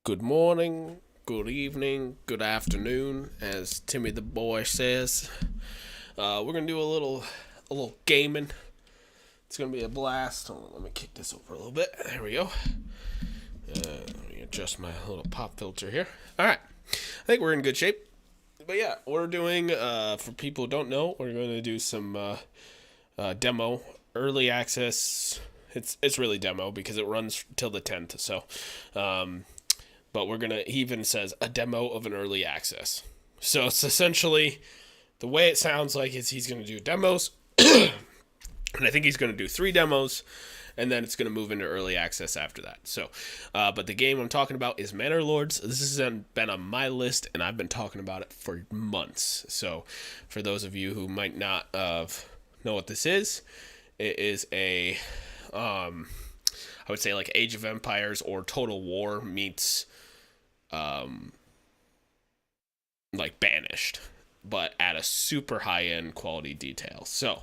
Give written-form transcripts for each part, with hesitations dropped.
Good morning, good evening, good afternoon, as Timmy the boy says. We're gonna do a little gaming. It's gonna be a blast. Hold on, let me kick this over a little bit. There we go. Let me adjust my little pop filter here. All right, I think we're in good shape. But yeah, we're doing. For people who don't know, we're going to do some demo, early access. It's really demo because it runs till the 10th. So. But we're gonna. He even says a demo of an early access. So it's essentially the way it sounds like is he's gonna do demos, and I think he's gonna do 3 demos, and then it's gonna move into early access after that. So, but the game I'm talking about is Manor Lords. This has been on my list, and I've been talking about it for months. So, for those of you who might not know what this is, it is a I would say like Age of Empires or Total War meets like Banished, but at a super high-end quality detail. So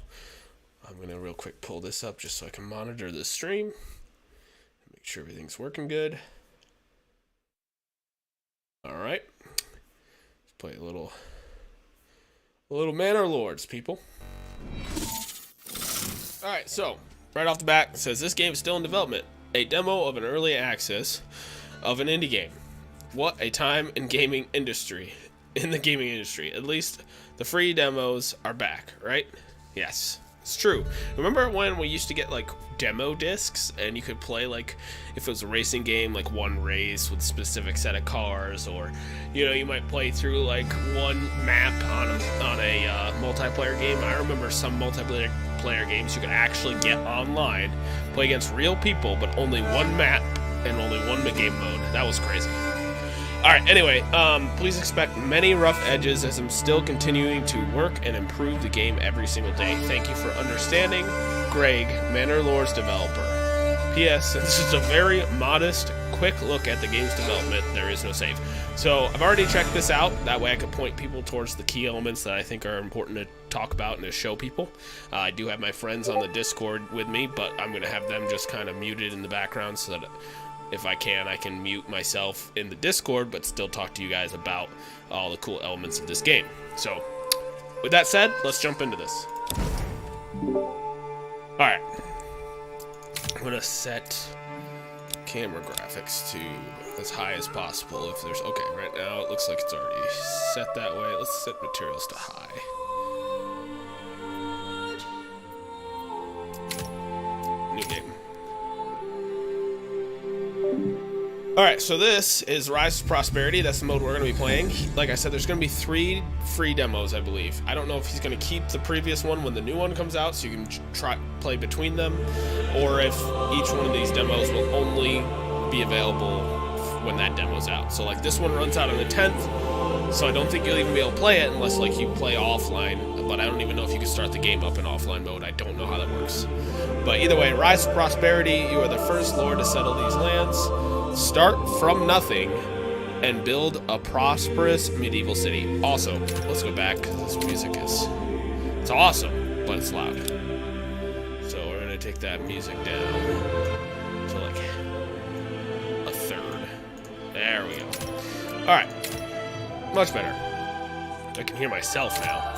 I'm gonna real quick pull this up just so I can monitor the stream, make sure everything's working good. All right, let's play a little Manor Lords, people. All right, so right off the bat, it says this game is still in development. A demo of an early access of an indie game. What a time in gaming industry. In the gaming industry. At least the free demos are back, right? Yes, it's true. Remember when we used to get like demo discs and you could play like if it was a racing game, like one race with a specific set of cars, or you might play through like one map on a multiplayer game. I remember some multiplayer games you could actually get online, play against real people, but only one map and only one game mode. That was crazy. Alright, anyway, please expect many rough edges as I'm still continuing to work and improve the game every single day. Thank you for understanding. Greg, Manor Lords developer. P.S. This is a very modest, quick look at the game's development. There is no save. So, I've already checked this out. That way I can point people towards the key elements that I think are important to talk about and to show people. I do have my friends on the Discord with me, but I'm going to have them just kind of muted in the background so that if I can mute myself in the Discord, but still talk to you guys about all the cool elements of this game. So, with that said, let's jump into this. Alright. I'm going to set camera graphics to as high as possible. If there's... Okay, right now it looks like it's already set that way. Let's set materials to high. New game. Alright, so this is Rise to Prosperity. That's the mode we're going to be playing. Like I said, there's going to be 3 free demos, I believe. I don't know if he's going to keep the previous one when the new one comes out, so you can play between them, or if each one of these demos will only be available when that demo's out. So, like, this one runs out on the 10th, so I don't think you'll even be able to play it unless, like, you play offline. But I don't even know if you can start the game up in offline mode. I don't know how that works. But either way, Rise to Prosperity, you are the first lord to settle these lands. Start from nothing and build a prosperous medieval city. Also, let's go back because this music it's awesome, but it's loud. So we're gonna take that music down to like a third. There we go. All right, much better. I can hear myself now.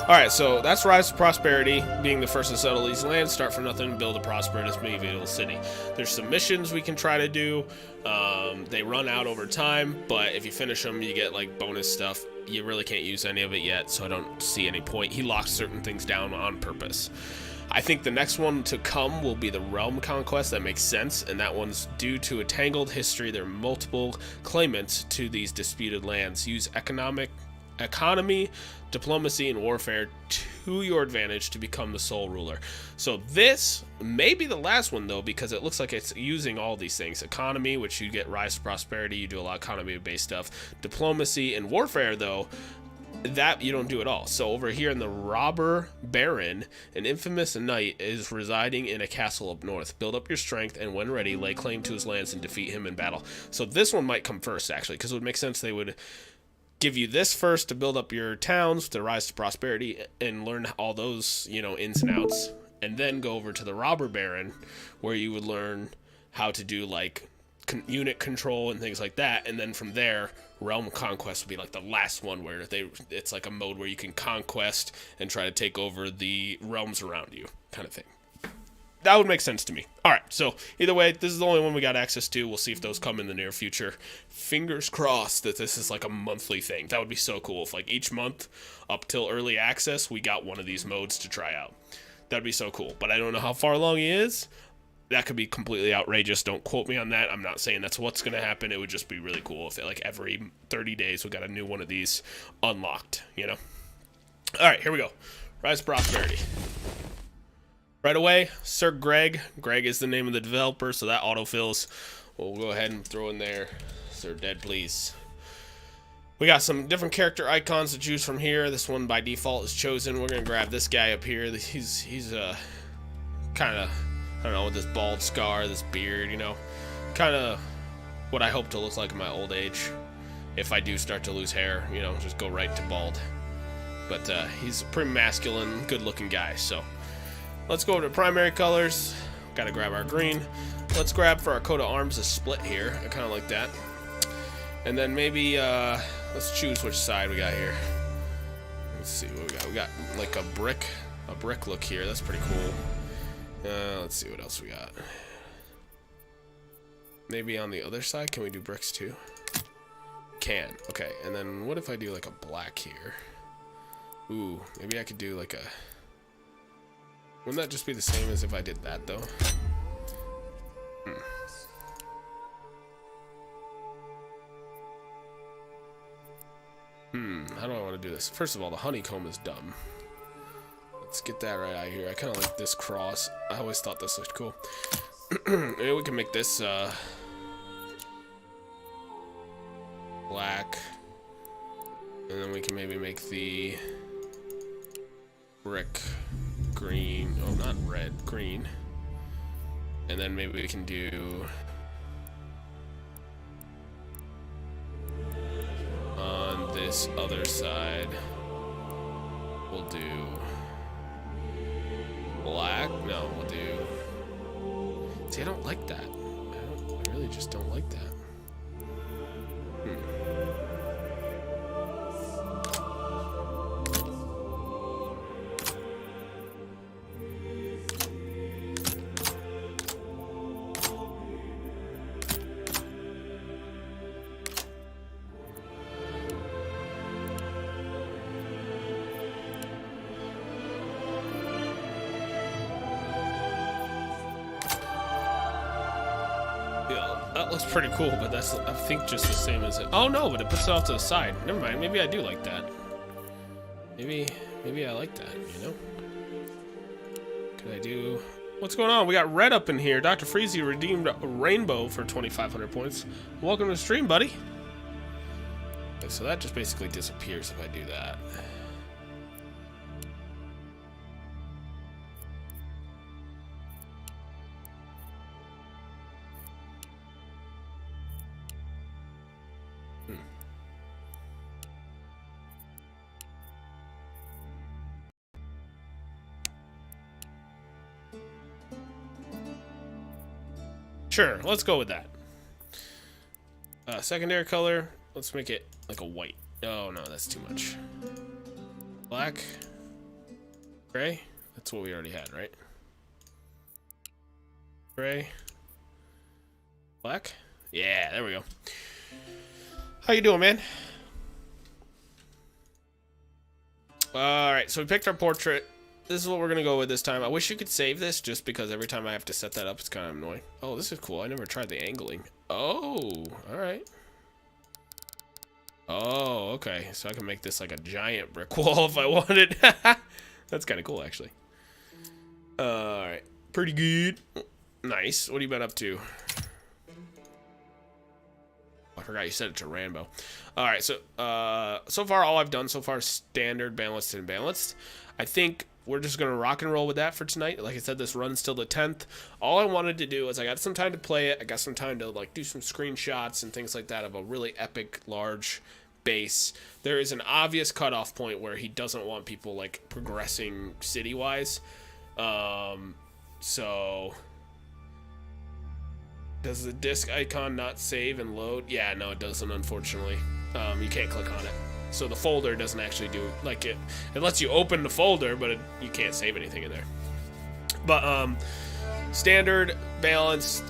Alright, so that's Rise to Prosperity, being the first to settle these lands, start from nothing, build a prosperous medieval city. There's some missions we can try to do. They run out over time, but if you finish them, you get like bonus stuff. You really can't use any of it yet, so I don't see any point. He locks certain things down on purpose. I think the next one to come will be the Realm Conquest. That makes sense, and that one's due to a tangled history. There are multiple claimants to these disputed lands. Use economy, diplomacy, and warfare to your advantage to become the sole ruler. So this may be the last one, though, because it looks like it's using all these things. Economy, which you get Rise to Prosperity, you do a lot of economy-based stuff. Diplomacy and warfare, though, that you don't do at all. So over here in the Robber Baron, an infamous knight is residing in a castle up north. Build up your strength, and when ready, lay claim to his lands and defeat him in battle. So this one might come first, actually, because it would make sense they would give you this first to build up your towns, to Rise to Prosperity, and learn all those, ins and outs, and then go over to the Robber Baron, where you would learn how to do, like, unit control and things like that, and then from there, Realm Conquest would be like the last one where it's like a mode where you can conquest and try to take over the realms around you, kind of thing. That would make sense to me. Alright, so either way, this is the only one we got access to. We'll see if those come in the near future. Fingers crossed that this is like a monthly thing. That would be so cool if like each month up till early access we got one of these modes to try out. That'd be so cool. But I don't know how far along he is. That could be completely outrageous. Don't quote me on that. I'm not saying that's what's going to happen. It would just be really cool if like every 30 days we got a new one of these unlocked, you know? Alright, here we go. Rise of Prosperity. Right away, Sir Greg. Greg is the name of the developer, so that autofills. We'll go ahead and throw in there, Sir Dead Please. We got some different character icons to choose from here. This one by default is chosen. We're gonna grab this guy up here. He's kind of, I don't know, with this bald scar, this beard, you know, kind of what I hope to look like in my old age. If I do start to lose hair, you know, just go right to bald. But he's a pretty masculine, good-looking guy, so. Let's go to primary colors. Gotta grab our green. Let's grab for our coat of arms a split here. I kind of like that. And then maybe, let's choose which side we got here. Let's see what we got. We got like a brick look here. That's pretty cool. Let's see what else we got. Maybe on the other side, can we do bricks too? Can. Okay, and then what if I do like a black here? Ooh, maybe I could do like a... Wouldn't that just be the same as if I did that, though? How do I want to do this? First of all, the honeycomb is dumb. Let's get that right out of here. I kind of like this cross. I always thought this looked cool. Maybe we can make this, black. And then we can maybe make the brick green. Oh, not red, green. And then maybe we can do on this other side, we'll do black. No, we'll do... See, I don't like that. I really just don't like that. That looks pretty cool, but that's, I think, just the same as it. Oh no, but it puts it off to the side. Never mind, maybe I do like that. Maybe I like that, you know? Could I do... What's going on? We got red up in here. Dr. Freezy redeemed a rainbow for 2,500 points. Welcome to the stream, buddy. Okay, so that just basically disappears if I do that. Sure, let's go with that. Secondary color, let's make it like a white. Oh no, that's too much. Black, gray, that's what we already had, right? Gray, black, yeah, there we go. How you doing, man? Alright, so we picked our portrait. This is what we're gonna go with this time. I wish you could save this just because every time I have to set that up, it's kind of annoying. Oh, this is cool. I never tried the angling. Oh, alright. Oh, okay. So I can make this like a giant brick wall if I wanted. That's kind of cool, actually. Alright. Pretty good. Nice. What have you been up to? I forgot you said it to Rambo. Alright, so so far all I've done so far is standard, balanced, and balanced. I think we're just going to rock and roll with that for tonight. Like I said, this runs till the 10th. All I wanted to do is I got some time to play it. I got some time to like do some screenshots and things like that of a really epic, large base. There is an obvious cutoff point where he doesn't want people like progressing city-wise. So Does the disc icon not save and load? Yeah, no, it doesn't, unfortunately. You can't click on it. So the folder doesn't actually do, like, it lets you open the folder, but you can't save anything in there. But, standard, balanced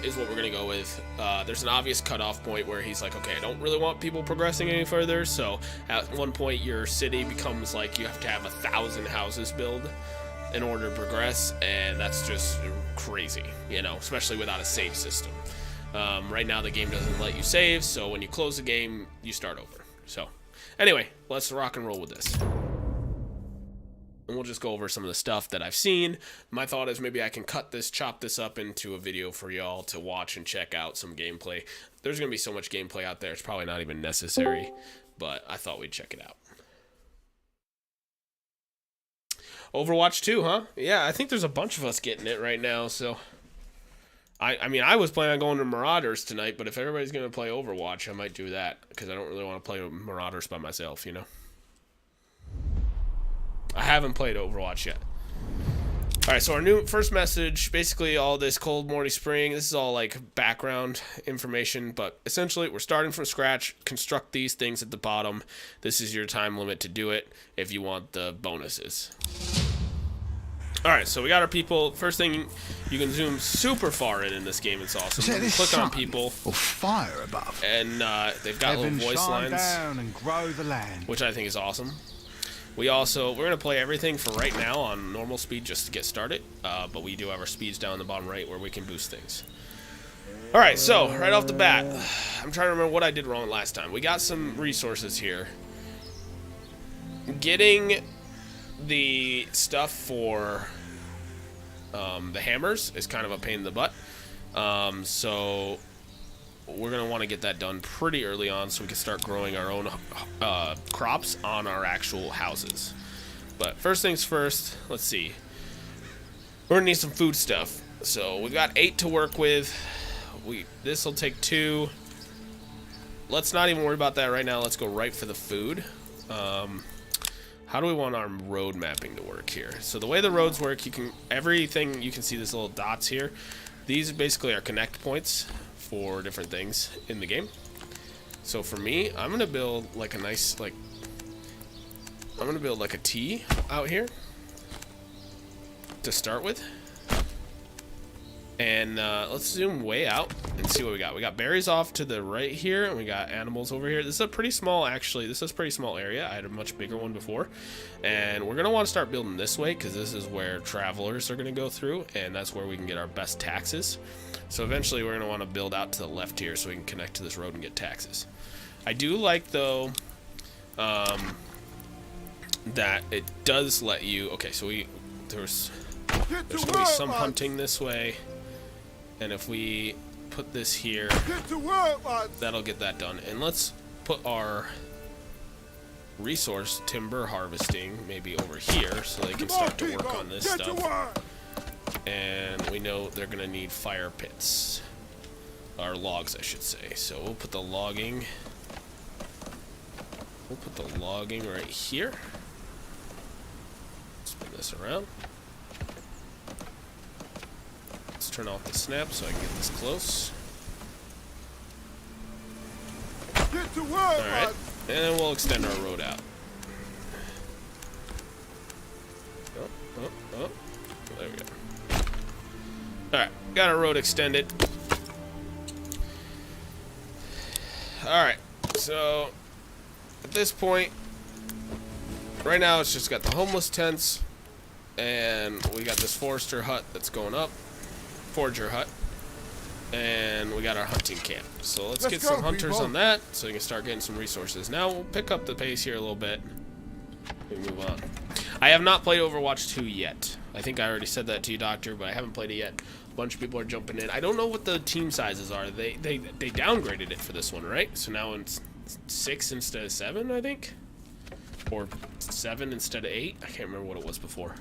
is what we're going to go with. There's an obvious cutoff point where he's like, okay, I don't really want people progressing any further, so at one point your city becomes like you have to have 1,000 houses build in order to progress, and that's just crazy, you know, especially without a save system. Right now the game doesn't let you save, so when you close the game, you start over. So, anyway, let's rock and roll with this. And we'll just go over some of the stuff that I've seen. My thought is maybe I can chop this up into a video for y'all to watch and check out some gameplay. There's going to be so much gameplay out there, it's probably not even necessary, but I thought we'd check it out. Overwatch 2, huh? Yeah, I think there's a bunch of us getting it right now, so... I mean, I was planning on going to Marauders tonight, but if everybody's going to play Overwatch, I might do that, because I don't really want to play Marauders by myself, you know? I haven't played Overwatch yet. Alright, so our new first message, basically all this Cold Morty Spring, this is all like background information, but essentially we're starting from scratch, construct these things at the bottom. This is your time limit to do it if you want the bonuses. Alright, so we got our people. First thing, you can zoom super far in this game, it's awesome. You click on people, or fire above, and they've got little voice lines, down and grow the land, which I think is awesome. We're going to play everything for right now on normal speed just to get started, but we do have our speeds down in the bottom right where we can boost things. Alright, so, right off the bat, I'm trying to remember what I did wrong last time. We got some resources here. Getting the stuff for the hammers is kind of a pain in the butt, so we're going to want to get that done pretty early on so we can start growing our own crops on our actual houses. But first things first, let's see. We're going to need some food stuff. So we've got 8 to work with. This will take 2. Let's not even worry about that right now. Let's go right for the food. How do we want our road mapping to work here? So the way the roads work, you can see these little dots here. These basically are connect points for different things in the game. So for me, I'm gonna build like a nice I'm gonna build like a T out here to start with. And let's zoom way out and see what we got. We got berries off to the right here, and we got animals over here. This is a pretty small, actually, this is a pretty small area. I had a much bigger one before. And we're gonna want to start building this way because this is where travelers are gonna go through, and that's where we can get our best taxes. So eventually we're gonna want to build out to the left here so we can connect to this road and get taxes. I do like, though, that it does let you, okay, so there's gonna be some hunting this way. And if we put this here, that'll get that done. And let's put our resource timber harvesting maybe over here so they can start to work on this stuff. And we know they're going to need fire pits. Or logs, I should say. So we'll put the logging. Right here. Spin this around. Let's turn off the snap so I can get this close. Alright, and then we'll extend our road out. Oh. There we go. Alright, got our road extended. Alright, so at this point, right now it's just got the homeless tents, and we got this forester hut that's going up. Forager hut, and we got our hunting camp. So let's get some hunters on that so we can start getting some resources. Now we'll pick up the pace here a little bit and move on. I have not played Overwatch 2 yet. I think I already said that to you, Doctor, but I haven't played it yet. A bunch of people are jumping in. I don't know what the team sizes are. They downgraded it for this one, right? So now it's 6 instead of 7, I think, or 7 instead of 8. I can't remember what it was before.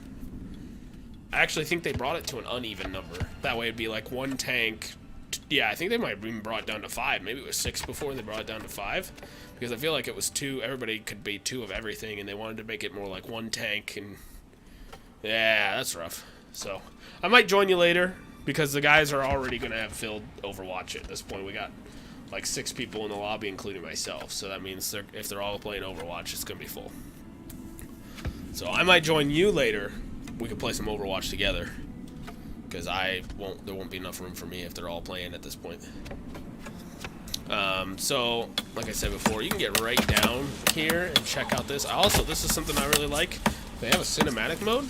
I actually think they brought it to an uneven number. That way it'd be like 1 tank. Yeah, I think they might have even brought it down to 5. Maybe it was 6 before they brought it down to 5. Because I feel like it was 2. Everybody could be 2 of everything, and they wanted to make it more like 1 tank. And yeah, that's rough. So I might join you later. because the guys are already going to have filled Overwatch at this point. We got like 6 people in the lobby, including myself. So that means if they're all playing Overwatch, it's going to be full. So I might join you later. We could play some Overwatch together. Because there won't be enough room for me if they're all playing at this point. So, like I said before, you can get right down here and check out this. Also, this is something I really like. They have a cinematic mode.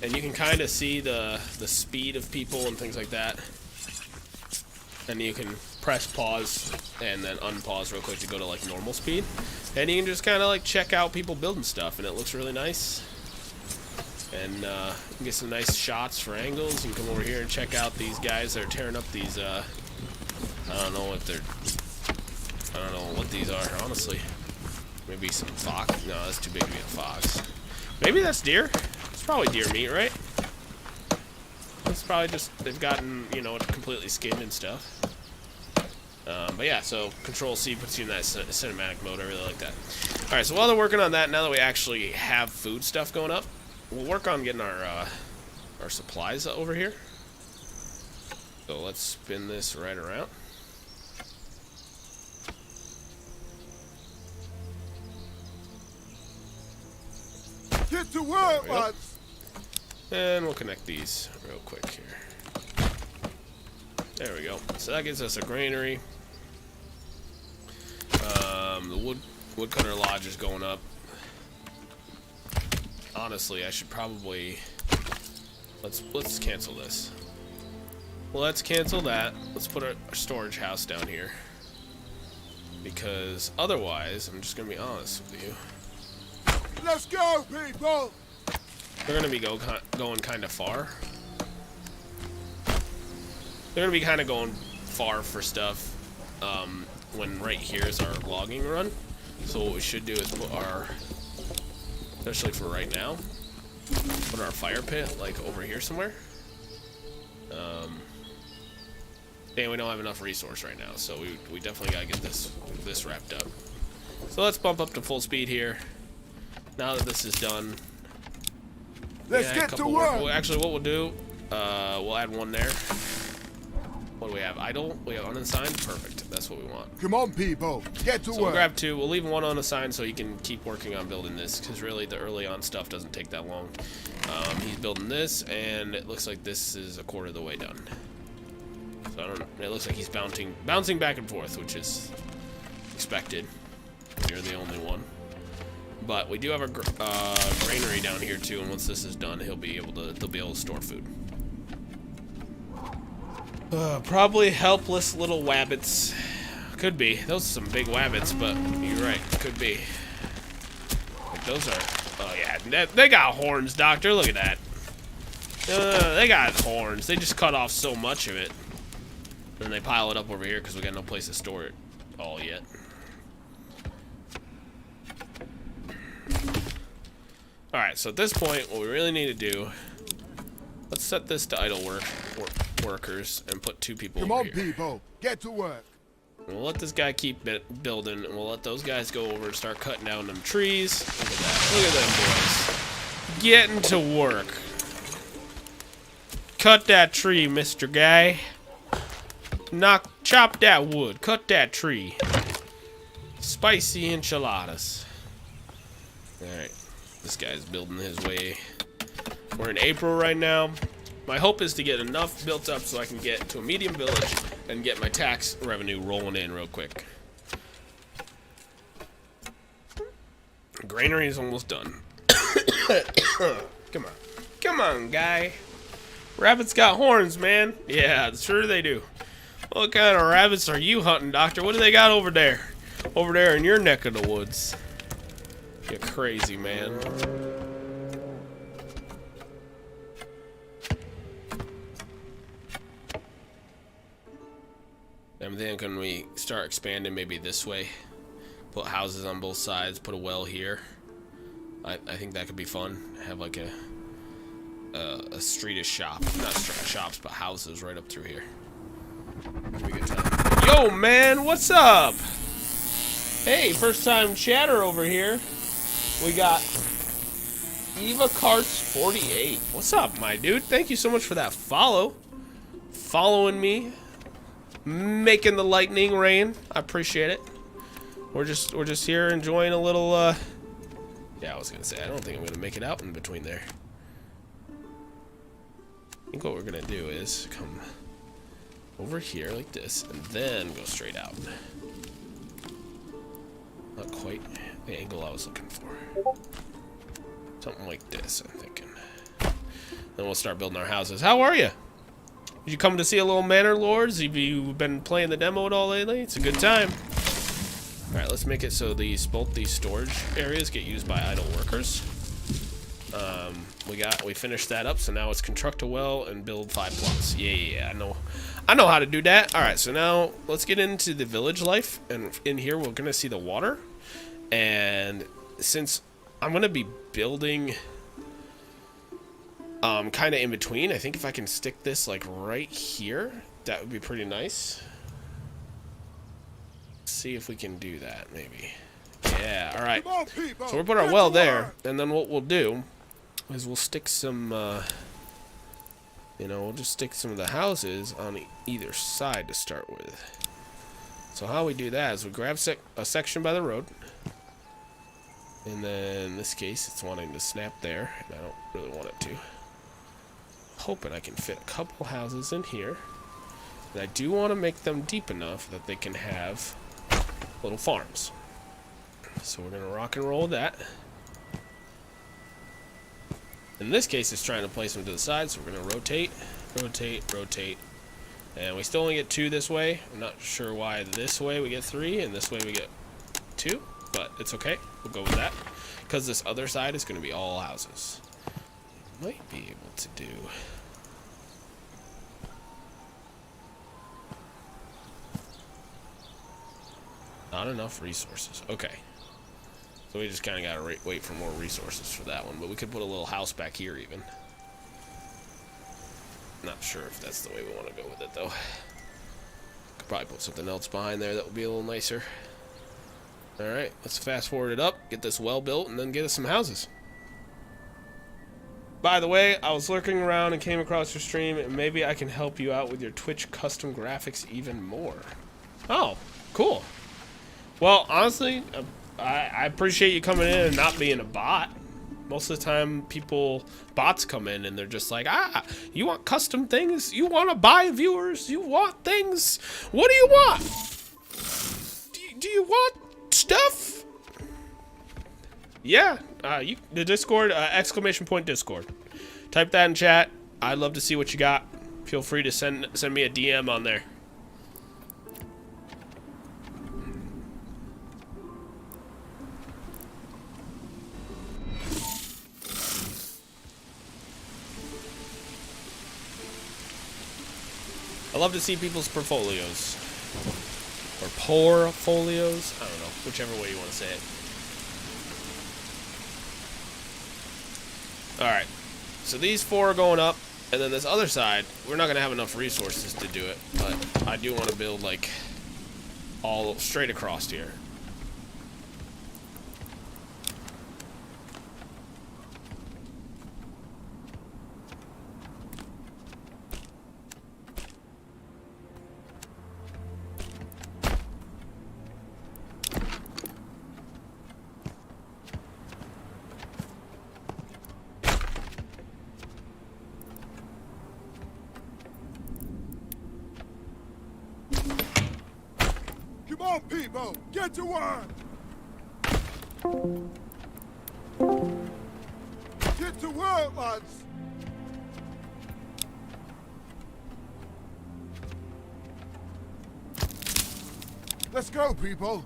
And you can kind of see the speed of people and things like that. And you can press pause and then unpause real quick to go to like normal speed. And you can just kind of like check out people building stuff, and it looks really nice. And you can get some nice shots for angles. You can come over here and check out these guys that are tearing up these, I don't know what these are, honestly. Maybe some fox. No, that's too big to be a fox. Maybe that's deer. It's probably deer meat, right? It's probably just, they've gotten, you know, completely skinned and stuff. But yeah, so Control-C puts you in that cinematic mode. I really like that. Alright, so while they're working on that, now that we actually have food stuff going up, we'll work on getting our supplies over here. So let's spin this right around. Get to work, lads. And we'll connect these real quick here. There we go. So that gives us a granary. The woodcutter lodge is going up. Honestly, I should probably let's cancel this. Let's cancel that. Let's put our storage house down here, because otherwise, I'm just gonna be honest with you. Let's go, people. They're gonna be going kind of far. They're gonna be kind of going far for stuff. When right here is our logging run. So what we should do is put our, especially for right now, put our fire pit like over here somewhere. And we don't have enough resource right now, so we definitely gotta get this wrapped up. So let's bump up to full speed here. Now that this is done, let's get to work. Well, actually, what we'll do, we'll add one there. What do we have? Idle? We have unassigned? Perfect. That's what we want. Come on, people. Get to work. We'll grab 2. We'll leave 1 unassigned so he can keep working on building this, because really the early on stuff doesn't take that long. He's building this, and it looks like this is a quarter of the way done. So I don't know. It looks like he's bouncing back and forth, which is expected. You're the only one. But we do have a granary down here too, and once this is done, they'll be able to store food. Probably helpless little wabbits. Could be. Those are some big wabbits, but you're right. Could be. Like those are. Oh yeah, they got horns, Doctor. Look at that. They got horns. They just cut off so much of it, and they pile it up over here because we got no place to store it all yet. All right. So at this point, what we really need to do. Let's set this to idle workers and put 2 people over here. Come on, people. Get to work. We'll let this guy keep building, and we'll let those guys go over and start cutting down them trees. Look at that. Look at them boys. Getting to work. Cut that tree, Mr. Guy. Chop that wood. Cut that tree. Spicy enchiladas. Alright. This guy's building his way. We're in April right now. My hope is to get enough built up so I can get to a medium village and get my tax revenue rolling in real quick. Granary is almost done. Come on. Come on, guy. Rabbits got horns, man. Yeah, sure they do. What kind of rabbits are you hunting, Doctor? What do they got over there? Over there in your neck of the woods. You're crazy, man. I'm thinking we start expanding maybe this way. Put houses on both sides, put a well here. I think that could be fun. Have like a street of shops. Not shops, but houses right up through here. Could be a good time. Yo, man, what's up? Hey, first time chatter over here. We got Eva Carts 48. What's up, my dude? Thank you so much for that follow. Following me. Making the lightning rain. I appreciate it. We're just here enjoying a little yeah, I was gonna say I don't think I'm gonna make it out in between there. I think what we're gonna do is come over here like this and then go straight out. Not quite the angle I was looking for. Something like this, I'm thinking. Then we'll start building our houses. How are you? Did you come to see a little Manor Lords? Have you been playing the demo at all lately? It's a good time. Alright, let's make it so both these storage areas get used by idle workers. We finished that up, so now it's construct a well and build 5 plots. Yeah, I know how to do that. Alright, so now let's get into the village life, and in here we're gonna see the water. And since I'm gonna be building kind of in between, I think if I can stick this like right here, that would be pretty nice. Let's see if we can do that, maybe. Yeah, alright. So we'll put our well there, and then what we'll do is we'll stick some, you know, we'll just stick some of the houses on either side to start with. So how we do that is we grab a section by the road, and then in this case it's wanting to snap there, and I don't really want it to. Hoping I can fit a couple houses in here, and I do want to make them deep enough that they can have little farms. So we're gonna rock and roll with that. In this case, it's trying to place them to the side, so we're gonna rotate, and we still only get 2 this way. I'm not sure why this way we get 3 and this way we get 2, but it's okay. We'll go with that because this other side is gonna be all houses. Might be able to do. Not enough resources. Okay. So we just kind of gotta wait for more resources for that one. But we could put a little house back here even. Not sure if that's the way we want to go with it though. Could probably put something else behind there that would be a little nicer. Alright, let's fast forward it up, get this well built, and then get us some houses. By the way, I was lurking around and came across your stream, and maybe I can help you out with your Twitch custom graphics even more. Oh, cool. Well, honestly, I appreciate you coming in and not being a bot. Most of the time, bots come in and they're just like, you want custom things? You want to buy viewers? You want things? What do you want? Do you want stuff? Yeah, the Discord, exclamation point Discord. Type that in chat. I'd love to see what you got. Feel free to send me a DM on there. I love to see people's portfolios. Or portfolios. I don't know. Whichever way you want to say it. Alright. So these 4 are going up. And then this other side, we're not going to have enough resources to do it. But I do want to build, like, all straight across here. Come on, people, get to work! Get to work, lads! Let's go, people!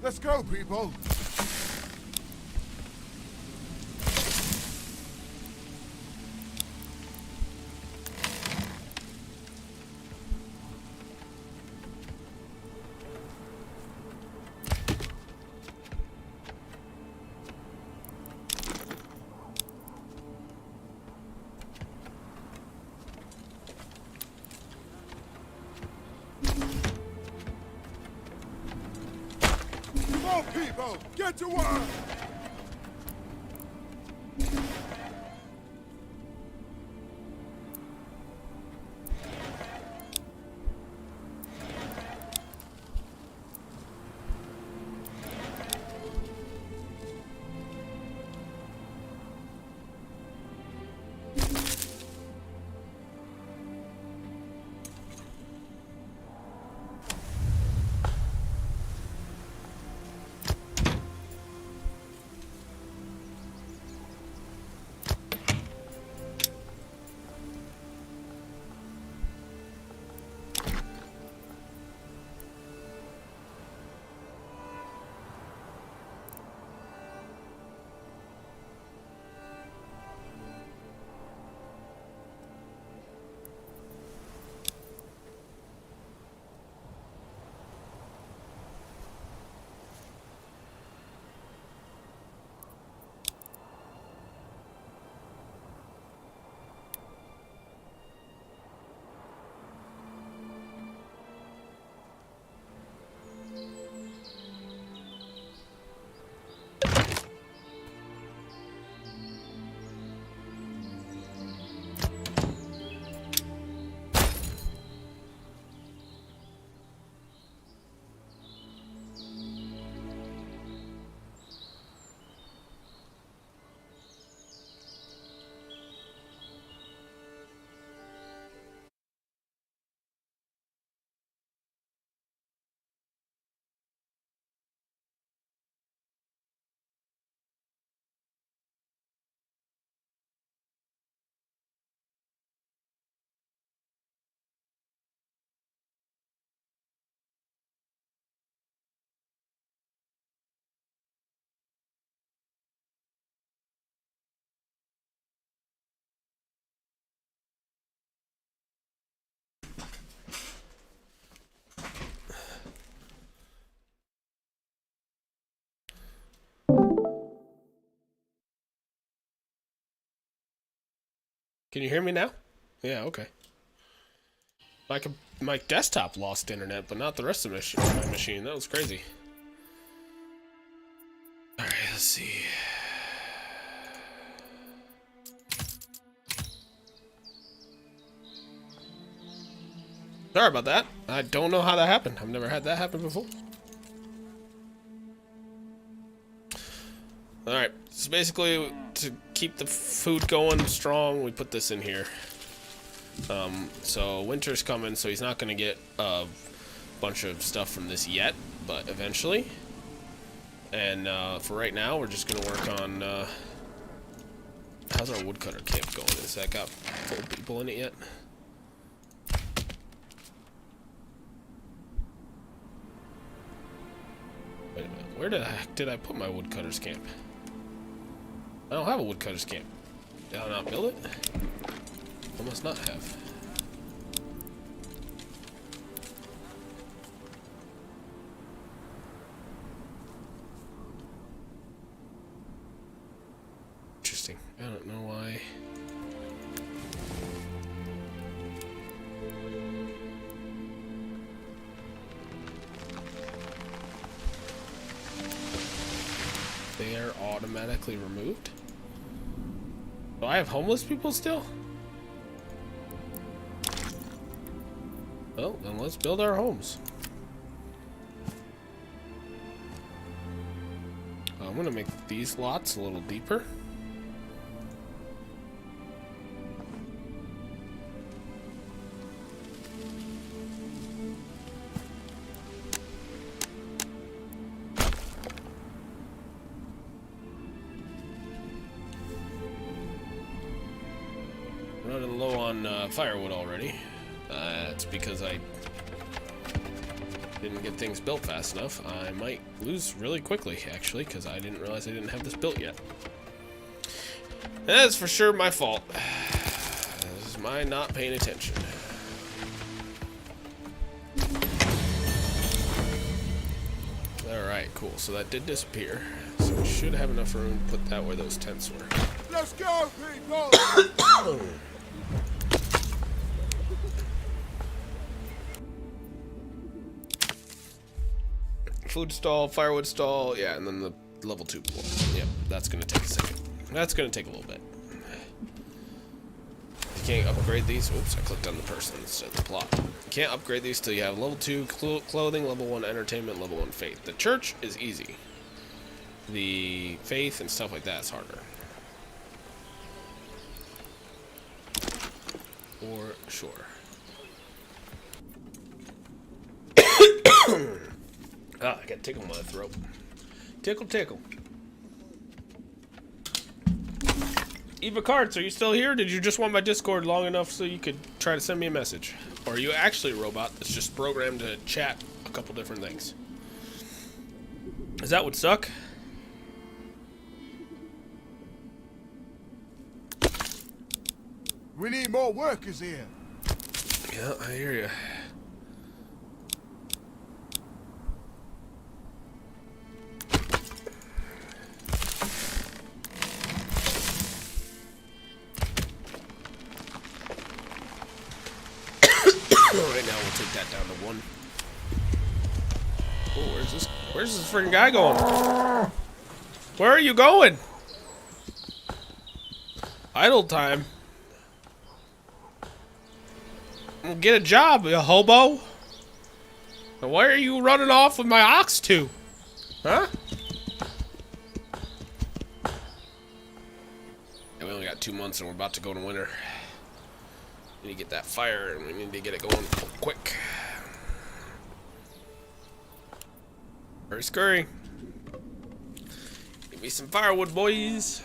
Let's go, people! on, people! Get to work! Can you hear me now? Yeah, okay. My desktop lost internet, but not the rest of my machine. That was crazy. Alright, let's see. Sorry about that. I don't know how that happened. I've never had that happen before. Alright, so basically, to keep the food going strong, we put this in here. So winter's coming, so he's not going to get a bunch of stuff from this yet, but eventually. And for right now, we're just going to work on... how's our woodcutter camp going? Has that got full people in it yet? Wait a minute, where the heck did I put my woodcutter's camp? I don't have a woodcutter's camp. Did I not build it? I must not have. Interesting. I don't know why. They are automatically removed? Do I have homeless people still? Well, then let's build our homes. I'm gonna make these lots a little deeper. Running low on firewood already. It's because I didn't get things built fast enough. I might lose really quickly, actually, because I didn't realize I didn't have this built yet. That's for sure my fault. This is my not paying attention. Alright, cool. So that did disappear. So we should have enough room to put that where those tents were. Let's go, people! Food stall, firewood stall, yeah, and then the level 2 pool. Yep, that's gonna take a second. That's gonna take a little bit. You can't upgrade these. Oops, I clicked on the person instead of the plot. You can't upgrade these till you have level 2 clothing, level 1 entertainment, level 1 faith. The church is easy. The faith and stuff like that is harder. For sure. Ah, I got tickle in my throat. Tickle, tickle. Eva Karts, are you still here? Did you just want my Discord long enough so you could try to send me a message? Or are you actually a robot that's just programmed to chat a couple different things? Is that would suck? We need more workers here. Yeah, I hear you. Right now, we'll take that down to 1. Oh, where's this freaking guy going? Where are you going? Idle time. Get a job, you hobo. And why are you running off with my ox too? Huh? Yeah, we only got 2 months and we're about to go to winter. We need to get that fire and we need to get it going quick. Hurry, scurry. Give me some firewood, boys.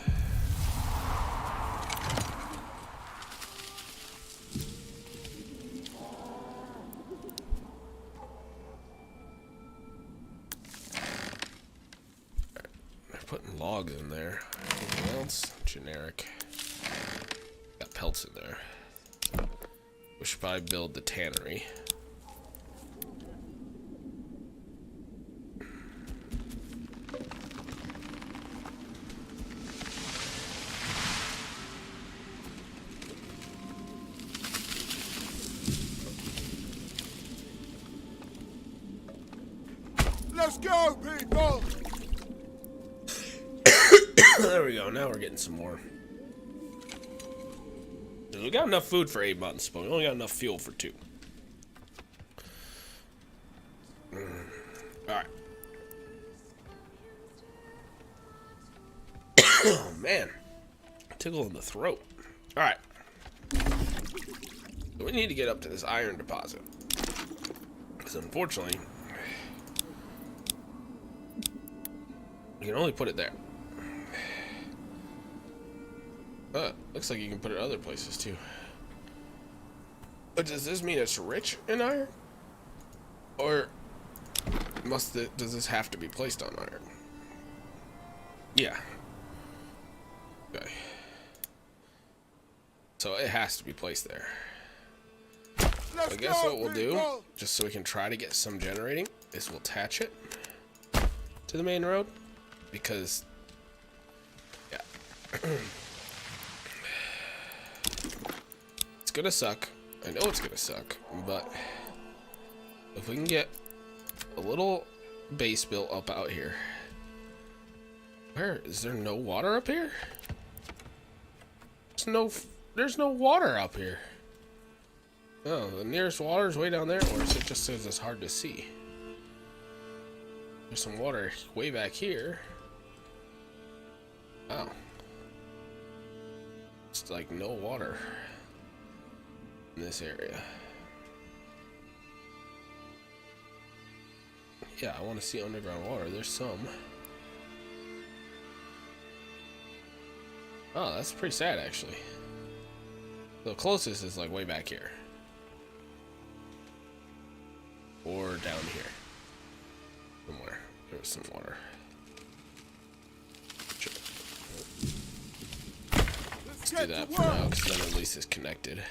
Putting logs in there. Anything else? Generic. Got pelts in there. We should probably build the tannery. Let's go, people! There we go. Now we're getting some more. We got enough food for 8 months, but we only got enough fuel for 2. Alright. Oh, man. Tickle in the throat. Alright. We need to get up to this iron deposit. Because unfortunately, you can only put it there. Looks like you can put it other places too. But does this mean it's rich in iron? Or does this have to be placed on iron? Yeah. Okay. So it has to be placed there. I guess what we'll do, just so we can try to get some generating, is we'll attach it to the main road. Because, yeah. It's gonna suck. I know it's gonna suck, but if we can get a little base built up out here. Where is there no water up here? There's no water up here. Oh, the nearest water is way down there, or is it just says it's hard to see? There's some water way back here. Oh. It's like no water in this area. Yeah, I want to see underground water. There's some. Oh, that's pretty sad, actually. The closest is like way back here. Or down here. Somewhere. There was some water. Sure. Let's do that for now, because then at least it's connected.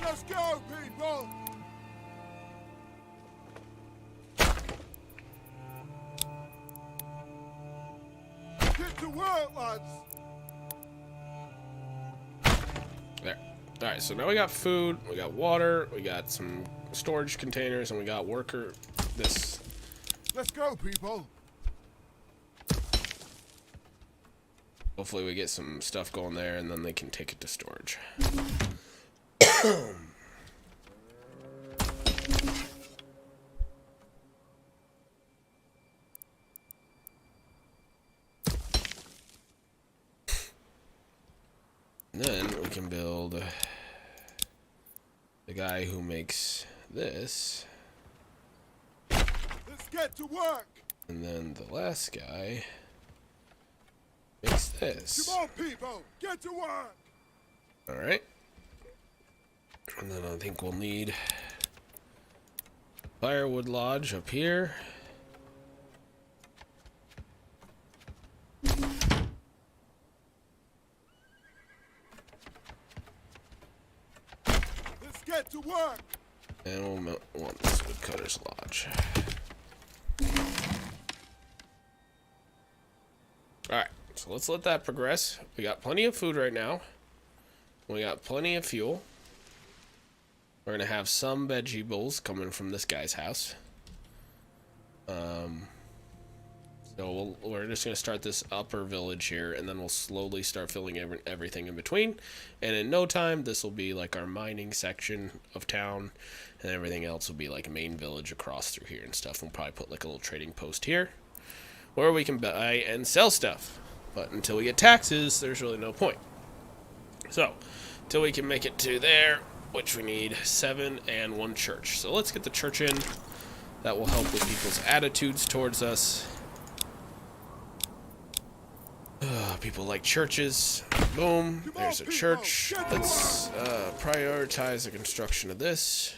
Let's go, people! Get to work, lads! There. Alright, so now we got food, we got water, we got some storage containers, and we got worker. This. Let's go, people! Hopefully we get some stuff going there, and then they can take it to storage. And then we can build the guy who makes this. Let's get to work! And then the last guy makes this. Come on, people! Get to work! Alright. And then I think we'll need firewood lodge up here. Let's get to work! And we'll want this woodcutter's lodge. Alright, so let's let that progress. We got plenty of food right now. We got plenty of fuel. We're going to have some vegetables coming from this guy's house. So we're just going to start this upper village here, and then we'll slowly start filling everything in between. And in no time, this will be like our mining section of town, and everything else will be like a main village across through here and stuff. We'll probably put like a little trading post here, where we can buy and sell stuff. But until we get taxes, there's really no point. So, until we can make it to there, which we need 7 and 1 church. So let's get the church in. That will help with people's attitudes towards us. People like churches. Boom. There's a church. Let's prioritize the construction of this.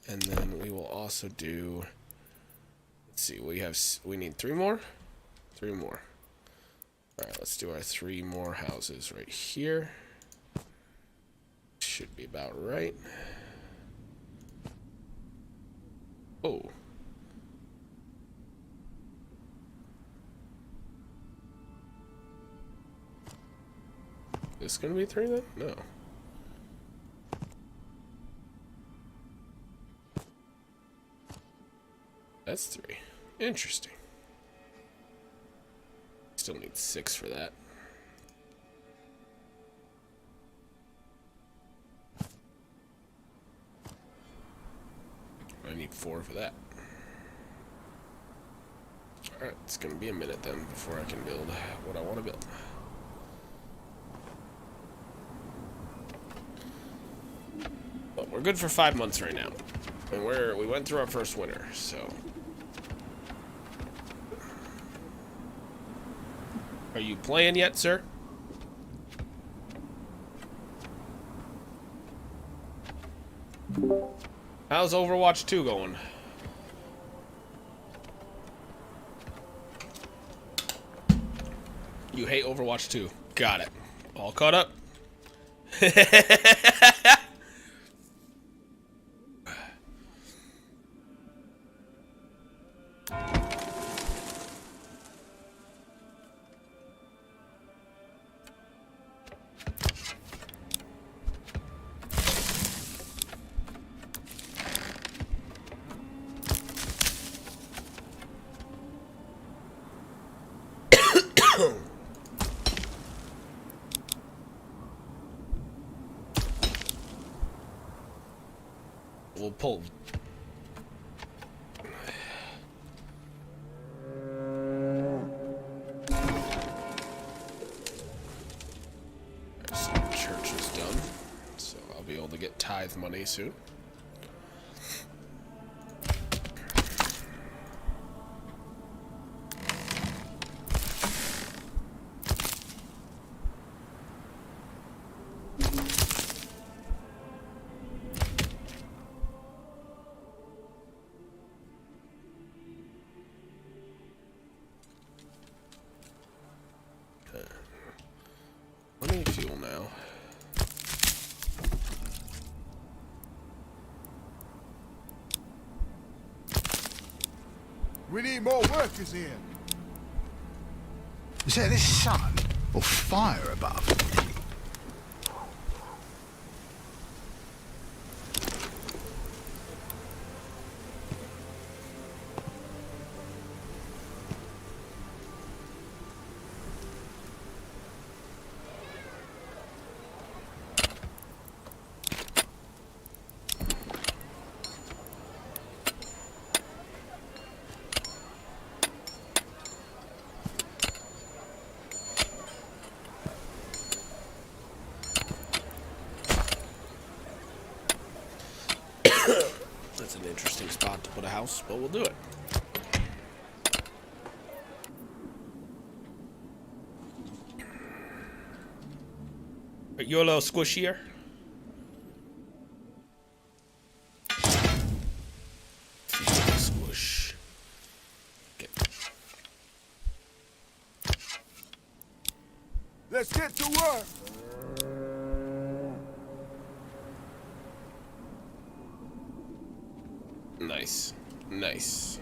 And then we will also do... Let's see, we need 3 more? 3 more. Alright, let's do our 3 more houses right here. Should be about right. Oh. This gonna be 3 then? No. That's 3. Interesting. Still need 6 for that. I need 4 for that. Alright, it's gonna be a minute then before I can build what I want to build. But we're good for 5 months right now. And we went through our first winter, so. Are you playing yet, sir? How's Overwatch 2 going? You hate Overwatch 2. Got it. All caught up. We'll pull. So the church is done, so I'll be able to get tithe money soon. Plenty of fuel now. We need more workers here. Is that this sun or fire above? That's an interesting spot to put a house, but we'll do it. You're a little squishier. Squish. Okay. Let's get to work. Nice. Nice.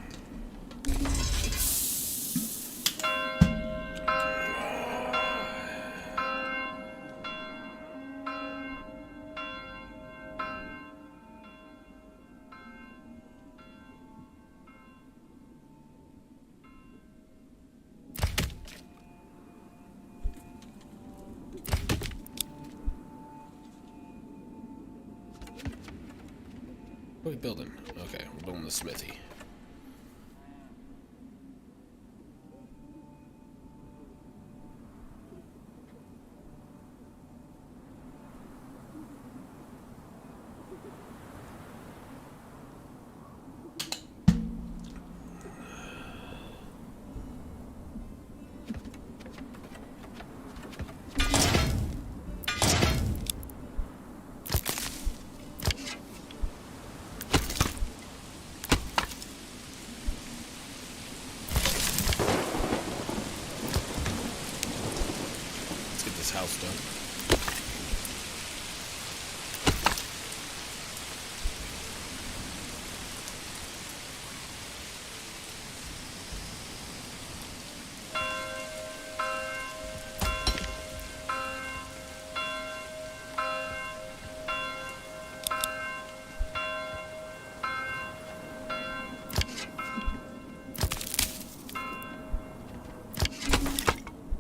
What are we building? Okay, we're building the smithy. House done.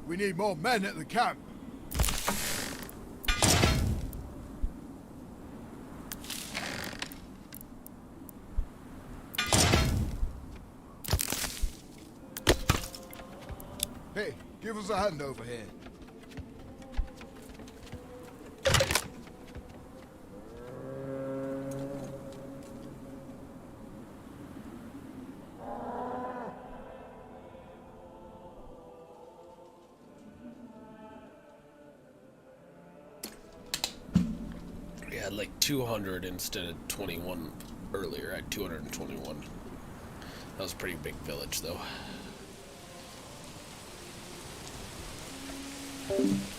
We need more men at the camp. Hey, give us a hand over here. We had like 200 instead of 21 earlier. I had 221. That was a pretty big village, though.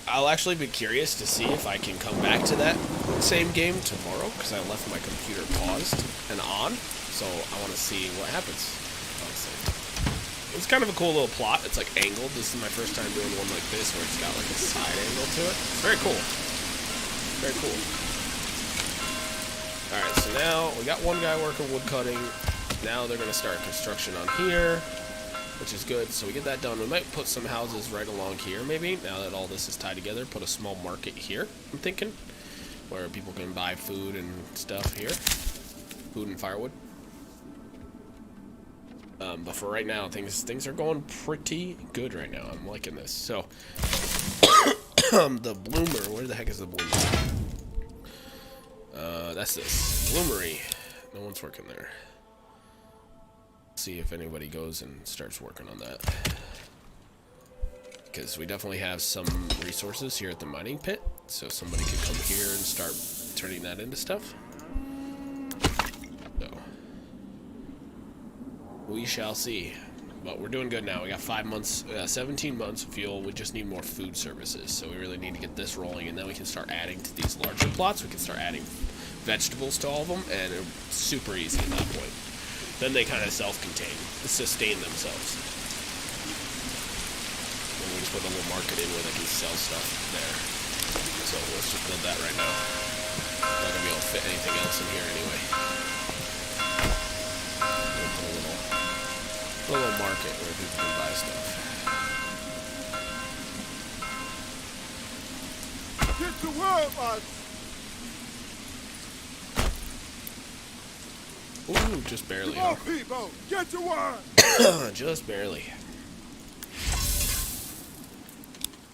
I'll actually be curious to see if I can come back to that same game tomorrow, because I left my computer paused and on, so I want to see what happens, honestly. It's kind of a cool little plot. It's like angled. This is my first time doing one like this, where it's got like a side angle to it. It's very cool. Very cool. Alright, so now we got one guy working wood cutting. Now they're going to start construction on here, which is good. So we get that done. We might put some houses right along here, maybe, now that all this is tied together. Put a small market here, I'm thinking, where people can buy food and stuff here. Food and firewood. But for right now, things are going pretty good right now. I'm liking this. So, the bloomer, where the heck is the bloomer? That's this. Bloomery. No one's working there. See if anybody goes and starts working on that, because we definitely have some resources here at the mining pit, so somebody could come here and start turning that into stuff. So we shall see, but we're doing good now. We got 5 months, 17 months of fuel. We just need more food services, so we really need to get this rolling, and then we can start adding to these larger plots. We can start adding vegetables to all of them, and it's super easy at that point. Then they kind of self-contain, sustain themselves. And we just put a little market in where they can sell stuff there. So let's just build that right now. Not gonna be able to fit anything else in here anyway. Put a little market where people can buy stuff. Get to work, lads! Ooh, just barely. Come on, people! Get to work! Just barely.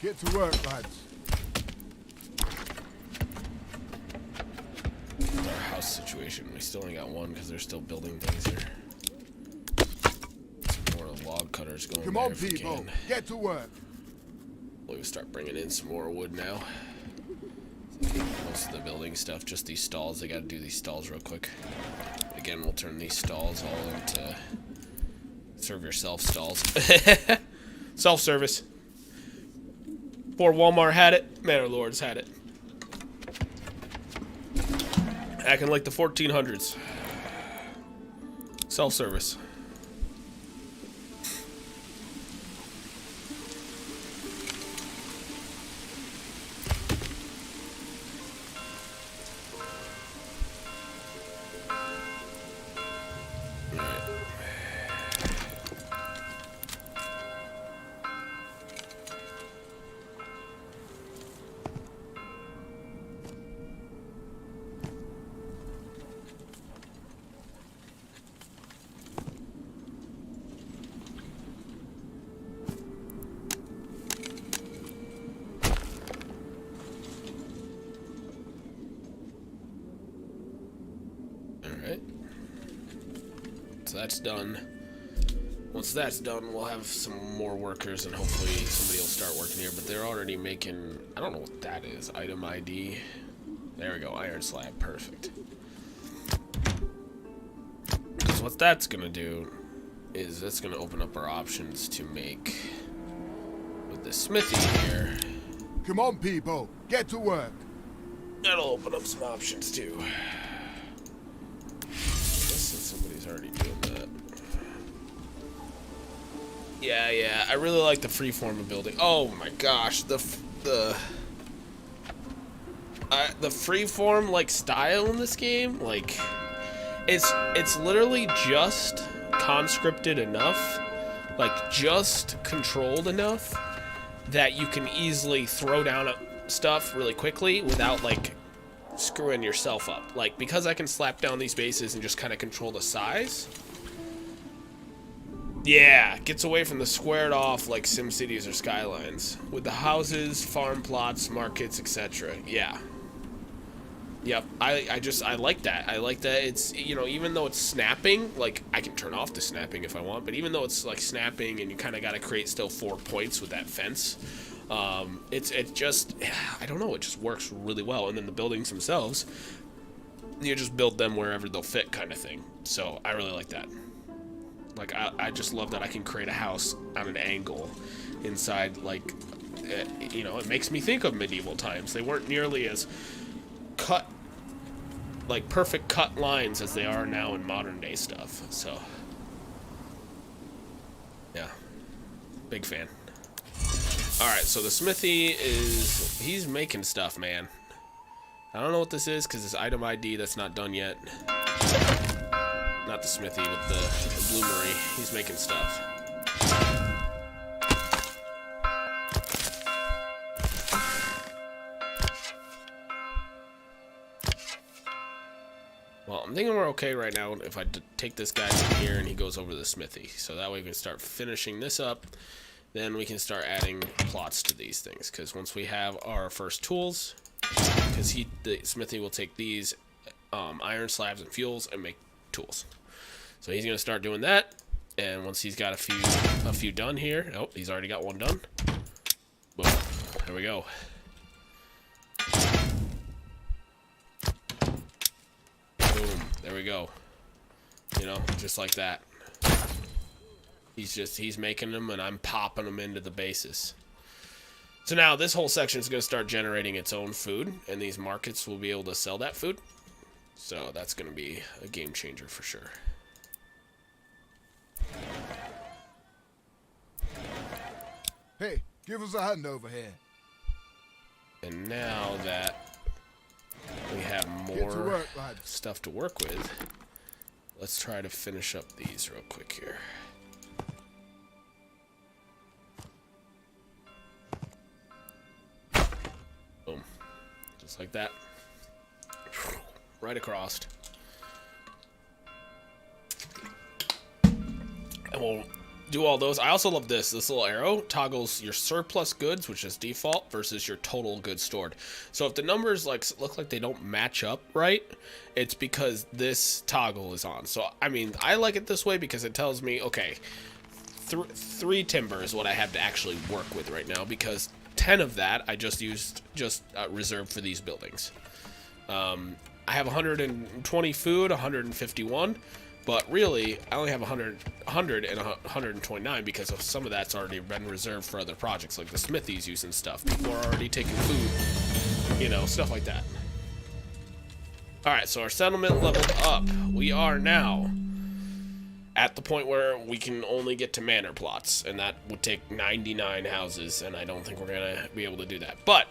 Get to work, lads. Our house situation. We still only got one because they're still building things here. Some more log cutters going. Come there on, if we people! can. Get to work! We'll start bringing in some more wood now. Most of the building stuff, just these stalls. They got to do these stalls real quick. Again, we'll turn these stalls all into serve yourself stalls. Self-service. Before Walmart had it, Manor Lords had it. Acting like the 1400s. Self-service. Alright. So that's done. Once that's done, we'll have some more workers and hopefully somebody will start working here. But they're already making... I don't know what that is. Item ID. There we go. Iron slab. Perfect. Because what that's going to do is that's going to open up our options to make... With the smithy here... Come on, people! Get to work! That'll open up some options too. I guess somebody's already doing that. Yeah, I really like the freeform of building. Oh my gosh, the freeform like style in this game, like it's literally just conscripted enough, like just controlled enough that you can easily throw down stuff really quickly without like screwing yourself up. Like, because I can slap down these bases and just kind of control the size. Yeah, gets away from the squared off like SimCities or Skylines with the houses, farm plots, markets, etc. Yeah. Yep, I like that. I like that it's, you know, even though it's snapping, like, I can turn off the snapping if I want, but even though it's, like, snapping and you kind of got to create still 4 points with that fence, it just, I don't know, it just works really well. And then the buildings themselves, you just build them wherever they'll fit kind of thing. So, I really like that. Like, I just love that I can create a house on an angle inside, like, you know, it makes me think of medieval times. They weren't nearly as cut, like perfect cut lines as they are now in modern day stuff. So yeah, big fan. All right, so the smithy is, he's making stuff, man. I don't know what this is because it's item ID that's not done yet. Not the smithy, but the bloomery. He's making stuff. Well, I'm thinking we're okay right now if I take this guy in here and he goes over to the smithy. So that way we can start finishing this up. Then we can start adding plots to these things. Because once we have our first tools, because the smithy will take these iron slabs and fuels and make tools. So he's going to start doing that. And once he's got a few done here. Oh, he's already got one done. Boom. There we go. There we go. You know, just like that. He's making them and I'm popping them into the bases. So now this whole section is going to start generating its own food, and these markets will be able to sell that food. So that's going to be a game changer for sure. Hey, give us a hand over here. And now that we have Get to more work, lad. stuff to work with, let's try to finish up these real quick here. Boom. Just like that. Right across. And we'll do all those. I also love this. This little arrow toggles your surplus goods, which is default, versus your total goods stored. So if the numbers look like they don't match up right, it's because this toggle is on. So I mean, I like it this way because it tells me, okay, 3 timber is what I have to actually work with right now, because 10 of that I just used reserved for these buildings. I have 120 food, 151. But really, I only have 100 and 129 because of some of that's already been reserved for other projects, like the smithies using stuff. People are already taking food, you know, stuff like that. Alright, so our settlement leveled up. We are now at the point where we can only get to manor plots, and that would take 99 houses, and I don't think we're going to be able to do that. But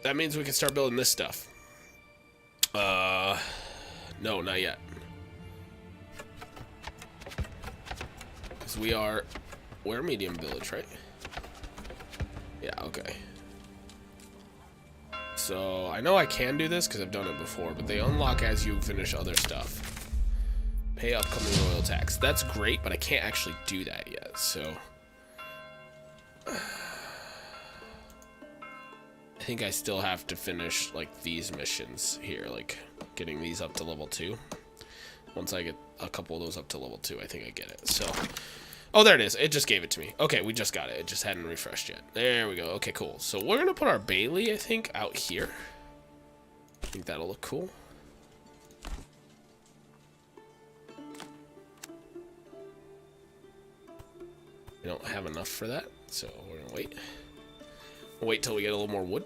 that means we can start building this stuff. No, not yet. We're a medium village, right? Yeah, okay. So I know I can do this because I've done it before, but they unlock as you finish other stuff. Pay upcoming royal tax. That's great, but I can't actually do that yet, so I think I still have to finish like these missions here, like getting these up to level 2. Once I get a couple of those up to level 2, I think I get it. So, oh, there it is. It just gave it to me. Okay, we just got it. It just hadn't refreshed yet. There we go. Okay, cool. So we're going to put our Bailey, I think, out here. I think that'll look cool. We don't have enough for that, so we're going to wait. We'll wait till we get a little more wood.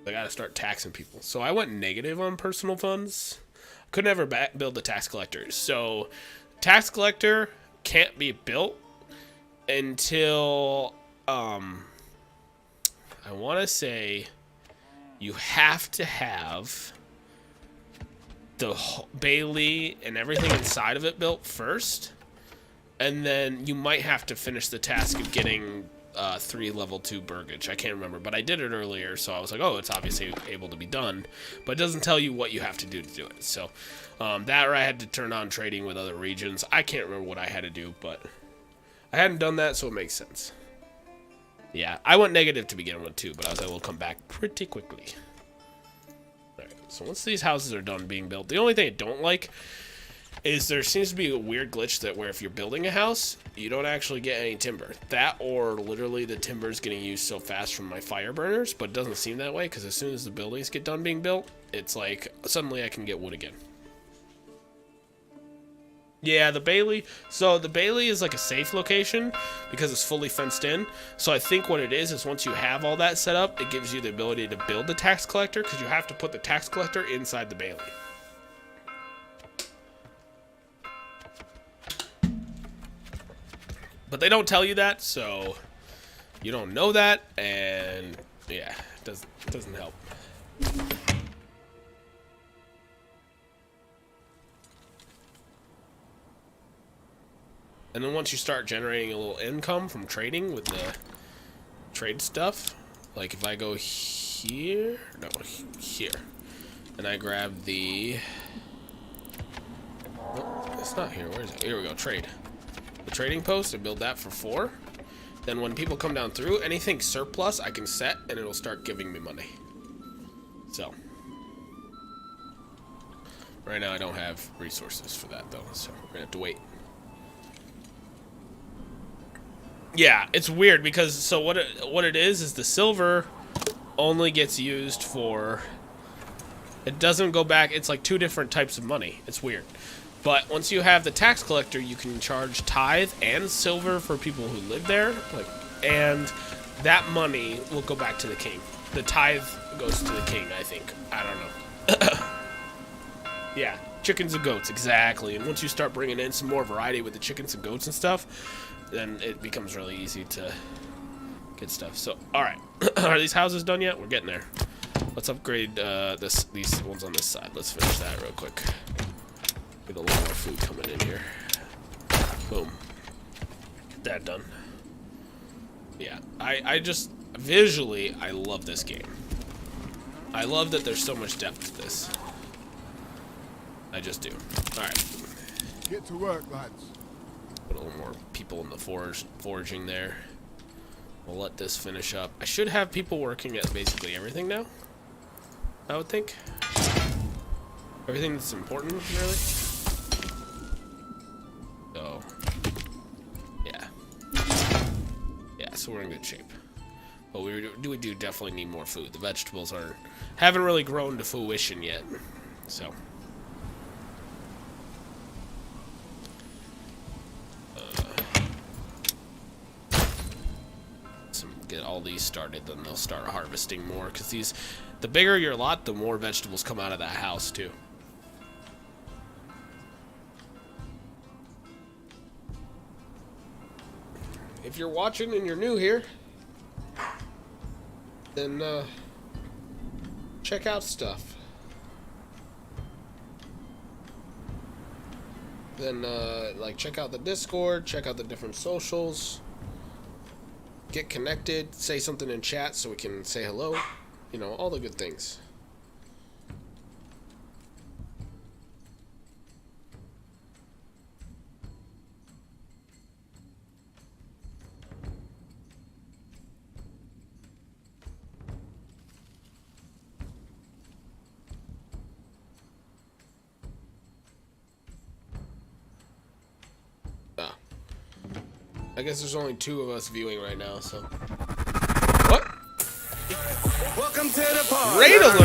I got to start taxing people. So I went negative on personal funds. Could never build the tax collector. So tax collector can't be built until I want to say you have to have the Bailey and everything inside of it built first, and then you might have to finish the task of getting 3 level 2 burgage. I can't remember, but I did it earlier, so I was like, oh, it's obviously able to be done, but it doesn't tell you what you have to do it. So that, or I had to turn on trading with other regions. I can't remember what I had to do, but I hadn't done that, so it makes sense. Yeah, I went negative to begin with too, but I was able to come back pretty quickly. Alright, so once these houses are done being built, the only thing I don't like is there seems to be a weird glitch that where if you're building a house, you don't actually get any timber. That, or literally the timber is getting used so fast from my fire burners, but it doesn't seem that way because as soon as the buildings get done being built, it's like suddenly I can get wood again. Yeah, the Bailey. So the Bailey is like a safe location because it's fully fenced in. So I think what it is once you have all that set up, it gives you the ability to build the tax collector because you have to put the tax collector inside the Bailey. But they don't tell you that, so you don't know that, and yeah, it doesn't help. And then once you start generating a little income from trading with the trade stuff, like if I go here, no, here, and I grab the, oh, it's not here, where is it? Here we go, trade. The trading post and build that for 4. Then when people come down through, anything surplus I can set and it'll start giving me money. So right now I don't have resources for that though, so we're gonna have to wait. Yeah, it's weird because so what it is the silver only gets used for, it doesn't go back. It's like 2 different types of money. It's weird. But once you have the tax collector, you can charge tithe and silver for people who live there, and that money will go back to the king. The tithe goes to the king, I think. I don't know. Yeah, chickens and goats, exactly. And once you start bringing in some more variety with the chickens and goats and stuff, then it becomes really easy to Good stuff. So, all right. Are these houses done yet? We're getting there. Let's upgrade these ones on this side. Let's finish that real quick. Get a little more food coming in here. Boom. Get that done. Yeah, I just visually I love this game. I love that there's so much depth to this. I just do. All right. Get to work, lads. Put a little more people in the foraging there. We'll let this finish up. I should have people working at basically everything now, I would think. Everything that's important, really. So, yeah. Yeah, so we're in good shape. But we do definitely need more food. The vegetables haven't really grown to fruition yet, so. Get all these started, then they'll start harvesting more, because the bigger your lot, the more vegetables come out of that house too. If you're watching and you're new here, then check out stuff. Then like check out the Discord, check out the different socials. Get connected, say something in chat so we can say hello. You know, all the good things. I guess there's only 2 of us viewing right now, so. What? Welcome to the party. Raid alert!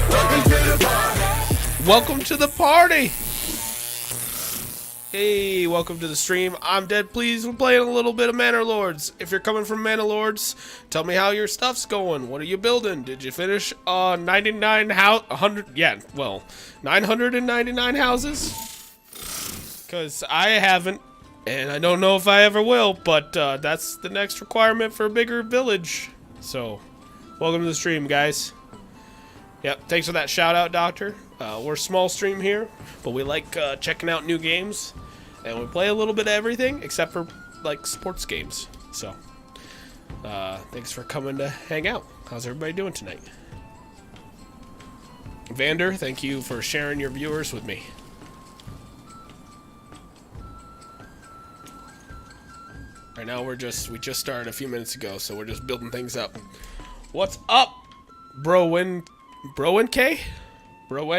Welcome to the party. Welcome to the party! Hey, welcome to the stream. I'm Dead Please. We're playing a little bit of Manor Lords. If you're coming from Manor Lords, tell me how your stuff's going. What are you building? Did you finish 999 houses? Because I haven't. And I don't know if I ever will, but that's the next requirement for a bigger village. So, welcome to the stream, guys. Yep, thanks for that shout out, Doctor. We're a small stream here, but we like checking out new games. And we play a little bit of everything, except for, like, sports games. So, thanks for coming to hang out. How's everybody doing tonight? Vander, thank you for sharing your viewers with me. Right now we just started a few minutes ago, so we're just building things up. What's up, Bro NK? I'm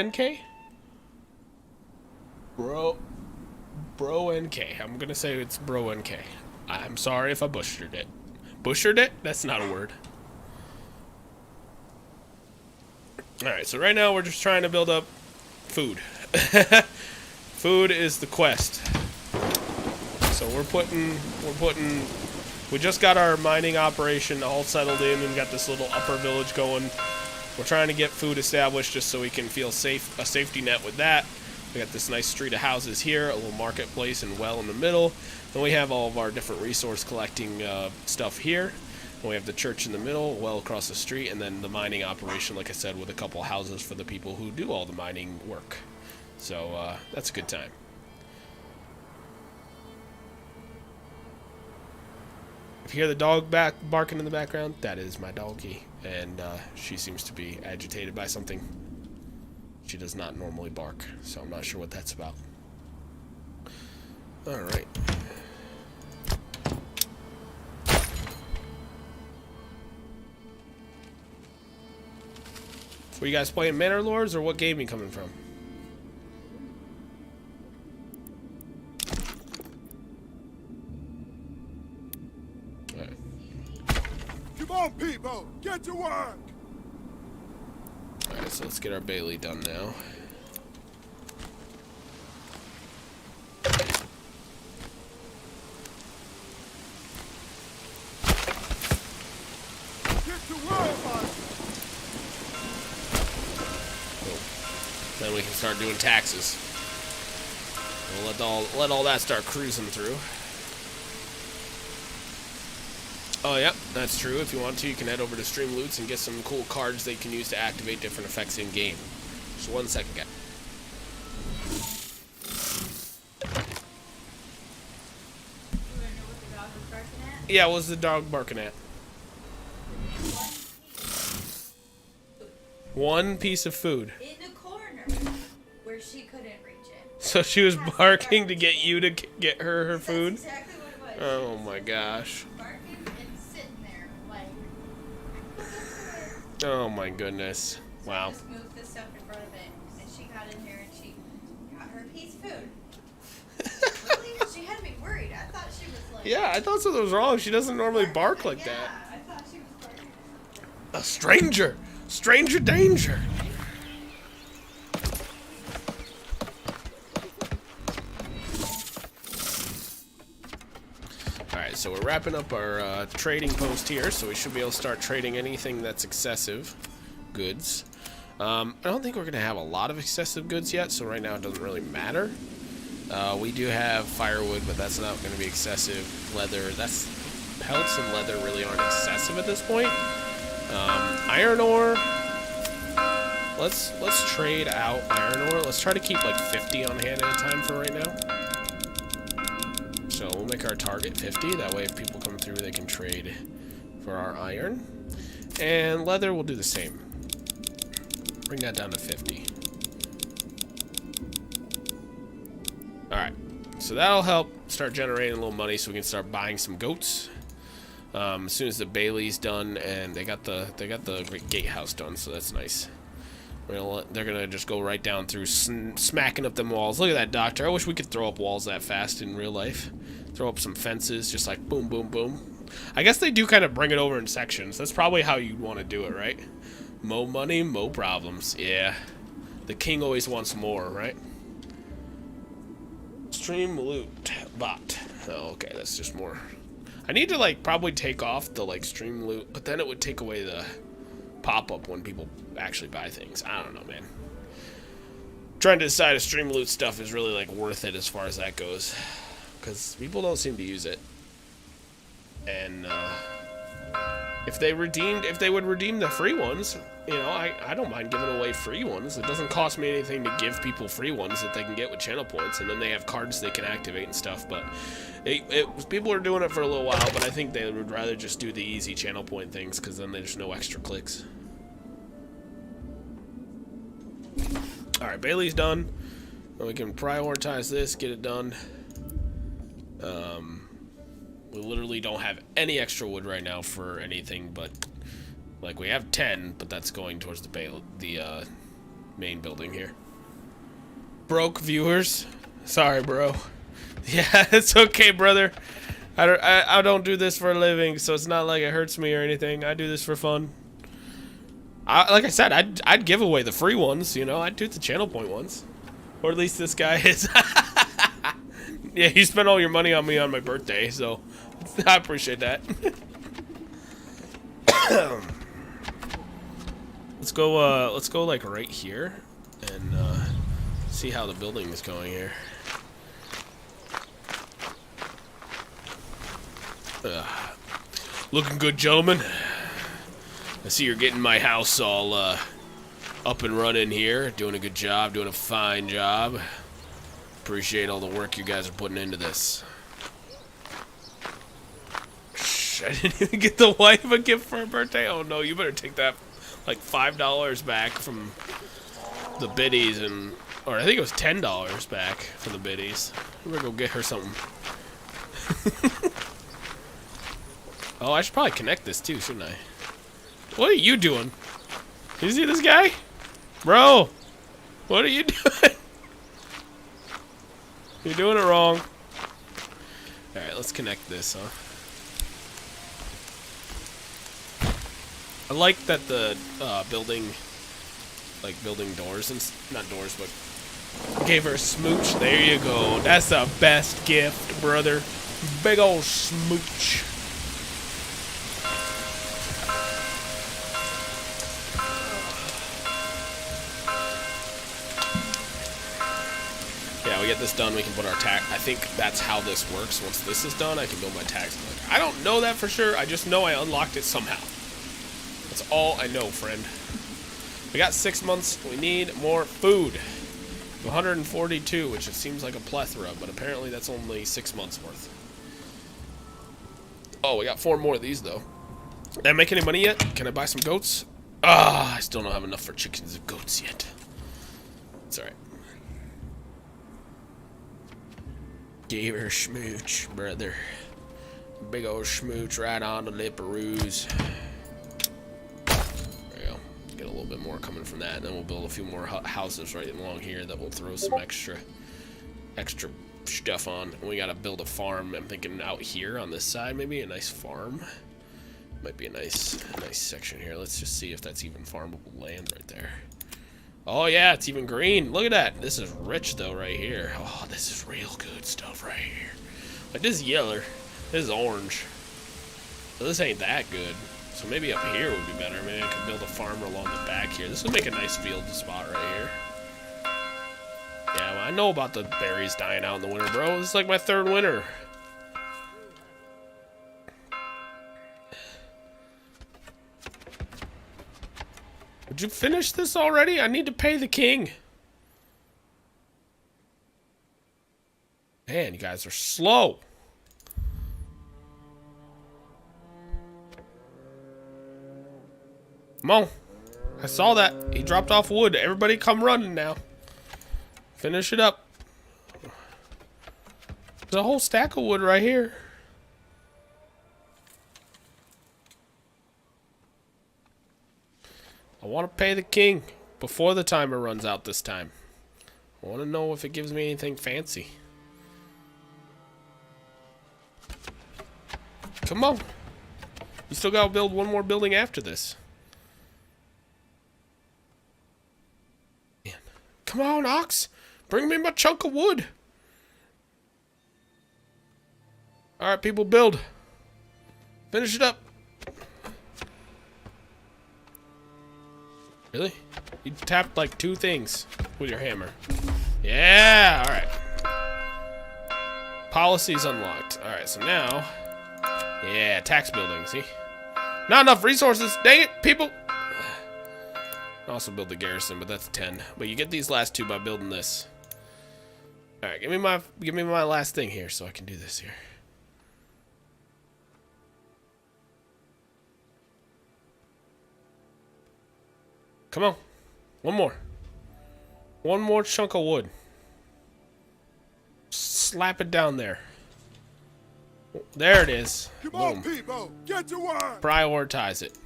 gonna say it's Bro NK. I'm sorry if I butchered it. Butchered it? That's not a word. Alright, so right now we're just trying to build up food. Food is the quest. So we just got our mining operation all settled in and got this little upper village going. We're trying to get food established just so we can feel safe, a safety net with that. We got this nice street of houses here, a little marketplace and well in the middle. Then we have all of our different resource collecting stuff here. And we have the church in the middle, well across the street, and then the mining operation, like I said, with a couple houses for the people who do all the mining work. So that's a good time. If you hear the dog barking in the background, that is my doggie, and she seems to be agitated by something. She does not normally bark, so I'm not sure what that's about. Alright. Were you guys playing Manor Lords, or what game are you coming from? Come on, people, get to work. Alright, so let's get our Bailey done now. Get to work, man. Then we can start doing taxes. We'll let all that start cruising through. Oh, yeah, that's true. If you want to, you can head over to Stream Loots and get some cool cards that you can use to activate different effects in-game. Just 1 second, guys. Yeah, what was the dog barking at? One piece of food. In the corner where she couldn't reach it. So she was barking to get you to get her food? That's exactly what it was. Oh my gosh. Barking and sitting there like. Oh my goodness. So Wow. I just moved the stuff in front of it, and she got in here and she got her piece of food. Really? She had me worried. I thought she was like. Yeah, I thought something was wrong. She doesn't normally bark like Yeah, that. I thought she was barking. A stranger! Stranger danger! Alright, so we're wrapping up our trading post here, so we should be able to start trading anything that's excessive goods. I don't think we're going to have a lot of excessive goods yet, so right now it doesn't really matter. We do have firewood, but that's not going to be excessive. Leather, pelts and leather really aren't excessive at this point. Iron ore. Let's trade out iron ore. Let's try to keep like 50 on hand at a time for right now. So we'll make our target 50. That way if people come through, they can trade for our iron. And leather will do the same. Bring that down to 50. Alright. So that'll help start generating a little money so we can start buying some goats. As soon as the Bailey's done, and they got the great gatehouse done, so that's nice. They're gonna just go right down through, smacking up them walls. Look at that, doctor. I wish we could throw up walls that fast in real life. Throw up some fences, just like boom, boom, boom. I guess they do kind of bring it over in sections. That's probably how you'd want to do it, right? Mo money, mo problems. Yeah, the king always wants more, right? Stream loot bot. Oh, okay, that's just more. I need to like probably take off the like stream loot, but then it would take away the pop-up when people actually buy things. I don't know, man. Trying to decide if stream loot stuff is really like worth it as far as that goes, because people don't seem to use it. And if they would redeem the free ones, you know, I don't mind giving away free ones. It doesn't cost me anything to give people free ones that they can get with channel points, and then they have cards they can activate and stuff. But people are doing it for a little while, but I think they would rather just do the easy channel point things, because then there's no extra clicks. Alright, Bailey's done. Then we can prioritize this, get it done. We literally don't have any extra wood right now for anything, but like we have 10, but that's going towards the main building here. Broke viewers, sorry, bro. Yeah, it's okay, brother. I don't do this for a living, so it's not like it hurts me or anything. I do this for fun. Like I said, I'd give away the free ones, you know. I'd do the channel point ones, or at least this guy is. Yeah, you spent all your money on me on my birthday, so I appreciate that. Let's go like right here and see how the building is going here. Looking good, gentlemen. I see you're getting my house all up and running here. Doing a good job, doing a fine job. Appreciate all the work you guys are putting into this. Shh, I didn't even get the wife a gift for her birthday. Oh no, you better take that like $5 back from the biddies, or I think it was $10 back from the biddies. We better go get her something. Oh, I should probably connect this too, shouldn't I? What are you doing? You see this guy? Bro, what are you doing? You're doing it wrong. Alright, let's connect this, huh? I like that the building doors and not doors, but gave her a smooch. There you go. That's the best gift, brother. Big old smooch. we get this done, we can put our tax. I think that's how this works. Once this is done, I can build my tax building. I don't know that for sure. I just know I unlocked it somehow. That's all I know, friend. We got 6 months. We need more food. 142, which it seems like a plethora, but apparently that's only 6 months worth. Oh, we got 4 more of these, though. Did I make any money yet? Can I buy some goats? Ah, I still don't have enough for chickens and goats yet. It's alright. Gave her smooch, brother. Big old smooch right on the lipperoos. There you go. Get a little bit more coming from that, and then we'll build a few more houses right along here that will throw some extra stuff on. And we gotta build a farm. I'm thinking out here on this side, maybe a nice farm. Might be a nice section here. Let's just see if that's even farmable land right there. Oh yeah, it's even green. Look at that. This is rich though right here. Oh, this is real good stuff right here. Like this is yellow. This is orange. So this ain't that good. So maybe up here would be better. Maybe I could build a farm along the back here. This would make a nice field spot right here. Yeah, well, I know about the berries dying out in the winter, bro. This is like my 3rd winter. Would you finish this already? I need to pay the king. Man, you guys are slow. Come on. I saw that. He dropped off wood. Everybody come running now. Finish it up. There's a whole stack of wood right here. I want to pay the king before the timer runs out this time. I want to know if it gives me anything fancy. Come on. You still got to build one more building after this. Man. Come on, Ox. Bring me my chunk of wood. Alright, people, build. Finish it up. Really? You tapped like 2 things with your hammer. Yeah, alright. Policies unlocked. Alright, so now... Yeah, tax building, see? Not enough resources! Dang it, people! Also build the garrison, but that's 10. But you get these last 2 by building this. Alright, give me my last thing here so I can do this here. Come on. One more. One more chunk of wood. Slap it down there. There it is. Come on, people. Get to work. Prioritize it.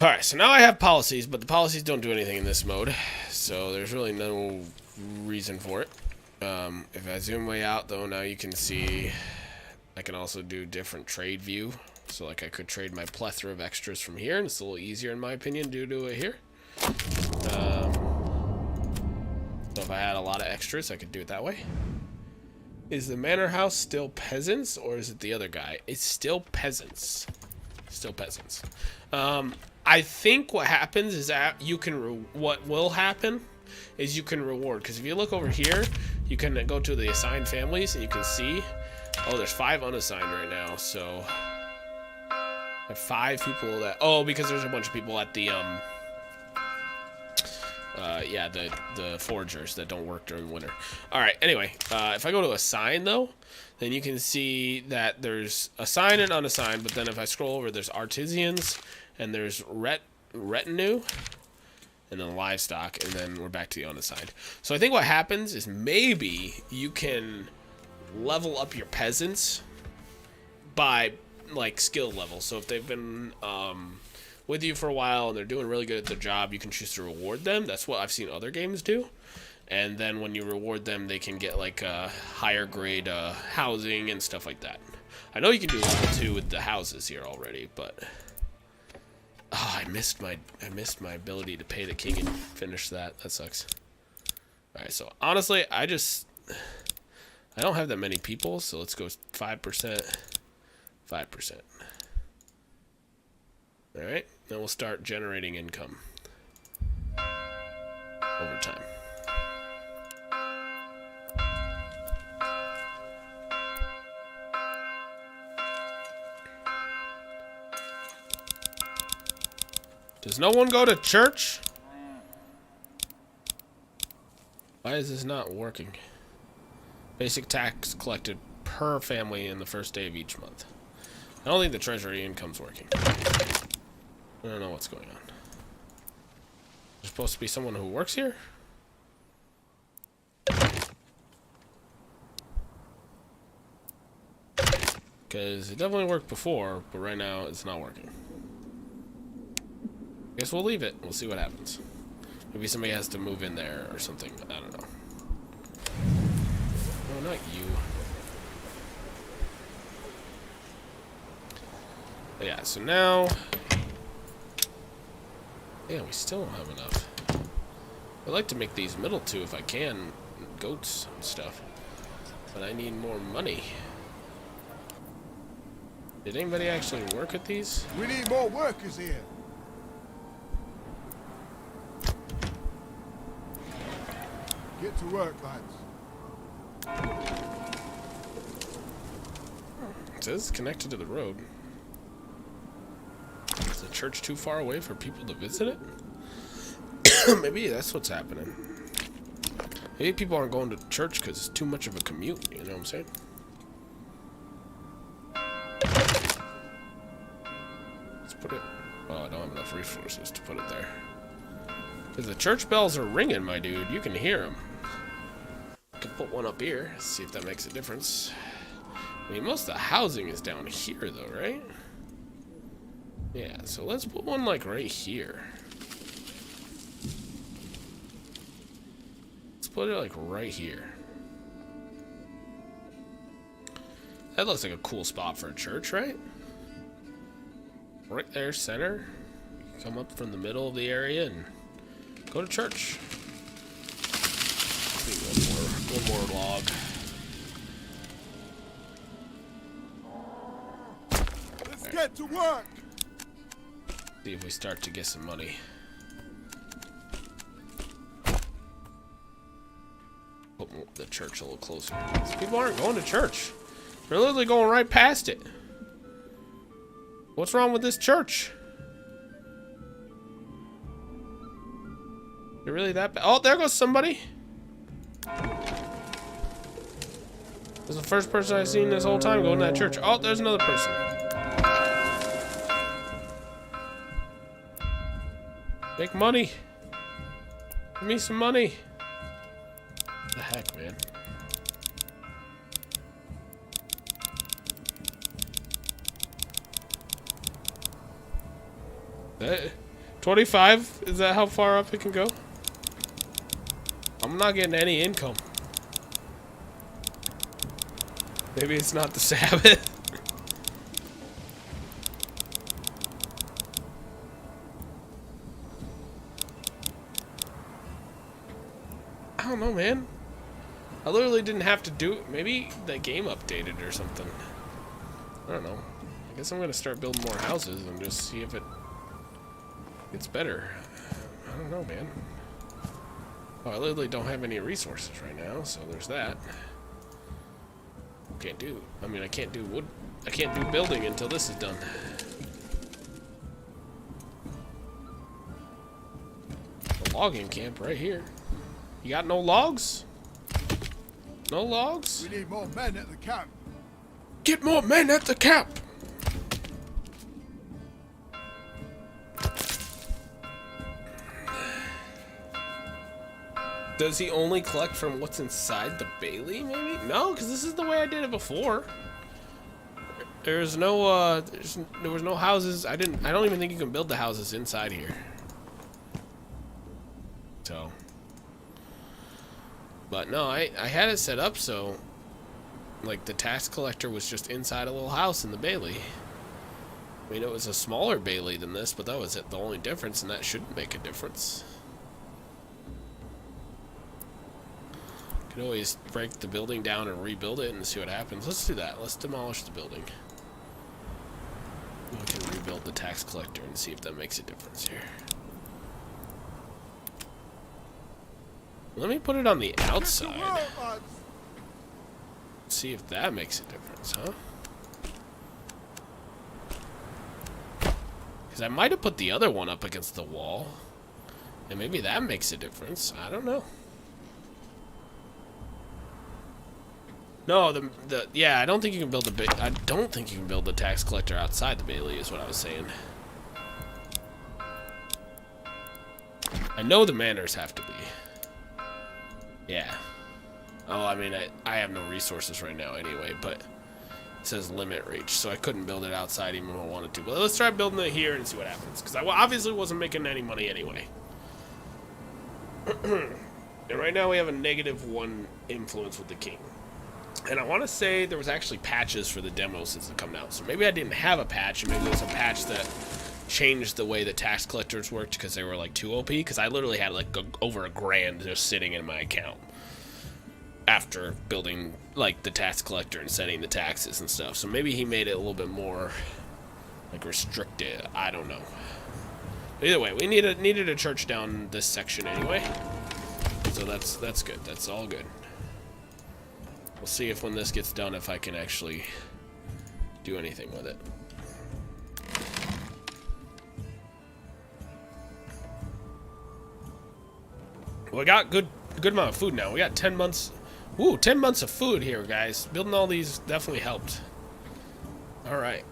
Alright, so now I have policies, but the policies don't do anything in this mode. So there's really no reason for it. If I zoom way out, though, now you can see I can also do different trade view. So, like, I could trade my plethora of extras from here, and it's a little easier, in my opinion, due to it here. So if I had a lot of extras, I could do it that way. Is the manor house still peasants, or is it the other guy? It's still peasants. Still peasants. I think what happens is that you can... what will happen is you can reward. Because if you look over here, you can go to the assigned families, and you can see... Oh, there's 5 unassigned right now, so... I have 5 people that... Oh, because there's a bunch of people at the, yeah, the foragers that don't work during winter. Alright, anyway, if I go to assign, though, then you can see that there's assigned and unassigned, but then if I scroll over, there's artisans, and there's retinue, and then livestock, and then we're back to the unassigned. So I think what happens is maybe you can level up your peasants by... like skill level. So if they've been with you for a while and they're doing really good at their job, you can choose to reward them. That's what I've seen other games do. And then when you reward them, they can get like a higher grade housing and stuff like that. I know you can do level 2 with the houses here already, but oh, I missed my ability to pay the king and finish that. That sucks. All right, so honestly, I don't have that many people, so let's go 5%. 5%. Alright, then we'll start generating income over time. Does no one go to church? Why is this not working? Basic tax collected per family in the first day of each month. I don't think the treasury income's working. I don't know what's going on. There's supposed to be someone who works here? Because it definitely worked before, but right now it's not working. Guess we'll leave it. We'll see what happens. Maybe somebody has to move in there or something. I don't know. No, not you. But yeah, so now... Yeah, we still don't have enough. I'd like to make these middle two if I can. Goats and stuff. But I need more money. Did anybody actually work at these? We need more workers here. Get to work, lads. It says it's connected to the road. Is the church too far away for people to visit it? Maybe that's what's happening. Maybe people aren't going to church because it's too much of a commute, you know what I'm saying? Let's put it... Oh, I don't have enough resources to put it there. Because the church bells are ringing, my dude. You can hear them. I can put one up here, see if that makes a difference. I mean, most of the housing is down here, though, right? Yeah, so let's put one, like, right here. Let's put it, like, right here. That looks like a cool spot for a church, right? Right there, center. Come up from the middle of the area and go to church. One more log. Let's get to work. See if we start to get some money. Put the church a little closer. These people aren't going to church. They're literally going right past it. What's wrong with this church? You're really that bad? Oh, there goes somebody. This is the first person I've seen this whole time going to that church. Oh, there's another person. Make money. Give me some money. What the heck, man? That 25? Is that how far up it can go? I'm not getting any income. Maybe it's not the Sabbath. I don't know, man. I literally didn't have to do it. Maybe the game updated or something. I don't know. I guess I'm gonna start building more houses and just see if it gets better. I don't know, man. Oh, I literally don't have any resources right now, so there's that. Can't do. I mean, I can't do wood. I can't do building until this is done. A logging camp right here. You got no logs? No logs? We need more men at the camp. Get more men at the camp! Does he only collect from what's inside the Bailey, maybe? No, because this is the way I did it before. There's no, there was no houses. I don't even think you can build the houses inside here. So. But no, I had it set up so, like, the tax collector was just inside a little house in the Bailey. I mean, it was a smaller Bailey than this, but that was it, the only difference, and that shouldn't make a difference. Could always break the building down and rebuild it and see what happens. Let's do that. Let's demolish the building. We can rebuild the tax collector and see if that makes a difference here. Let me put it on the outside. See if that makes a difference, huh? Because I might have put the other one up against the wall. And maybe that makes a difference. I don't know. No, yeah, I don't think you can build the tax collector outside the Bailey is what I was saying. I know the manors have to be. Yeah. Oh, I mean, I have no resources right now anyway, but it says limit reach, so I couldn't build it outside even if I wanted to. But let's try building it here and see what happens, because I obviously wasn't making any money anyway. And right now we have a -1 influence with the king. And I want to say there was actually patches for the demo since it come out. So maybe I didn't have a patch, and maybe there was a patch that changed the way the tax collectors worked because they were like too OP. Because I literally had like over $1,000 just sitting in my account after building like the tax collector and setting the taxes and stuff. So maybe he made it a little bit more like restricted. I don't know. But either way, we needed a church down this section anyway. So that's good. That's all good. We'll see if when this gets done, if I can actually do anything with it. Well, we got good amount of food now. We got 10 months. Ooh, 10 months of food here, guys. Building all these definitely helped. All right.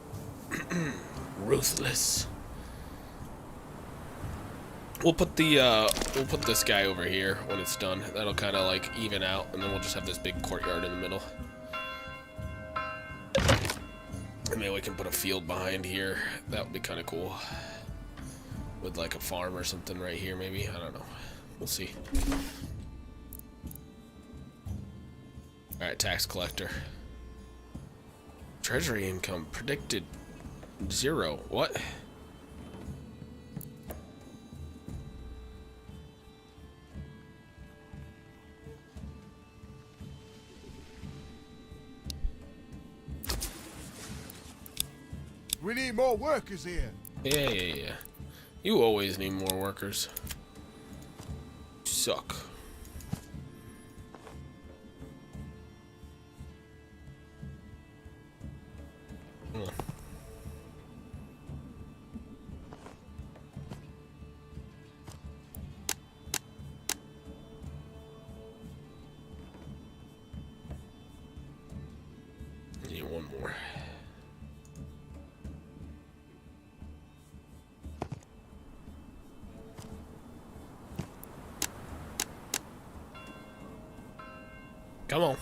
Ruthless. We'll put this guy over here when it's done. That'll kind of like even out, and then we'll just have this big courtyard in the middle. And maybe we can put a field behind here. That would be kind of cool. With like a farm or something right here, maybe. I don't know. We'll see. Alright, tax collector. Treasury income predicted 0. What? We need more workers here. Yeah. You always need more workers. Suck. Come on. Need one more. Come on.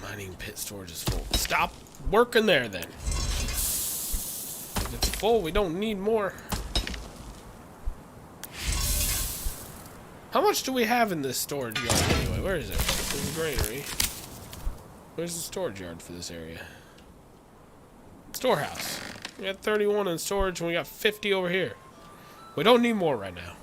Mining pit storage is full. Stop working there then. If it's full, we don't need more. How much do we have in this storage yard anyway? Where is it? There's a granary. Where's the storage yard for this area? Storehouse. We got 31 in storage and we got 50 over here. We don't need more right now.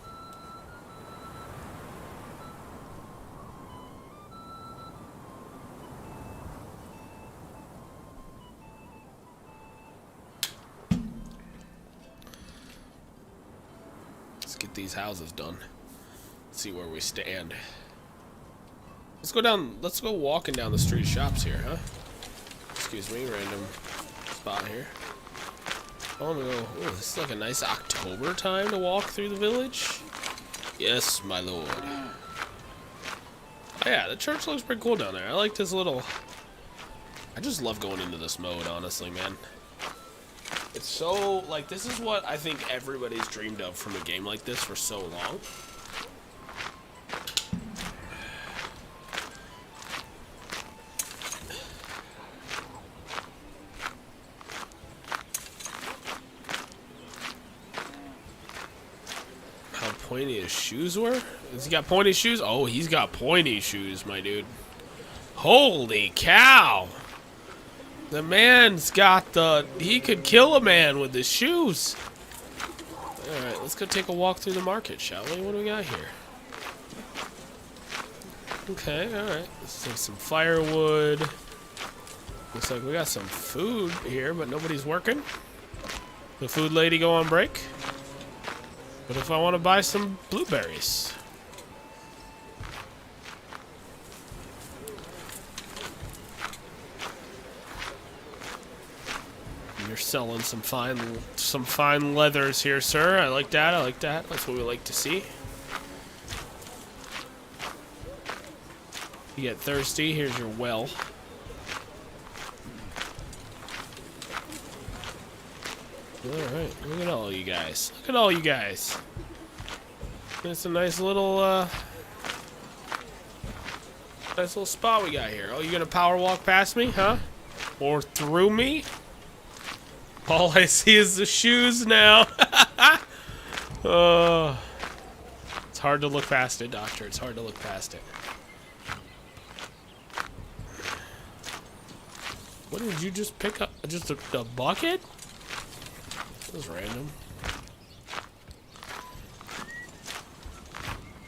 Let's get these houses done. See where we stand. Let's go walking down the street shops here, huh? Excuse me, random spot here. I want to go. Ooh, this is like a nice October time to walk through the village. Yes, my lord. Oh yeah, the church looks pretty cool down there. I like this little. I just love going into this mode, honestly, man. It's so like this is what I think everybody's dreamed of from a game like this for so long. Pointy his shoes were? Has he got pointy shoes? Oh, he's got pointy shoes, my dude. Holy cow! The man's got the... He could kill a man with his shoes. Alright, let's go take a walk through the market, shall we? What do we got here? Okay, alright. Let's take some firewood. Looks like we got some food here, but nobody's working. The food lady go on break. But if I want to buy some blueberries. You're selling some fine leathers here, sir. I like that. I like that. That's what we like to see. You get thirsty, here's your well. Alright, look at all you guys. Look at all you guys. It's a nice little spot we got here. Oh, you gonna power walk past me, huh? Or through me? All I see is the shoes now. It's hard to look past it, Doctor. It's hard to look past it. What did you just pick up? Just a bucket? That was random.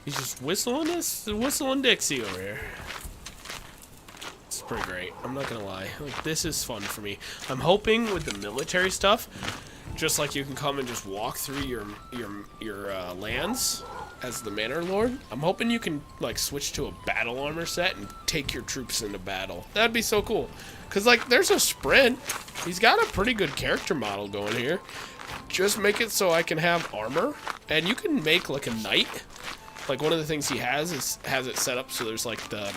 He's just whistling Dixie over here. It's pretty great. I'm not gonna lie. Like, this is fun for me. I'm hoping with the military stuff, just like you can come and just walk through your lands as the Manor Lord. I'm hoping you can like switch to a battle armor set and take your troops into battle. That'd be so cool. Cause like there's a sprint. He's got a pretty good character model going here. Just make it so I can have armor, and you can make like a knight. Like one of the things he has it set up so there's like the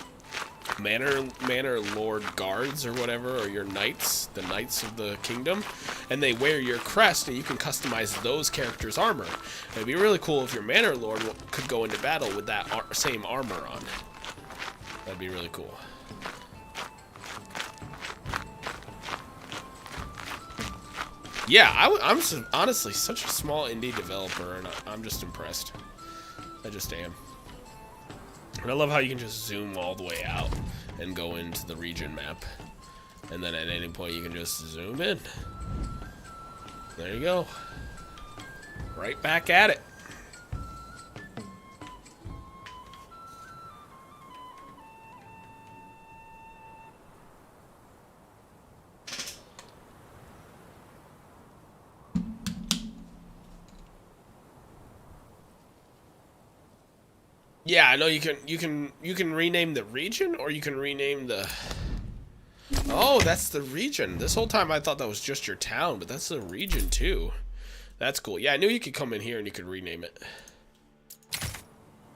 Manor Lord guards or whatever, or your knights, the knights of the kingdom, and they wear your crest, and you can customize those characters' armor. It'd be really cool if your Manor Lord could go into battle with that same armor on. That'd be really cool. Yeah, I'm honestly such a small indie developer, and I'm just impressed. I just am. And I love how you can just zoom all the way out and go into the region map. And then at any point you can just zoom in. There you go. Right back at it. Yeah, I know you can rename the region, or you can rename the... Oh, that's the region. This whole time I thought that was just your town, but that's the region too. That's cool. Yeah, I knew you could come in here and you could rename it.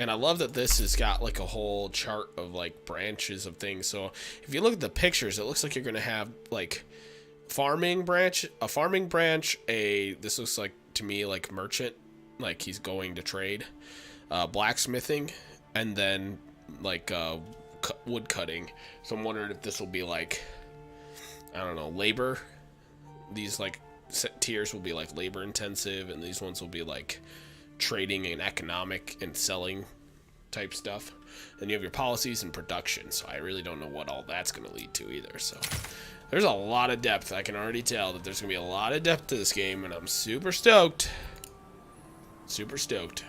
And I love that this has got like a whole chart of like branches of things. So if you look at the pictures, it looks like you're gonna have like a farming branch, this looks like to me like merchant, like he's going to trade. Blacksmithing, and then like wood cutting. So I'm wondering if this will be like, I don't know, labor. These like tiers will be like labor intensive, and these ones will be like trading and economic and selling type stuff. Then you have your policies and production. So I really don't know what all that's going to lead to either. So there's a lot of depth. I can already tell that there's going to be a lot of depth to this game, and I'm super stoked. Super stoked.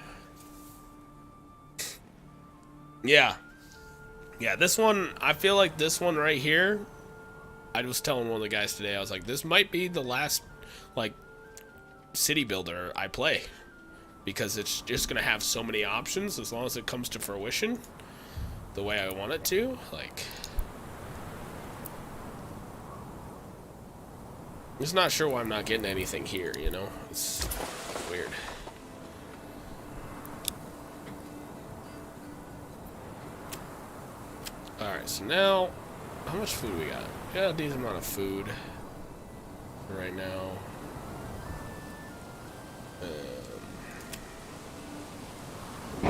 Yeah, this one, I feel like this one right here, I was telling one of the guys today, I was like, this might be the last, like, city builder I play, because it's just going to have so many options as long as it comes to fruition the way I want it to, like, I'm just not sure why I'm not getting anything here, you know, it's weird. Alright, so now, how much food we got? We got a decent amount of food right now. I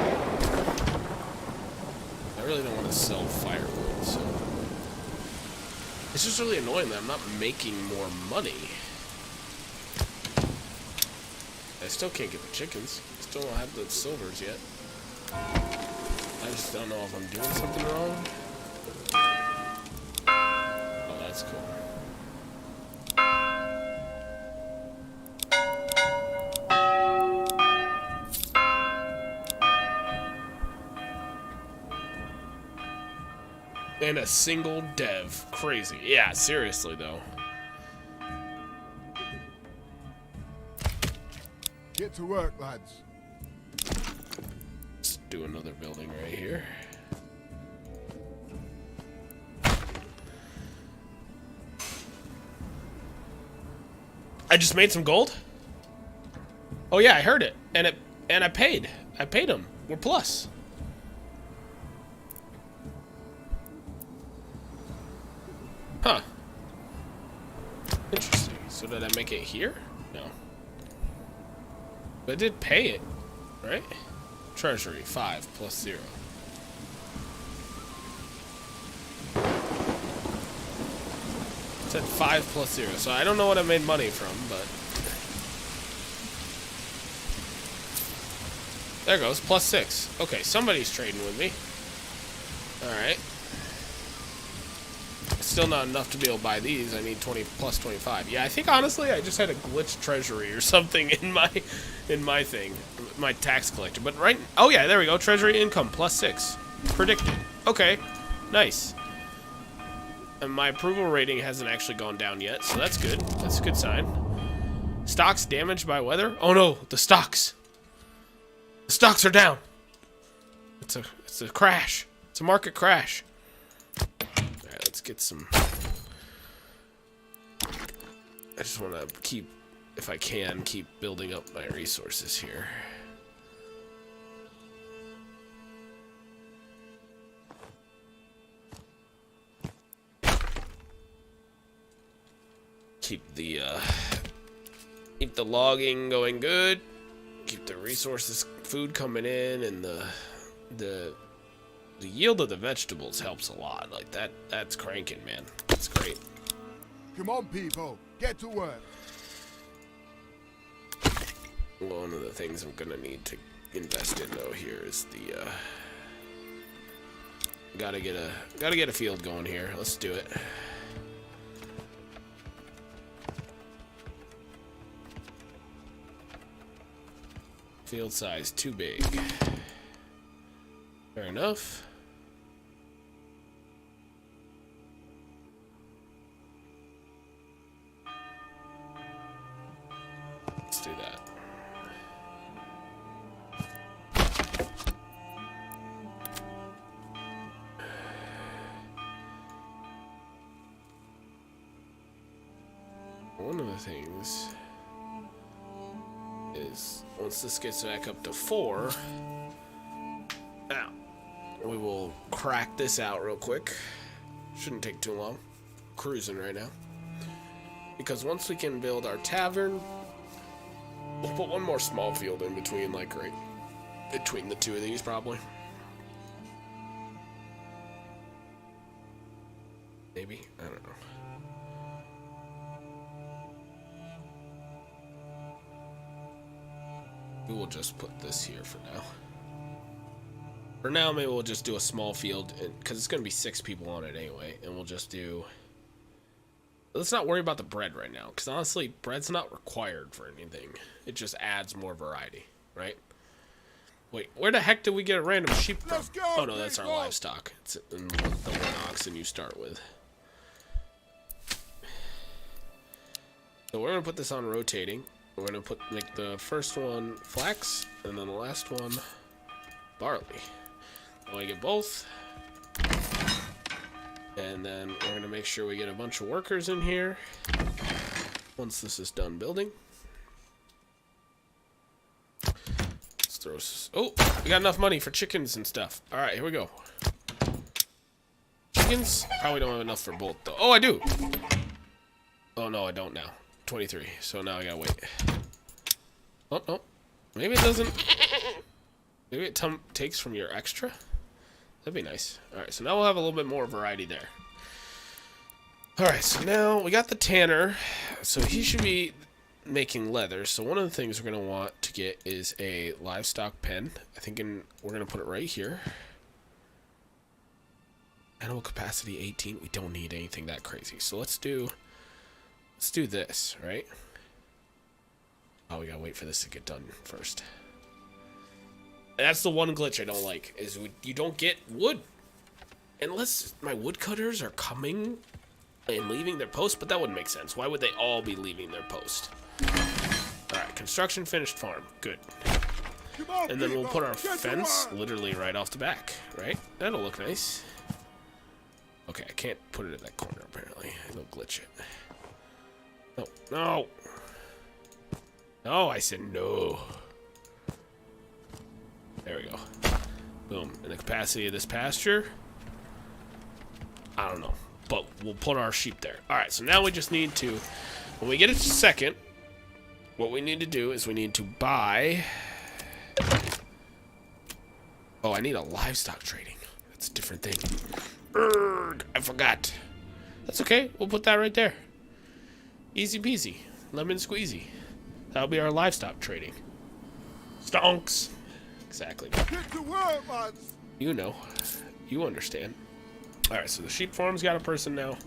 really don't want to sell firewood, so... It's just really annoying that I'm not making more money. I still can't get the chickens. Still don't have the silvers yet. I just don't know if I'm doing something wrong. Oh, that's cool. And a single dev. Crazy. Yeah, seriously, though. Get to work, lads. Let's do another building right here. I just made some gold? Oh yeah, I heard it. And I paid. I paid him. We're plus. Huh. Interesting. So did I make it here? No. But I did pay it, right? Treasury, 5 plus 0. It said 5 plus 0, so I don't know what I made money from, but... There goes, plus 6. Okay, somebody's trading with me. Alright. Still not enough to be able to buy these. I need 20 plus 25. Yeah, I think honestly I just had a glitched treasury or something in my thing, my tax collector. But right, oh yeah, there we go. Treasury income plus 6, predicted. Okay, nice. And my approval rating hasn't actually gone down yet, so that's good. That's a good sign. Stocks damaged by weather. Oh no, the stocks. The stocks are down. It's a crash. It's a market crash. Let's get some. I just want to keep, if I can, keep building up my resources here. Keep the logging going good. Keep the resources, food coming in, and the yield of the vegetables helps a lot. Like that's cranking, man. That's great. Come on, people. Get to work. One of the things I'm gonna need to invest in though here is the gotta get a field going here. Let's do it. Field size too big. Fair enough. Let's do that. One of the things is once this gets back up to 4, now we will crack this out real quick. Shouldn't take too long. Cruising right now. Because once we can build our tavern, we'll put one more small field in between, like right between the two of these probably. Maybe? I don't know. We will just put this here for now. For now, maybe we'll just do a small field, because it's going to be 6 people on it anyway, and we'll just do... Let's not worry about the bread right now, because honestly, bread's not required for anything. It just adds more variety, right? Wait, where the heck did we get a random sheep from? Let's go, Oh no, that's our livestock. It's in the 1 oxen you start with. So we're going to put this on rotating. We're going to make the first one flax, and then the last one barley. I want to get both. And then we're going to make sure we get a bunch of workers in here once this is done building. Let's throw... Oh, we got enough money for chickens and stuff. Alright, here we go. Chickens? Probably don't have enough for both, though. Oh, I do! Oh, no, I don't now. 23, so now I gotta wait. Oh, no. Maybe it doesn't... Maybe it takes from your extra? That'd be nice. Alright, so now we'll have a little bit more variety there. Alright, so now we got the tanner. So he should be making leather. So one of the things we're going to want to get is a livestock pen. I think we're going to put it right here. Animal capacity 18. We don't need anything that crazy. So let's do this, right? Oh, we got to wait for this to get done first. That's the one glitch I don't like, is you don't get wood. Unless my woodcutters are coming and leaving their post, but that wouldn't make sense. Why would they all be leaving their post? Alright, Alright, construction finished farm. Good. Come on, And then we'll people, put our get to fence work. literally right off the back, right? That'll look nice. Okay, I can't put it in that corner, apparently. It'll glitch it. No, no! No, I said no. There we go. Boom. And the capacity of this pasture, I don't know. But we'll put our sheep there. Alright, so now we just need to, when we get a second, what we need to do is we need to buy... Oh, I need a livestock trading. That's a different thing. Urgh, I forgot. That's okay. We'll put that right there. Easy peasy. Lemon squeezy. That'll be our livestock trading. Stonks. Exactly. Get to work, man. You know. You understand. Alright, so the sheep farm's got a person now.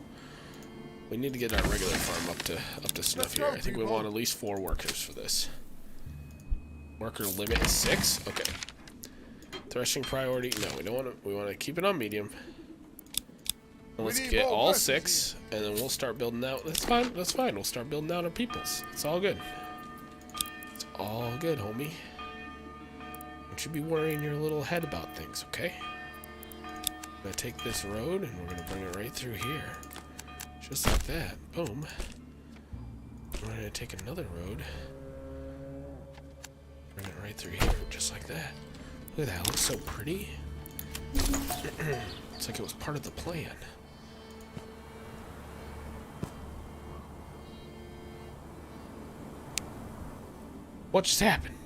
We need to get our regular farm up to snuff here. I think we want at least 4 workers for this. Worker limit is 6? Okay. Threshing priority. No, we don't want to. We want to keep it on medium. And let's get all 6, and then we'll start building out. That's fine. That's fine. We'll start building out our peoples. It's all good. It's all good, homie. Don't you be worrying your little head about things, okay? I'm gonna take this road, and we're gonna bring it right through here, just like that. Boom. We're gonna take another road. Bring it right through here, just like that. Look at that, it looks so pretty. It's like it was part of the plan. What just happened?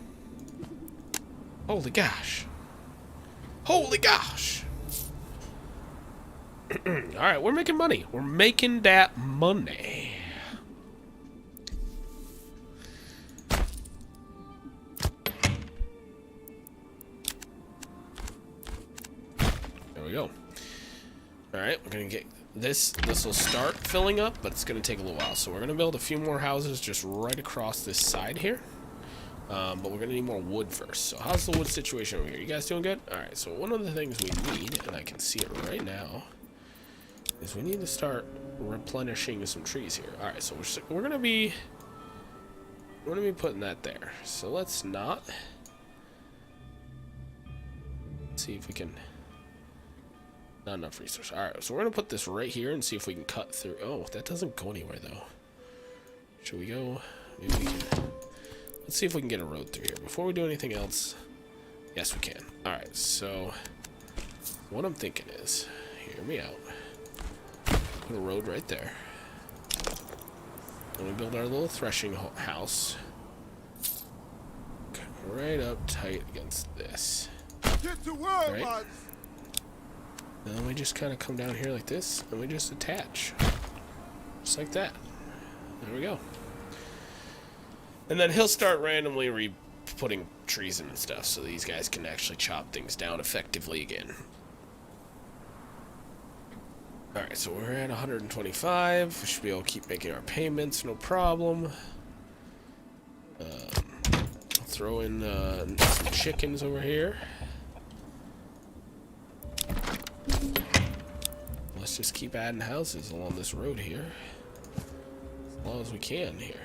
Holy gosh. Holy gosh. Alright, we're making money. We're making that money. There we go. Alright, we're gonna get this. This will start filling up, but it's gonna take a little while. So we're gonna build a few more houses just right across this side here. But we're gonna need more wood first. So how's the wood situation over here? You guys doing good? Alright, so one of the things we need, and I can see it right now, is we need to start replenishing some trees here. Alright, so we're gonna be putting that there. So let's not. Let's see if we can. Not enough resources. Alright, so we're gonna put this right here and see if we can cut through. Oh, that doesn't go anywhere though. Should we go? Maybe we can. Let's see if we can get a road through here before we do anything else. Yes, we can. Alright, so what I'm thinking is, hear me out. Put a road right there. Then we build our little threshing house. Right up tight against this. Get to work, Right. man. And then we just kind of come down here like this, and we just attach. Just like that. There we go. And then he'll start randomly putting trees in and stuff, so these guys can actually chop things down effectively again. Alright, so we're at 125. We should be able to keep making our payments, no problem. I'll throw in some chickens over here. Let's just keep adding houses along this road here. As long as we can here.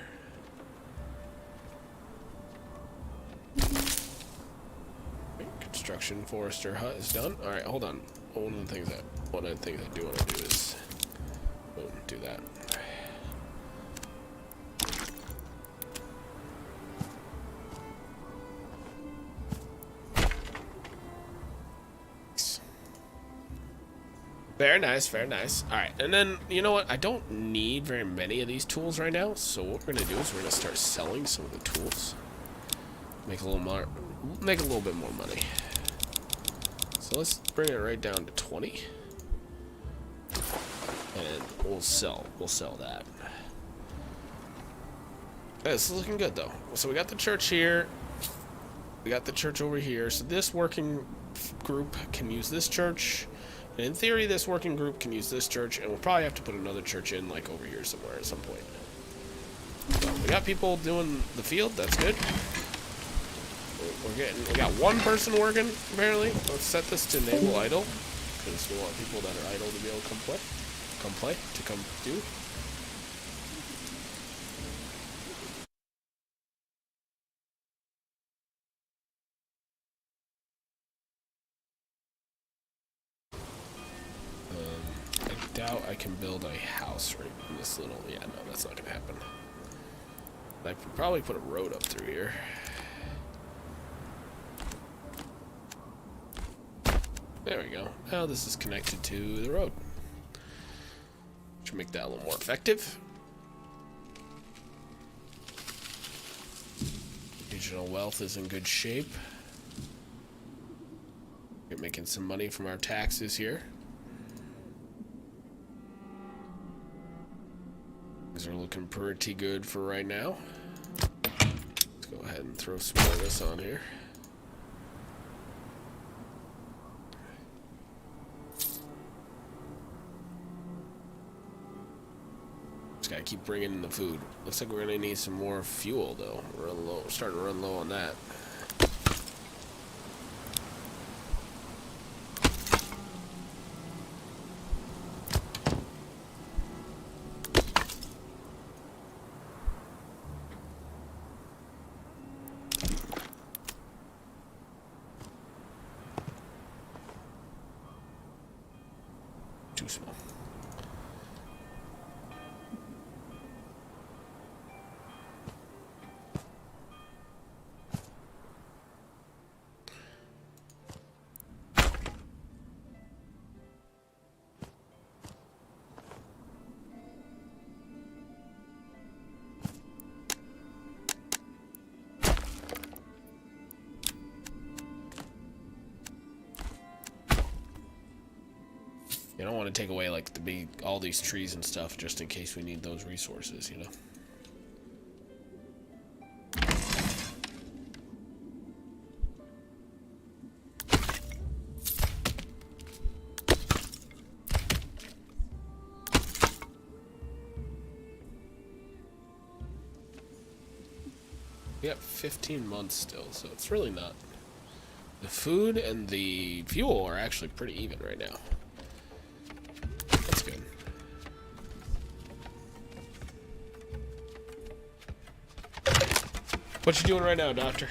Construction forester hut is done. Alright, hold on. One of the things I do want to do is boom, do that. Very nice, very nice. Alright, and then, you know what? I don't need very many of these tools right now, so what we're going to do is we're going to start selling some of the tools. Make a little bit more money. So let's bring it right down to 20. And we'll sell that. Okay, this is looking good though. So we got the church here. We got the church over here. So this working group can use this church. And in theory, this working group can use this church, and we'll probably have to put another church in, like, over here somewhere at some point. So, we got people doing the field, that's good. We got one person working, apparently. Let's set this to enable idle, because we want people that are idle to be able to come do. doubt I can build a house right in this little... Yeah, no, that's not going to happen. I could probably put a road up through here. There we go. Now this is connected to the road. Should make that a little more effective. Regional wealth is in good shape. We're making some money from our taxes here. These are looking pretty good for right now. Let's go ahead and throw some more of this on here. Just gotta keep bringing in the food. Looks like we're gonna need some more fuel though. We're starting to run low on that. Too small. You don't want to take away like all these trees and stuff just in case we need those resources, you know. We have 15 months still, so it's really not. The food and the fuel are actually pretty even right now. That's good. What you doing right now, Doctor?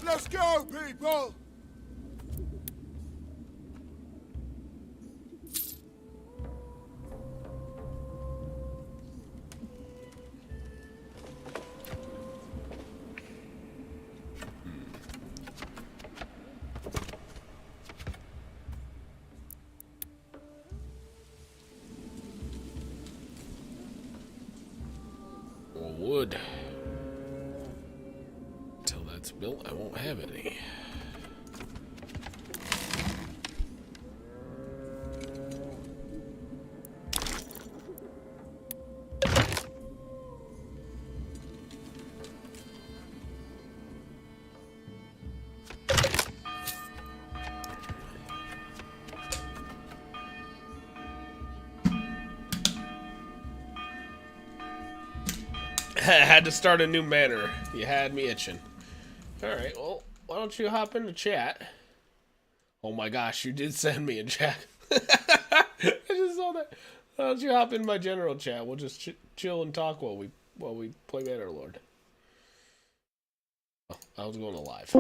Let's go, people! More wood. Until that's built, I won't have any. I had to start a new manor. You had me itching. Alright, well, why don't you hop into chat? Oh my gosh, you did send me a chat. I just saw that. Why don't you hop in my general chat? We'll just chill and talk while we play Manor Lord. Oh, I was going to live.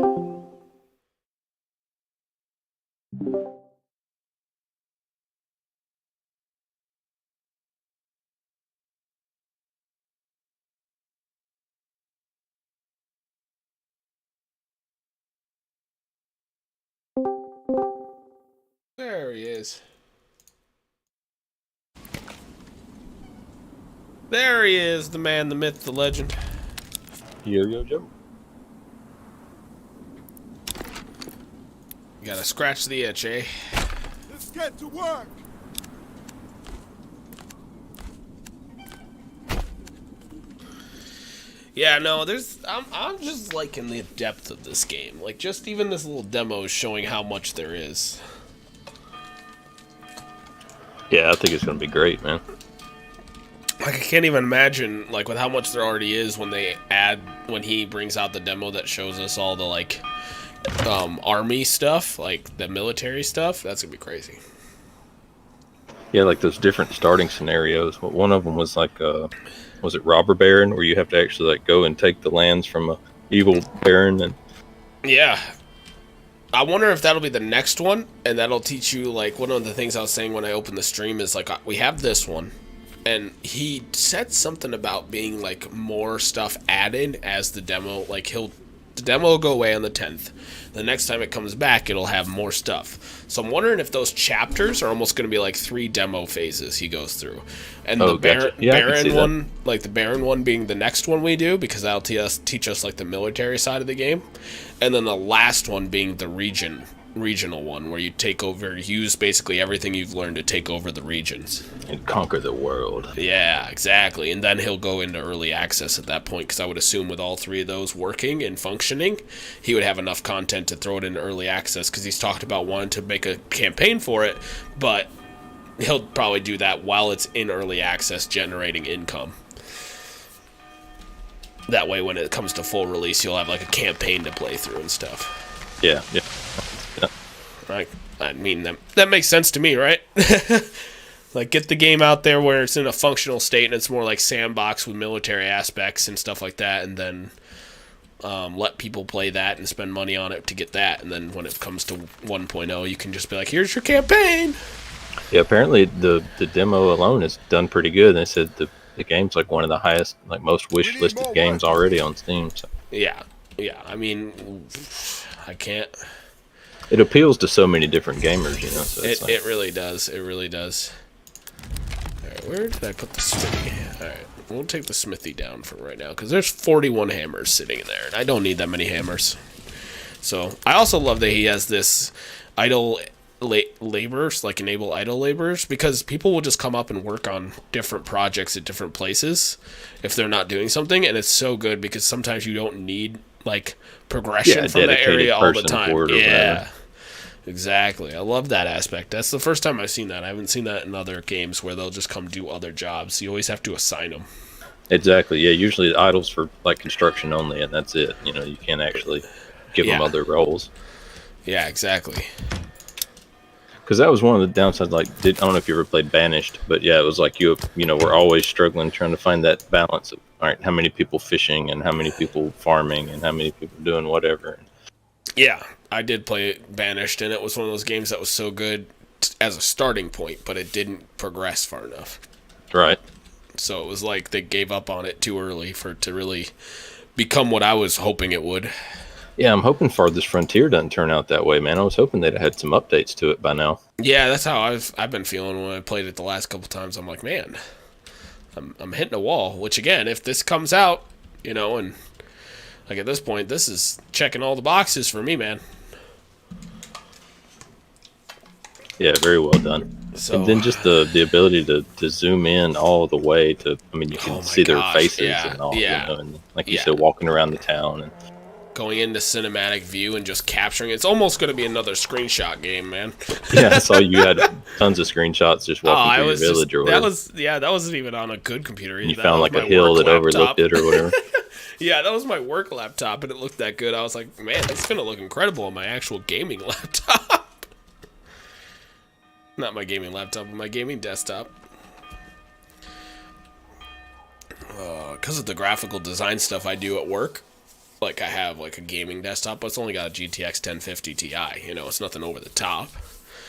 There he is. There he is, the man, the myth, the legend. Yo, Joe. You gotta scratch the itch, eh? Let's get to work! Yeah, no, I'm just liking the depth of this game. Like, just even this little demo is showing how much there is. Yeah, I think it's gonna be great, man. Like, I can't even imagine, like, with how much there already is when he brings out the demo that shows us all the, like, army stuff, like, the military stuff. That's gonna be crazy. Yeah, like those different starting scenarios. Well, one of them was like, was it robber baron, where you have to actually like go and take the lands from a evil baron? And Yeah. I wonder if that'll be the next one, and that'll teach you, like, one of the things I was saying when I opened the stream is, like, we have this one, and he said something about being, like, more stuff added as the demo, like, the demo will go away on the 10th. The next time it comes back, it'll have more stuff. So I'm wondering if those chapters are almost going to be like 3 demo phases he goes through. And the gotcha. Yeah, Baron one, like the Baron one being the next one we do, because that'll teach us like the military side of the game. And then the last one being the regional one, where you take over, use basically everything you've learned to take over the regions. and conquer the world. Yeah, exactly. And then he'll go into early access at that point, because I would assume with all 3 of those working and functioning, he would have enough content to throw it into early access, because he's talked about wanting to make a campaign for it, but he'll probably do that while it's in early access, generating income. That way, when it comes to full release, you'll have like a campaign to play through and stuff. Yeah. Right? I mean, that makes sense to me, right? Like, get the game out there where it's in a functional state and it's more like sandbox with military aspects and stuff like that, and then let people play that and spend money on it to get that, and then when it comes to 1.0, you can just be like, here's your campaign. Yeah, apparently the demo alone has done pretty good. They said the game's like one of the highest, like most wish listed games already on Steam. So. Yeah, I mean, I can't. It appeals to so many different gamers, you know. So It really does. It really does. All right, where did I put the smithy? All right, we'll take the smithy down for right now, because there's 41 hammers sitting in there, and I don't need that many hammers. So I also love that he has this idle laborers, like enable idle laborers, because people will just come up and work on different projects at different places if they're not doing something, and it's so good because sometimes you don't need like progression from the area all the time. Yeah, exactly. I love that aspect. That's the first time I've seen that. I haven't seen that in other games where they'll just come do other jobs. You always have to assign them. Exactly. Yeah. Usually the idles for like construction only, and that's it. You know, you can't actually give them other roles. Yeah, exactly. Because that was one of the downsides. Like, I don't know if you ever played Banished, but yeah, it was like you know, we're always struggling trying to find that balance of, all right, how many people fishing and how many people farming and how many people doing whatever. Yeah, I did play Banished, and it was one of those games that was so good as a starting point, but it didn't progress far enough. Right. So it was like they gave up on it too early for it to really become what I was hoping it would. Yeah, I'm hoping Farthest Frontier doesn't turn out that way, man. I was hoping they'd had some updates to it by now. Yeah, that's how I've been feeling when I played it the last couple times. I'm like, man, I'm hitting a wall. Which again, if this comes out, you know, and like at this point, this is checking all the boxes for me, man. Yeah, very well done. So, and then just the ability to zoom in all the way to, I mean, you can see their faces and all, you know, and like you said, walking around the town and going into cinematic view and just capturing it. It's almost going to be another screenshot game, man. Yeah, I saw you had tons of screenshots just walking through your village or whatever. That wasn't even on a good computer either. You found like a hill that overlooked it or whatever. Yeah, that was my work laptop, and it looked that good. I was like, man, it's going to look incredible on my actual gaming laptop. Not my gaming laptop, but my gaming desktop. Because of the graphical design stuff I do at work, like I have like a gaming desktop, but it's only got a GTX 1050 Ti. You know, it's nothing over the top.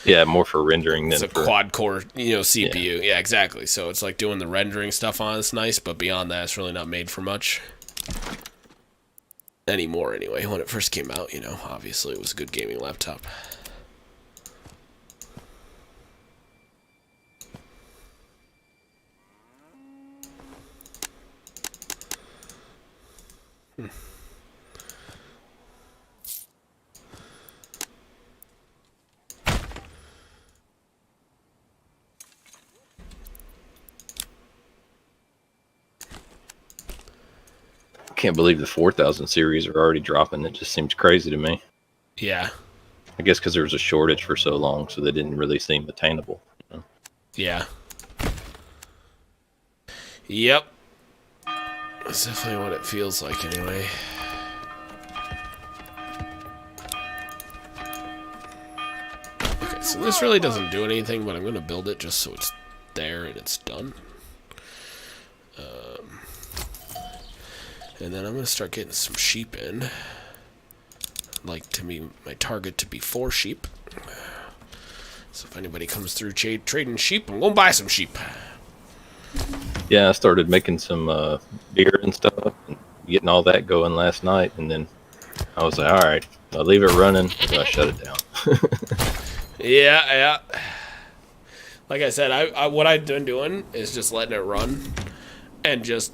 Yeah, more for rendering than it's a quad core, you know, CPU. Yeah, exactly. So it's like doing the rendering stuff on it's nice, but beyond that, it's really not made for much anymore. Anyway, when it first came out, you know, obviously it was a good gaming laptop. can't believe the 4,000 series are already dropping. It just seems crazy to me. Yeah. I guess because there was a shortage for so long, so they didn't really seem attainable. You know? Yeah. Yep. That's definitely what it feels like anyway. Okay, so this really doesn't do anything, but I'm going to build it just so it's there and it's done. And then I'm going to start getting some sheep in. I'd like to be my target to be 4 sheep. So if anybody comes through trading sheep, I'm going to buy some sheep. Yeah, I started making some beer and stuff, and getting all that going last night, and then I was like, all right, I'll leave it running, so I shut it down. Yeah. Like I said, I what I've been doing is just letting it run and just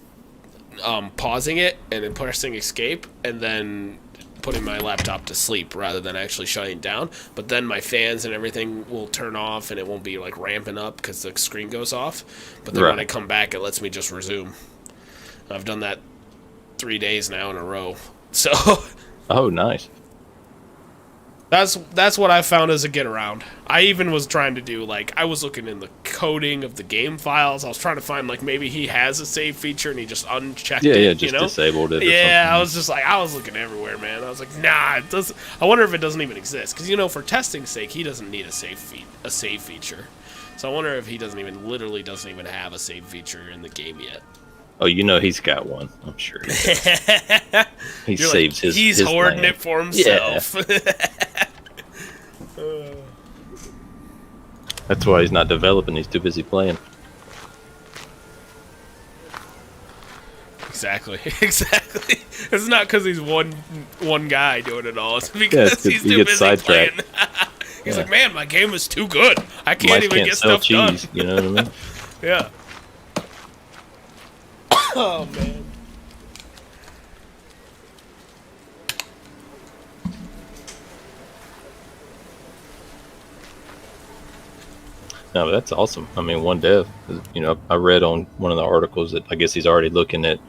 pausing it and then pressing escape and then putting my laptop to sleep rather than actually shutting it down. But then my fans and everything will turn off and it won't be like ramping up because the screen goes off. But then when I come back, it lets me just resume. I've done that 3 days now in a row. So Oh, nice. That's what I found as a get around. I even was trying to do, like, I was looking in the coding of the game files. I was trying to find, like, maybe he has a save feature and he just unchecked it. Yeah, just you know? disabled it. Yeah, I was just like, I was looking everywhere, man. I was like, nah, it doesn't. I wonder if it doesn't even exist because, you know, for testing's sake, he doesn't need a save feature. So I wonder if he literally doesn't even have a save feature in the game yet. Oh, you know he's got one. I'm sure. He saves like, his. He's his hoarding land. it for himself. Yeah. That's why he's not developing. He's too busy playing. Exactly. It's not because he's one guy doing it all. It's because he's too busy playing. He's like, man, my game is too good. I can't even get stuff done. You know what I mean? Yeah. Oh, man. No, but that's awesome. I mean, one dev. You know, I read on one of the articles that I guess he's already looking at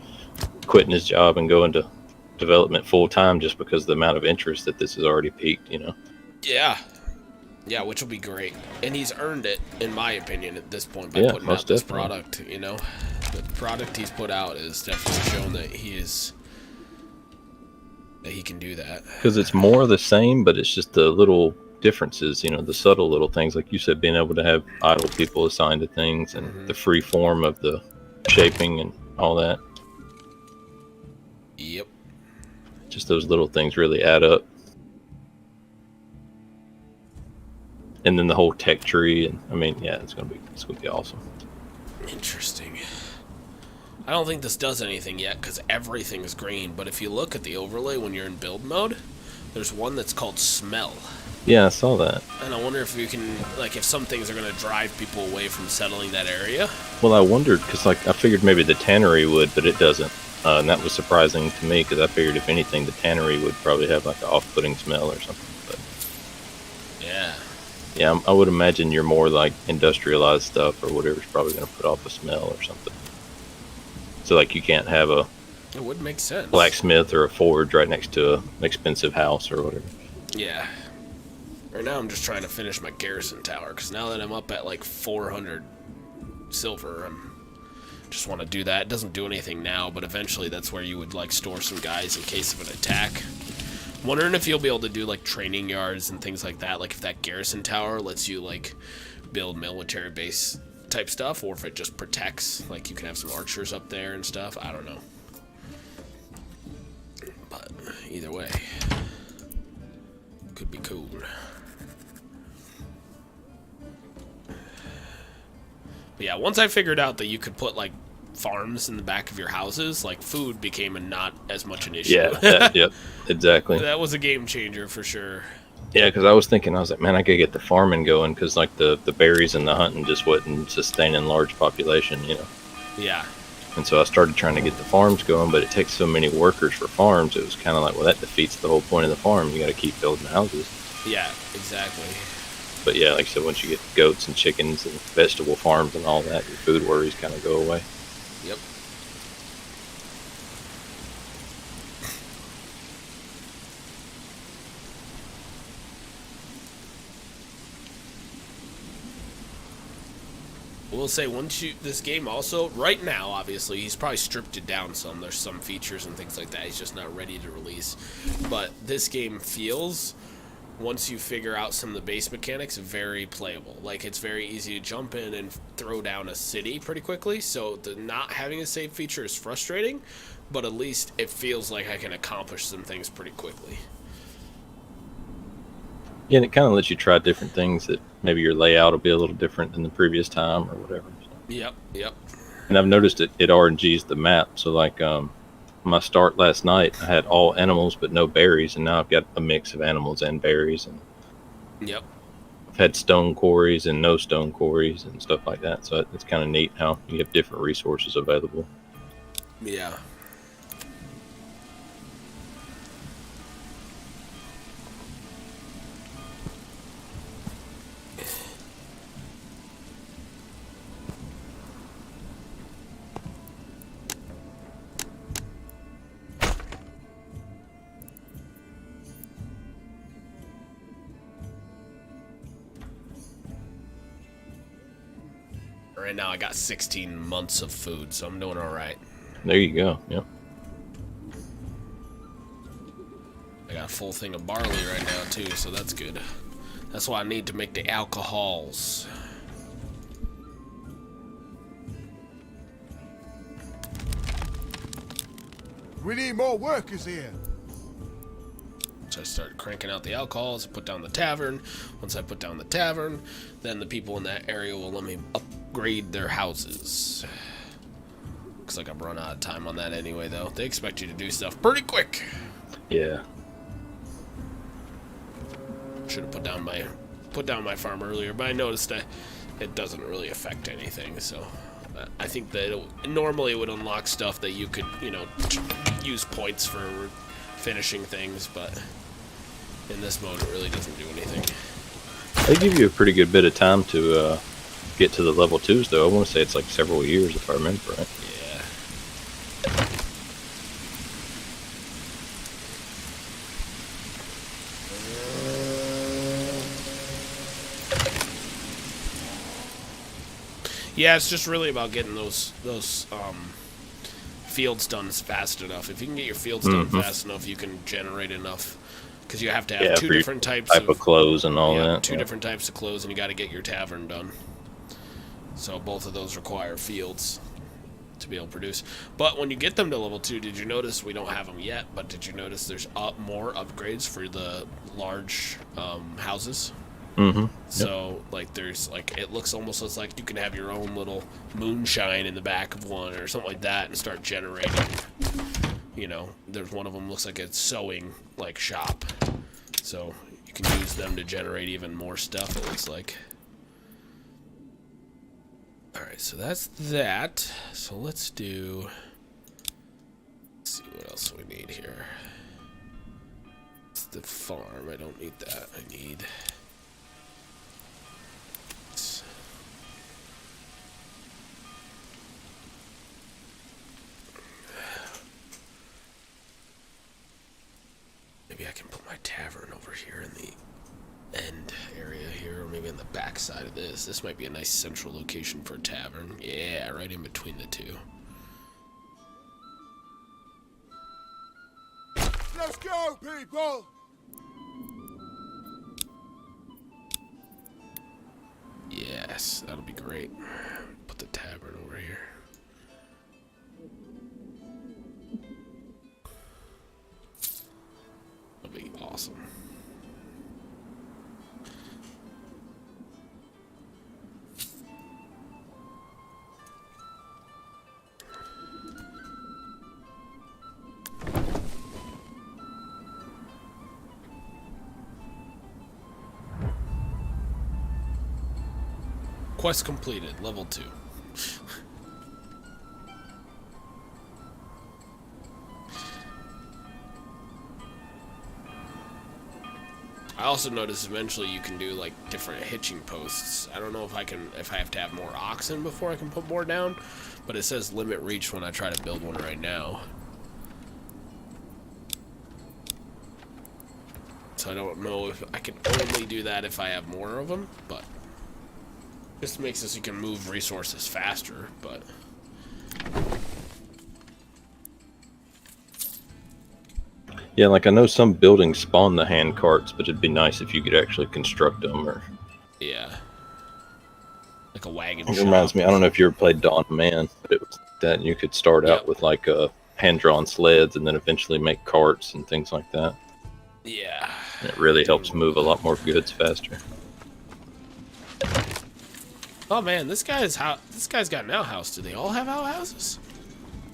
quitting his job and going to development full time just because of the amount of interest that this has already peaked. You know. Yeah, which will be great, and he's earned it, in my opinion, at this point by putting out this product. You know, the product he's put out is definitely shown that he can do that. Because it's more of the same, but it's just the little differences, you know, the subtle little things, like you said, being able to have idle people assigned to things and the free form of the shaping and all that. Yep. Just those little things really add up. And then the whole tech tree, and I mean, yeah, it's gonna be awesome. Interesting. I don't think this does anything yet because everything's green, but if you look at the overlay when you're in build mode, there's one that's called smell. Yeah, I saw that. And I wonder if you can, like, if some things are going to drive people away from settling that area. Well, I wondered, because, like, I figured maybe the tannery would, but it doesn't. And that was surprising to me, because I figured if anything, the tannery would probably have, like, an off-putting smell or something. But yeah. Yeah, I would imagine you're more, like, industrialized stuff or whatever's probably going to put off a smell or something. So, like, you can't have a it would make sense. blacksmith or a forge right next to an expensive house or whatever. Yeah. Right now I'm just trying to finish my garrison tower, because now that I'm up at like 400 silver, I just want to do that. It doesn't do anything now, but eventually that's where you would like store some guys in case of an attack. I'm wondering if you'll be able to do like training yards and things like that, like if that garrison tower lets you like build military base type stuff, or if it just protects, like you can have some archers up there and stuff. I don't know. But either way, could be cool. But yeah, once I figured out that you could put like farms in the back of your houses, like food became not as much an issue. Yeah, yep, exactly. That was a game changer for sure. Yeah, because I was like, man, I could get the farming going, because like the berries and the hunting just wasn't sustaining large population, you know. Yeah. And so I started trying to get the farms going, but it takes so many workers for farms. It was kind of like, well, that defeats the whole point of the farm. You got to keep building houses. Yeah, exactly. But yeah, like I said, once you get goats and chickens and vegetable farms and all that, your food worries kind of go away. Yep. will say this game also, right now, obviously, he's probably stripped it down some. There's some features and things like that he's just not ready to release. But this game feels, once you figure out some of the base mechanics, very playable. Like, it's very easy to jump in and throw down a city pretty quickly. So the not having a save feature is frustrating, but at least it feels like I can accomplish some things pretty quickly. Yeah, and it kind of lets you try different things that maybe your layout will be a little different than the previous time or whatever. So. Yep. And I've noticed it RNGs the map. So like my start last night, I had all animals but no berries, and now I've got a mix of animals and berries. And Yep. I've had stone quarries and no stone quarries and stuff like that. So it's kind of neat how you have different resources available. Yeah. Right now I got 16 months of food, so I'm doing all right. There you go. Yep. I got a full thing of barley right now too, so that's good. That's why I need to make the alcohols. We need more workers here. So I start cranking out the alcohols, put down the tavern. Once I put down the tavern, then the people in that area will let me upgrade their houses. Looks like I've run out of time on that anyway, though. They expect you to do stuff pretty quick. Yeah. Should have put down my farm earlier, but I noticed that it doesn't really affect anything. So I think that normally it would unlock stuff that you could, use points for finishing things, but in this mode it really doesn't do anything. They give you a pretty good bit of time to get to the level 2s, though. I want to say it's like several years, if I remember right. Yeah, it's just really about getting those fields done fast enough. If you can get your fields done fast enough, you can generate enough. Because you have to have two different types of clothes and all that. Two different types of clothes, and you got to get your tavern done. So both of those require fields to be able to produce. But when you get them to level 2, did you notice we don't have them yet? But did you notice there's more upgrades for the large houses? Mm-hmm. So there's it looks almost as like you can have your own little moonshine in the back of one or something like that and start generating. There's one of them looks like a sewing shop, so you can use them to generate even more stuff. It looks like. All right, so that's that. So let's see what else we need here. It's the farm. I don't need that. I need. Maybe I can put my tavern over here in the end area here, or maybe on the back side of this. This might be a nice central location for a tavern. Yeah, right in between the two. Let's go, people! Yes, that'll be great. Put the tavern over here. That'll be awesome. Quest completed, level 2. I also noticed eventually you can do different hitching posts. I don't know if I have to have more oxen before I can put more down, but it says limit reach when I try to build one right now. So I don't know if I can only do that if I have more of them, but This makes it so you can move resources faster, but... Yeah, like I know some buildings spawn the hand carts, but it'd be nice if you could actually construct them. Or Yeah. Like a wagon it shop. reminds me, I don't know if you ever played Dawn of Man, but it was that you could start out with like hand-drawn sleds and then eventually make carts and things like that. Yeah. And it really helps move a lot more goods faster. Oh man, this guy's got an outhouse. Do they all have outhouses?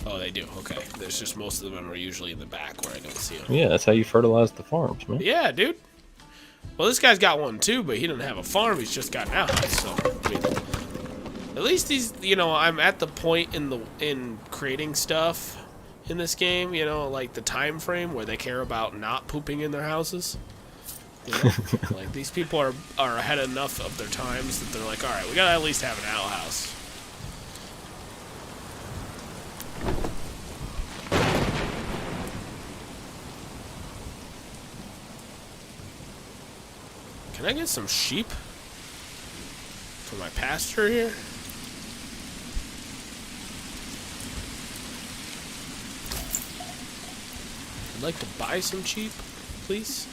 Oh, they do. Okay. There's just most of them are usually in the back where I don't see them. Yeah, that's how you fertilize the farms, man. Yeah, dude. Well, this guy's got one too, but he doesn't have a farm. He's just got an outhouse. So, I mean, at least he's, you know, I'm at the point in creating stuff in this game, you know, like the time frame where they care about not pooping in their houses. You know? Like these people are ahead enough of their times that they're like, all right, we gotta at least have an outhouse. Can I get some sheep for my pasture here? I'd like to buy some sheep, please.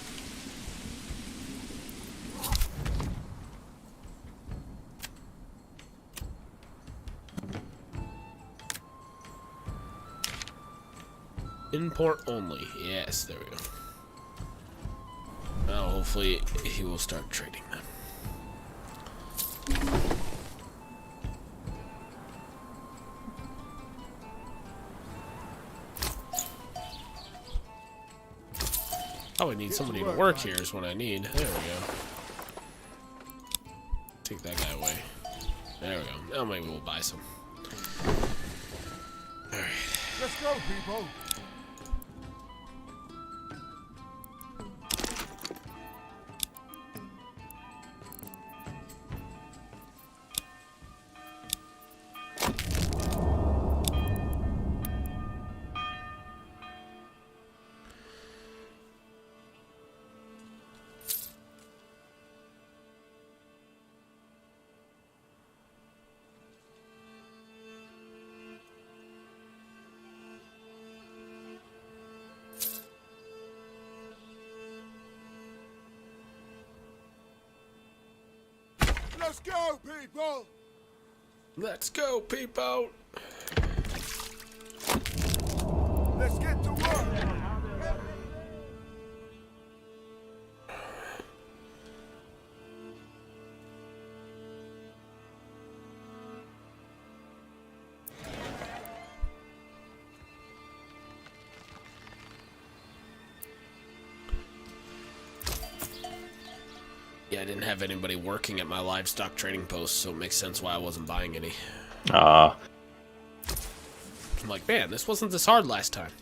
Import only. Yes, there we go. Now, hopefully, he will start trading them. Oh, I need somebody to work here is what I need. There we go. Take that guy away. There we go. Now maybe we'll buy some. Alright. Let's go, people. Let's go, people! Let's go, people! Let's get to work! Yeah, I didn't have anybody working at my livestock trading post, so it makes sense why I wasn't buying any. Ah. I'm like, man, this wasn't this hard last time.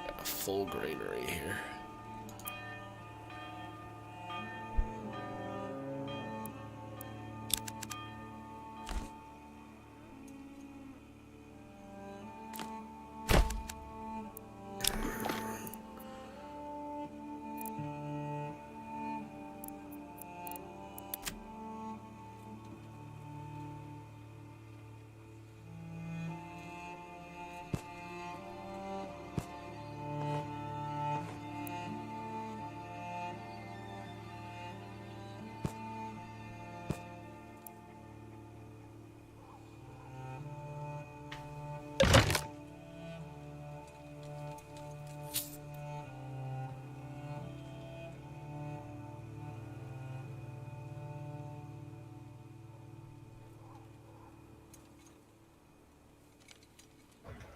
Got a full granary here.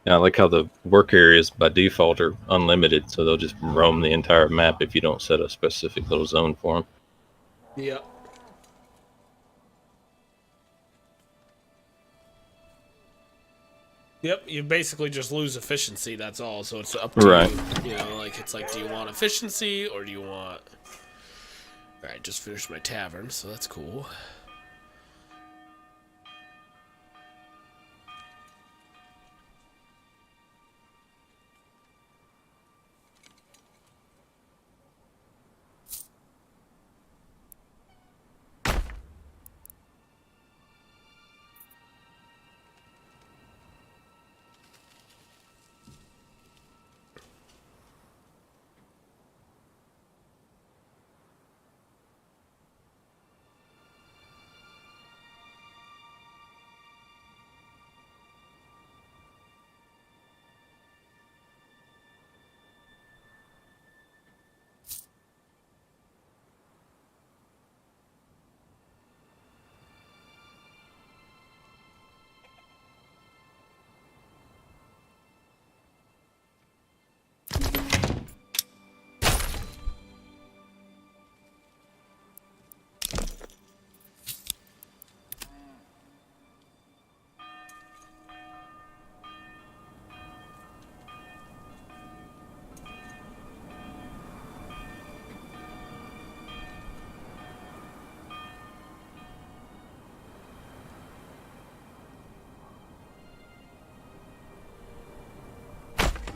Yeah, I like how the work areas by default are unlimited, so they'll just roam the entire map if you don't set a specific little zone for them. Yeah. Yep, you basically just lose efficiency, that's all, so it's up to you. You know, like, it's like, do you want efficiency, or do you want... Alright, just finished my tavern, so that's cool.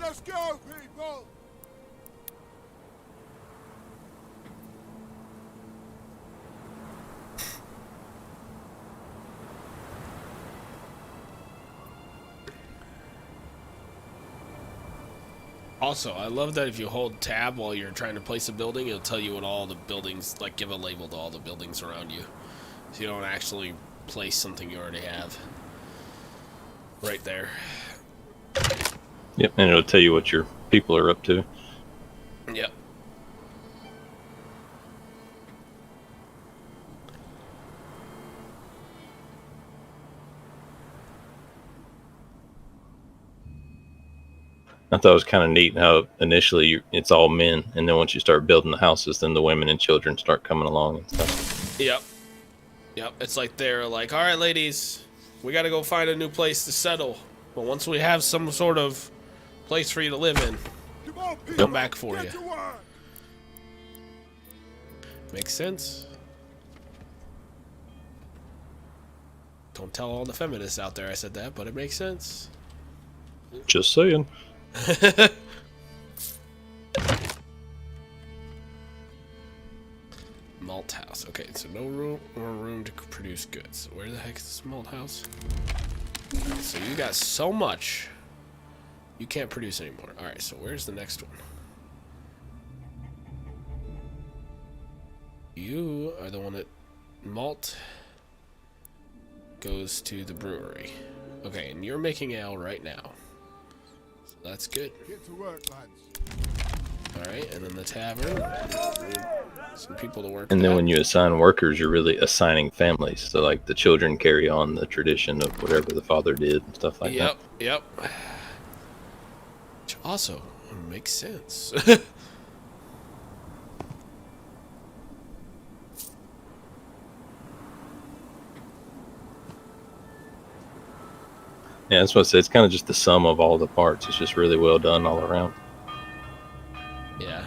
Let's go, people! Also, I love that if you hold tab while you're trying to place a building, it'll tell you what all the buildings, like give a label to all the buildings around you. So you don't actually place something you already have. Right there. Yep, and it'll tell you what your people are up to. Yep. I thought it was kind of neat how initially it's all men, and then once you start building the houses, then the women and children start coming along and stuff. Yep. Yep. It's like they're like, all right, ladies, we got to go find a new place to settle. But once we have some sort of place for you to live in, Come on, people! come back for Get you. to work! Makes sense. Don't tell all the feminists out there I said that, but it makes sense. Just saying. Malt house. Okay, so no room or room to produce goods. Where the heck is this malt house? So you got so much, you can't produce anymore. All right, so where's the next one? You are the one that malt goes to the brewery. Okay, and you're making ale right now. So that's good. Get to work, lads. Alright, and then the tavern. Some people to work And then that. when you assign workers, you're really assigning families. So like the children carry on the tradition of whatever the father did and stuff like that. Yep. Which also makes sense. Yeah, that's what I said. It's kind of just the sum of all the parts. It's just really well done all around. Yeah.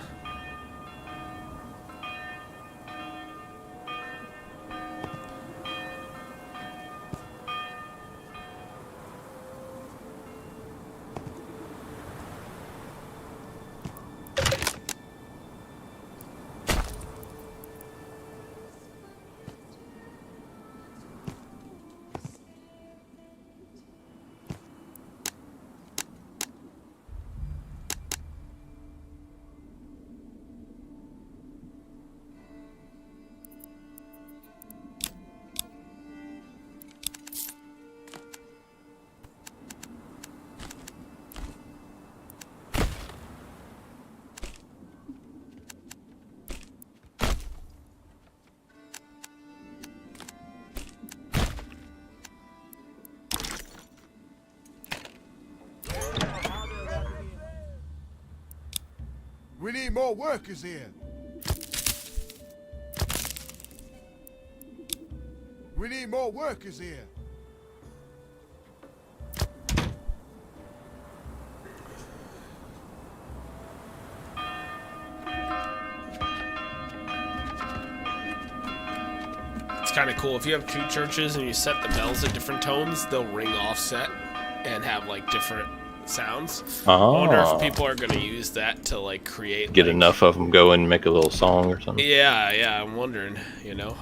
We need more workers here. We need more workers here. It's kind of cool. If you have two churches and you set the bells at different tones, they'll ring offset and have like different sounds. I wonder if people are going to use that to like create Get like, enough of them go and make a little song or something. Yeah, I'm wondering, you know.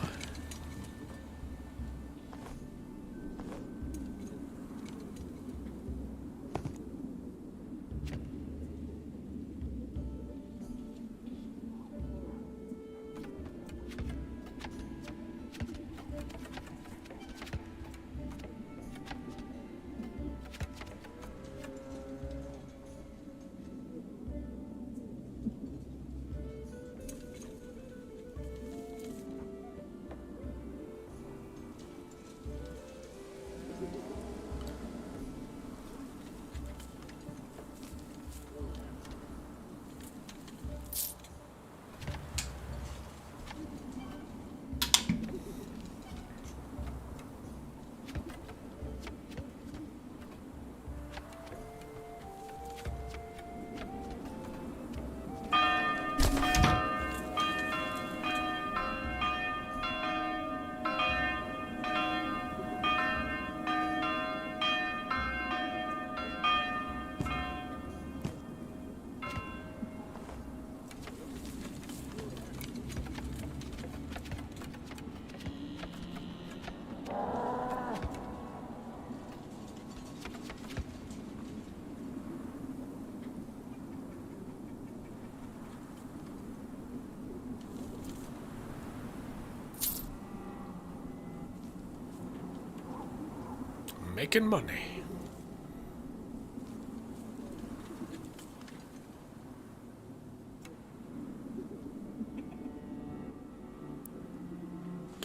making money.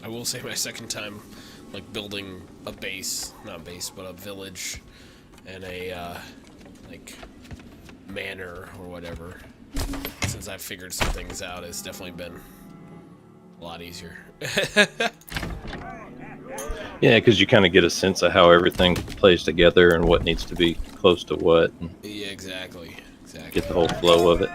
I will say my second time, like, building a base, not base, but a village and a, like, manor or whatever, since I've figured some things out, it's definitely been a lot easier. Yeah, because you kind of get a sense of how everything plays together and what needs to be close to what. And Yeah, exactly. Exactly. get the whole flow of it.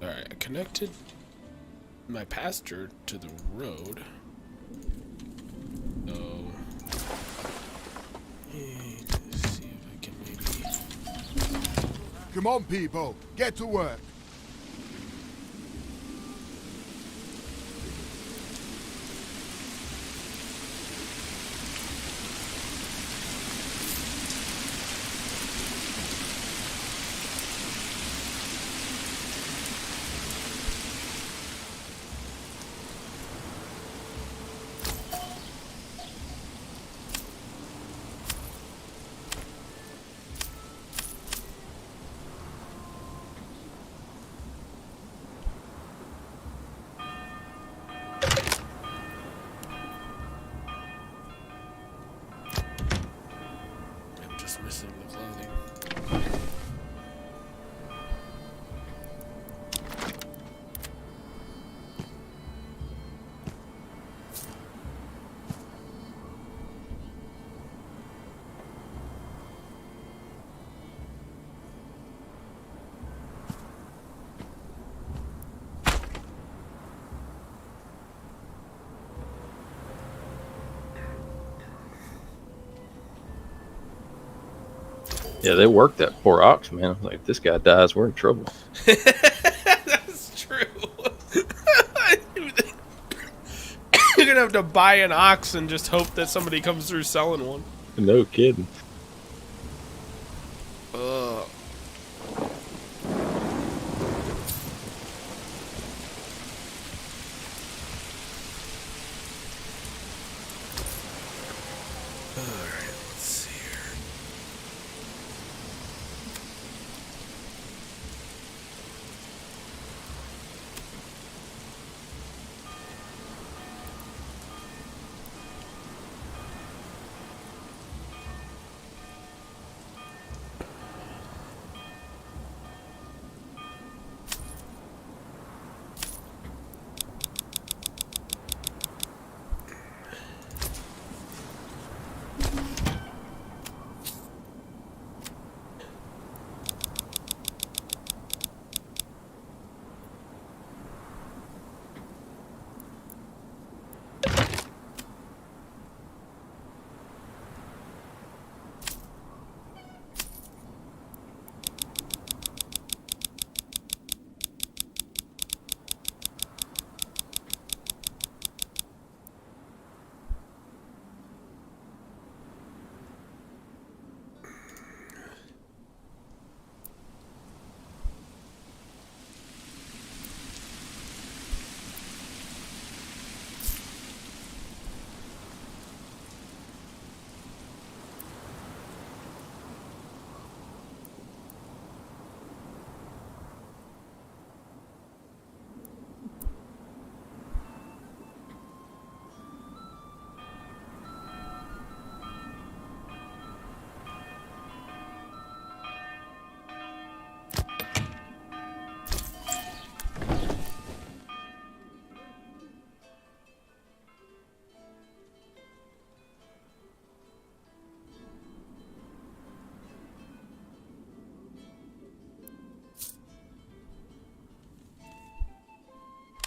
Alright, I connected my pasture to the road. So, let's see if I can maybe... Come on, people. Get to work. I'm just missing the clothing. Yeah, they worked that poor ox, man. Like, if this guy dies, we're in trouble. That's true. You're gonna have to buy an ox and just hope that somebody comes through selling one. No kidding. Ugh. Alright, let's see here.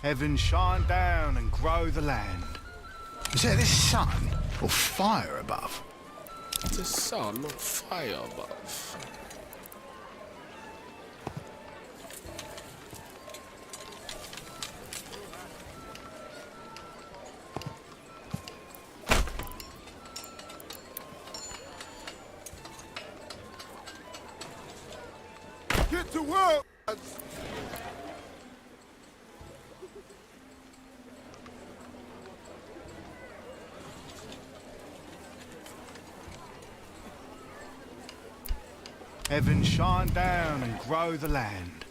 Heaven shine down and grow the land. Is that the sun or fire above? The sun on fire above. Get to work, lads. Heaven shine down and grow the land.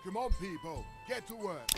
Come on, people. Get to work.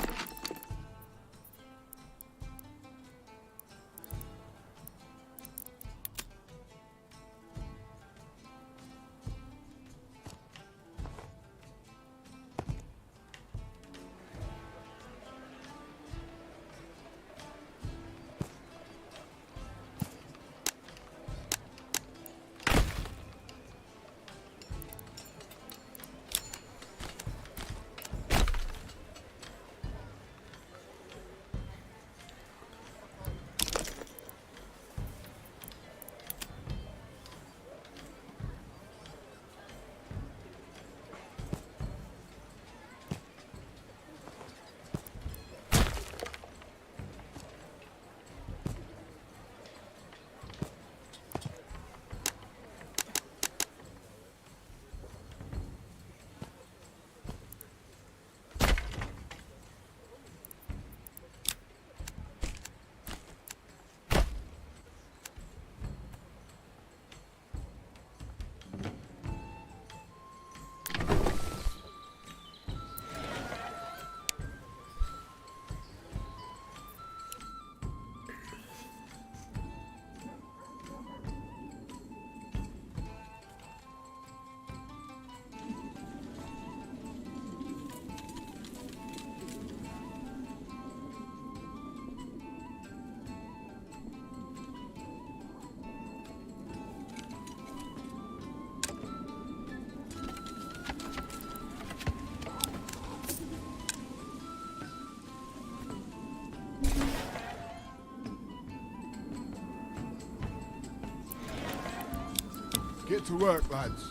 Get to work, lads.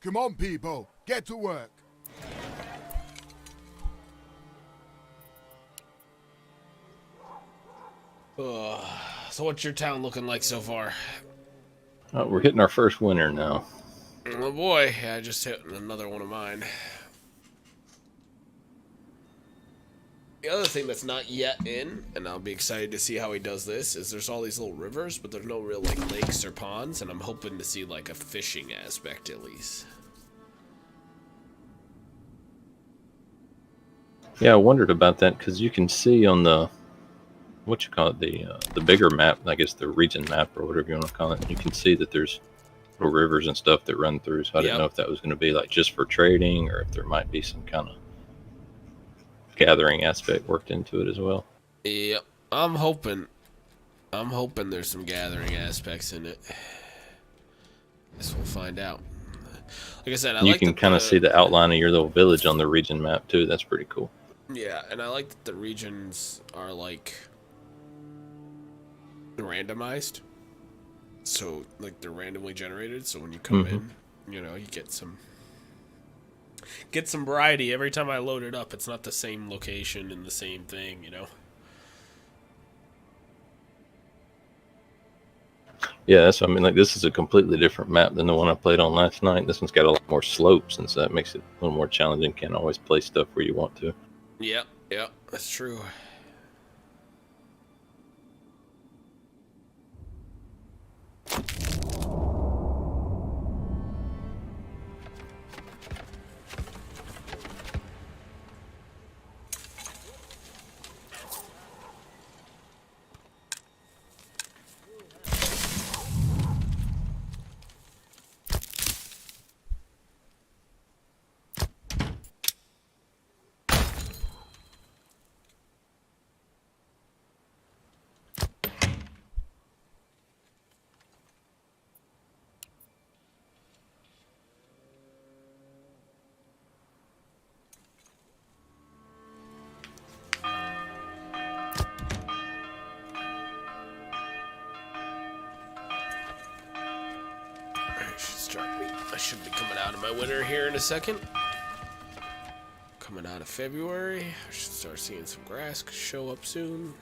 Come on, people. Get to work. So what's your town looking like so far? We're hitting our first winter now. Oh boy, yeah, I just hit another one of mine. The other thing that's not yet in, and I'll be excited to see how he does this, is there's all these little rivers, but there's no real like lakes or ponds, and I'm hoping to see like a fishing aspect at least. Yeah, I wondered about that because you can see on the what you call it, the bigger map, I guess the region map or whatever you want to call it. You can see that there's little rivers and stuff that run through. So I didn't know if that was going to be like just for trading or if there might be some kind of gathering aspect worked into it as well. Yep, I'm hoping there's some gathering aspects in it. Guess we'll find out. Like I said, You can kind of see the outline of your little village on the region map too. That's pretty cool. Yeah, and I like that the regions are like randomized. So like they're randomly generated, so when you come in, you know, you get some variety every time I load it up. It's not the same location and the same thing, you know. Yeah, that's what I mean. Like, this is a completely different map than the one I played on last night. This one's got a lot more slopes, and so that makes it a little more challenging. Can't always place stuff where you want to. Yep, yep, that's true. I should be coming out of my winter here in a second. Coming out of February. I should start seeing some grass show up soon.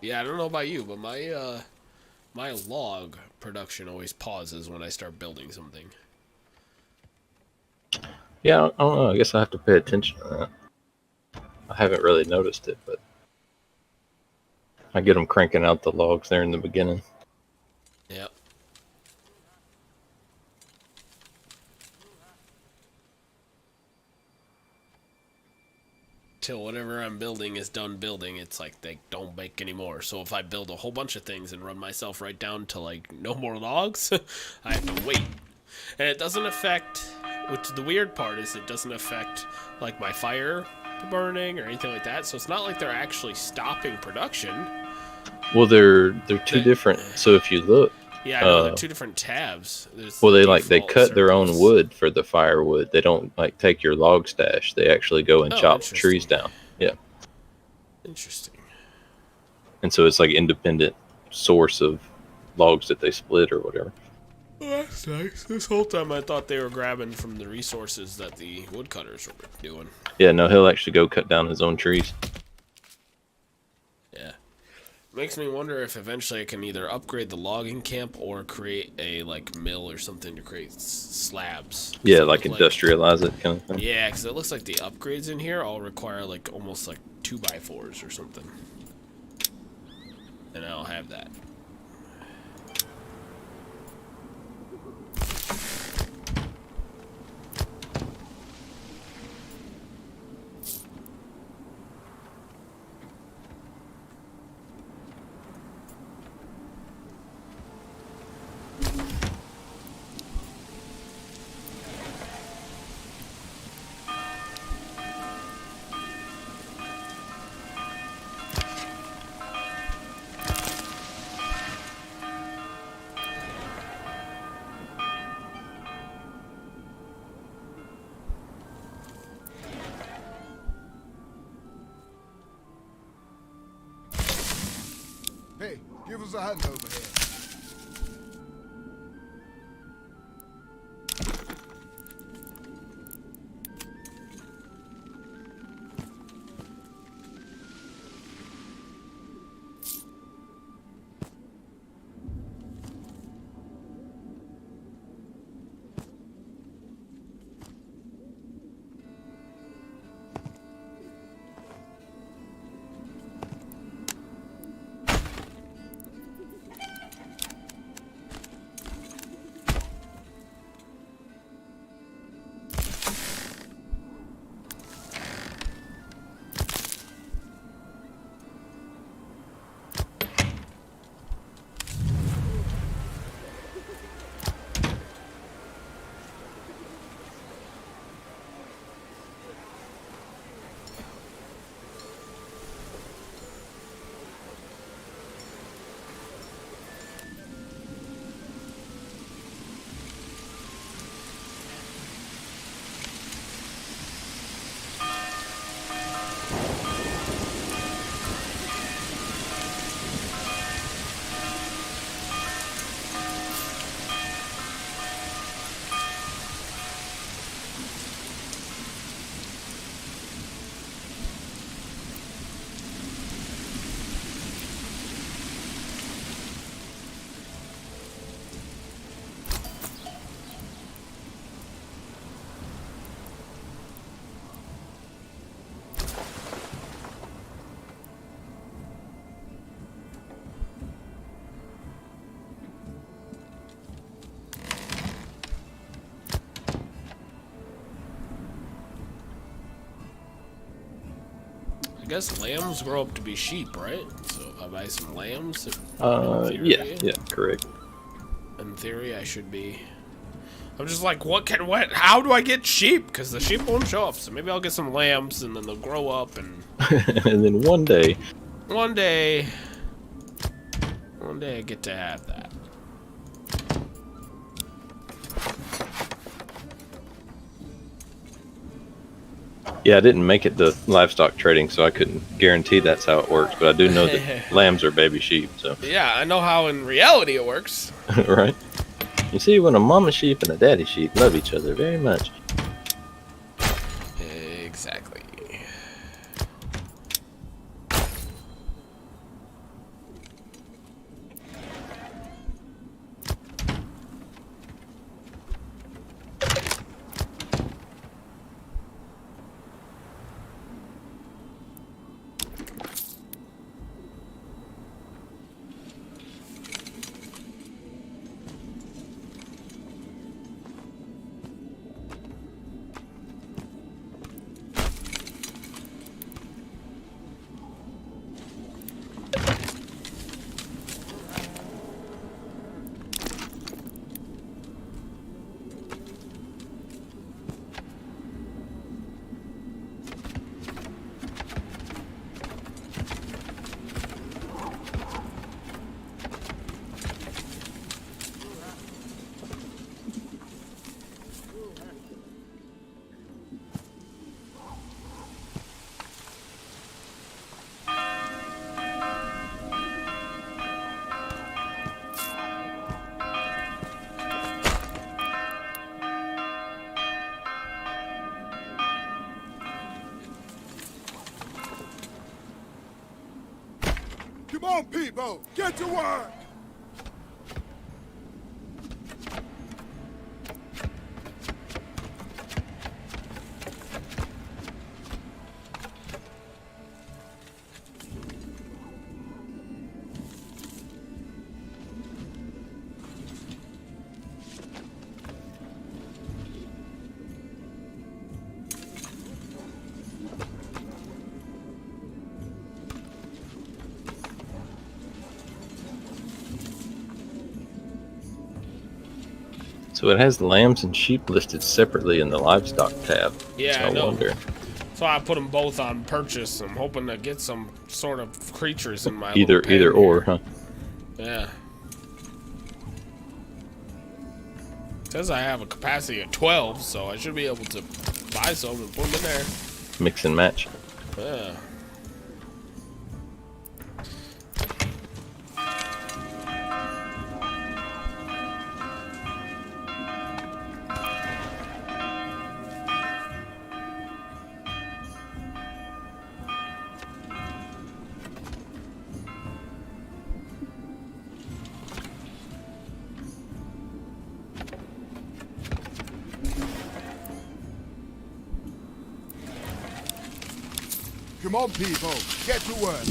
Yeah, I don't know about you, but my log production always pauses when I start building something. Yeah, I don't know. I guess I have to pay attention to that. I haven't really noticed it, but I get them cranking out the logs there in the beginning. Yep. Till whatever I'm building is done building, it's like they don't make anymore. So if I build a whole bunch of things and run myself right down to like no more logs, I have to wait. And it doesn't affect, which the weird part is it doesn't affect like my fire burning or anything like that. So it's not like they're actually stopping production. Well, they're two different. So if you look, yeah, I know they're two different tabs. Well, they cut their own wood for the firewood. They don't like take your log stash. They actually go and chop trees down. Yeah. Interesting. And so it's like independent source of logs that they split or whatever. Oh, that's nice. This whole time I thought they were grabbing from the resources that the woodcutters were doing. Yeah, no, he'll actually go cut down his own trees. Yeah. Makes me wonder if eventually I can either upgrade the logging camp or create a like mill or something to create slabs. Yeah, like industrialize it kind of thing. Yeah, because it looks like the upgrades in here all require like almost like 2x4s or something. And I'll have that. Hey, give us a hand over here. guess lambs grow up to be sheep, right? So if I buy some lambs, Yeah, correct. in theory, I should be. I'm just like, how do I get sheep? Because the sheep won't show up. So maybe I'll get some lambs, and then they'll grow up, and And then one day, one day I get to have that. yeah, I didn't make it to livestock trading, so I couldn't guarantee that's how it works. But I do know that lambs are baby sheep, so Yeah, I know how in reality it works. right. You see, when a mama sheep and a daddy sheep love each other very much. Exactly. Come on, people, get to work! So it has lambs and sheep listed separately in the livestock tab. Yeah, so I know. wonder. So I put them both on purchase. I'm hoping to get some sort of creatures in my Either little pen or, here. huh? Yeah. It says I have a capacity of 12, so I should be able to buy some and put them in there. Mix and match. Yeah. Come on, people, get to work.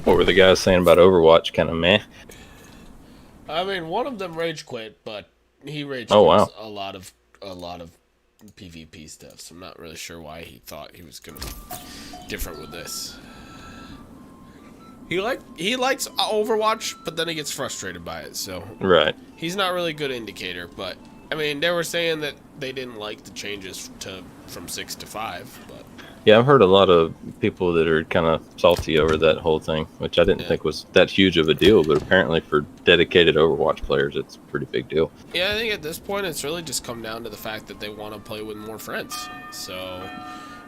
What were the guys saying about Overwatch? Kind of meh. I mean, one of them rage quit, but he rage Oh, quits wow. a lot of PvP stuff. So I'm not really sure why he thought he was gonna be different with this. He likes Overwatch, but then he gets frustrated by it. So Right. he's not really a good indicator. But I mean, they were saying that they didn't like the changes from 6 to 5, but. Yeah, I've heard a lot of people that are kind of salty over that whole thing, which I didn't Yeah. think was that huge of a deal, but apparently for dedicated Overwatch players, it's a pretty big deal. Yeah, I think at this point it's really just come down to the fact that they want to play with more friends. So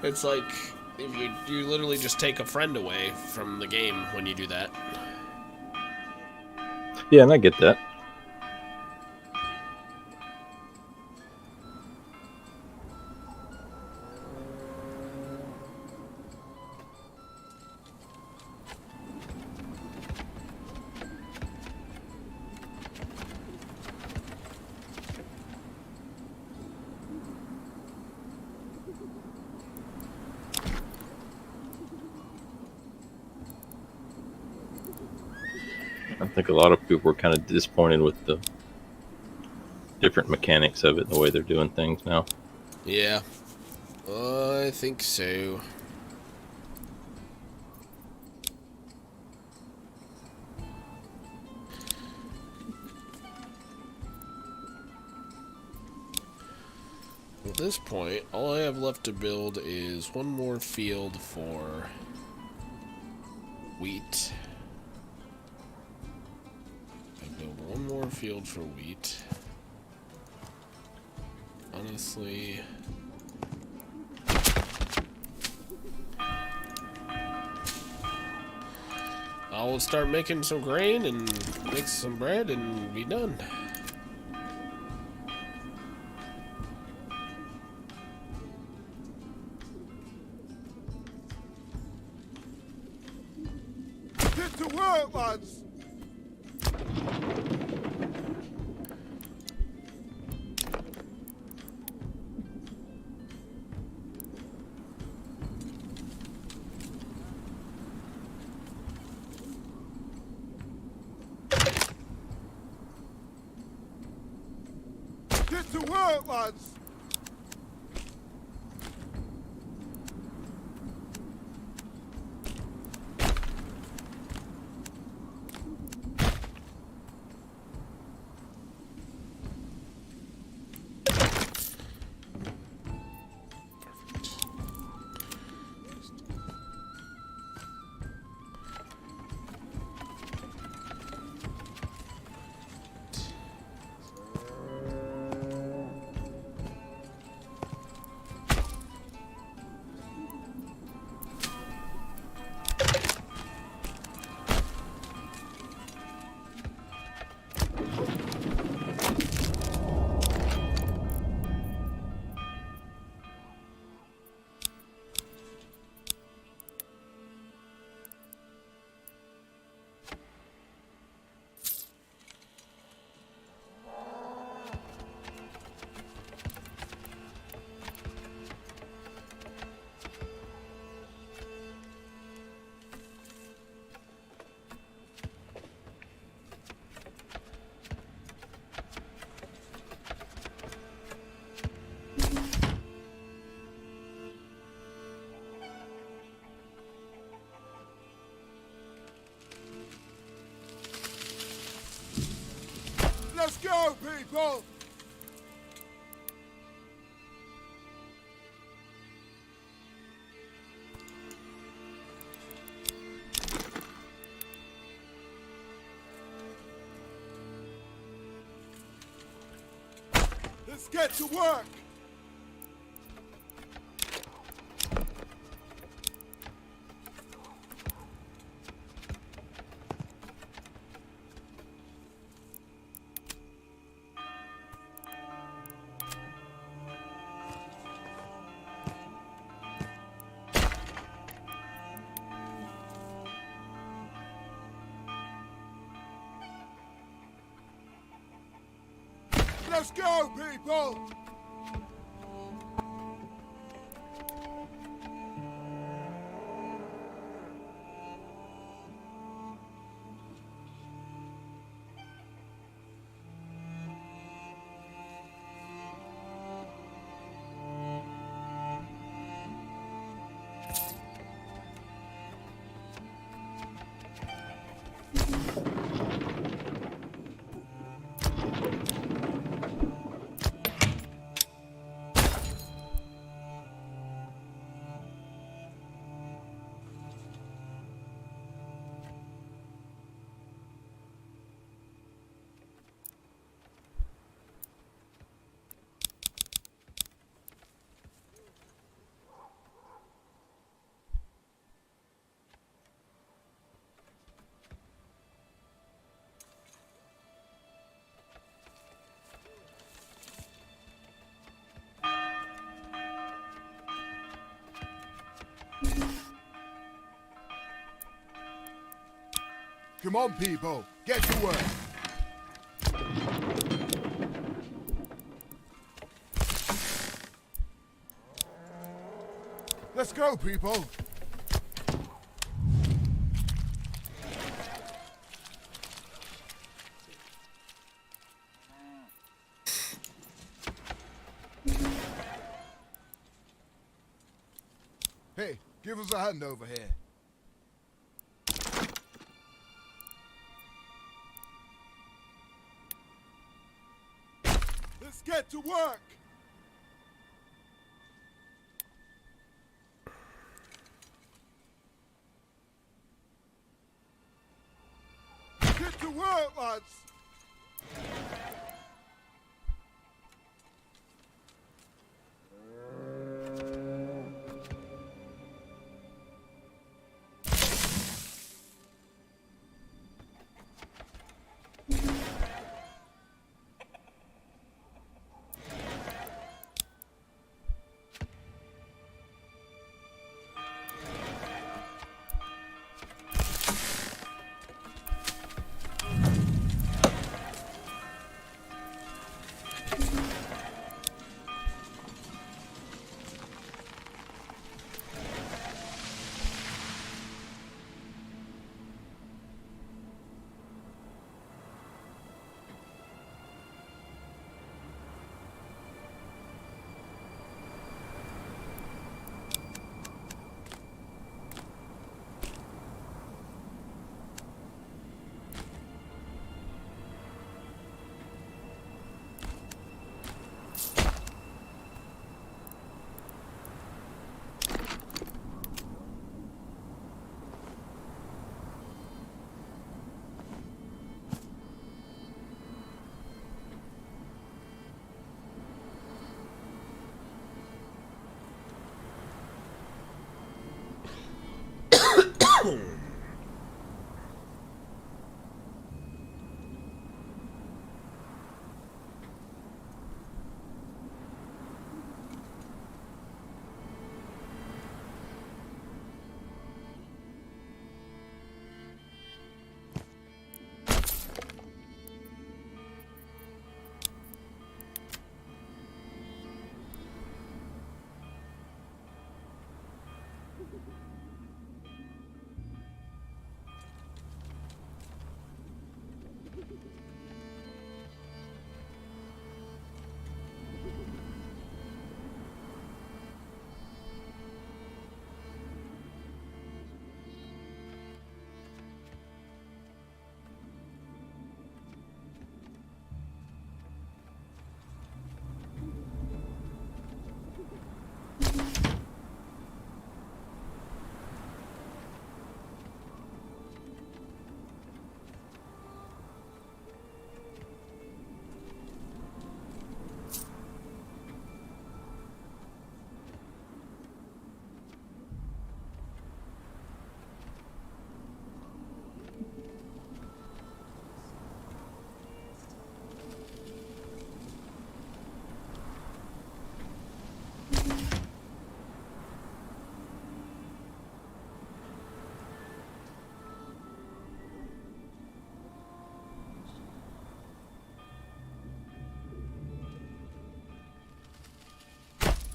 it's like if you literally just take a friend away from the game when you do that. Yeah, and I get that. I think a lot of people were kind of disappointed with the different mechanics of it, the way they're doing things now. Yeah, I think so. At this point, all I have left to build is one more field for wheat. I build one more field for wheat. Honestly, I'll start making some grain and make some bread and be done. Get to work, lads! Get to work, lads! Let's go, people! Let's get to work! Let's go, people! Come on, people. Get to work. Let's go, people. Hey, give us a hand over here. Let's get to work. Get to work, lads.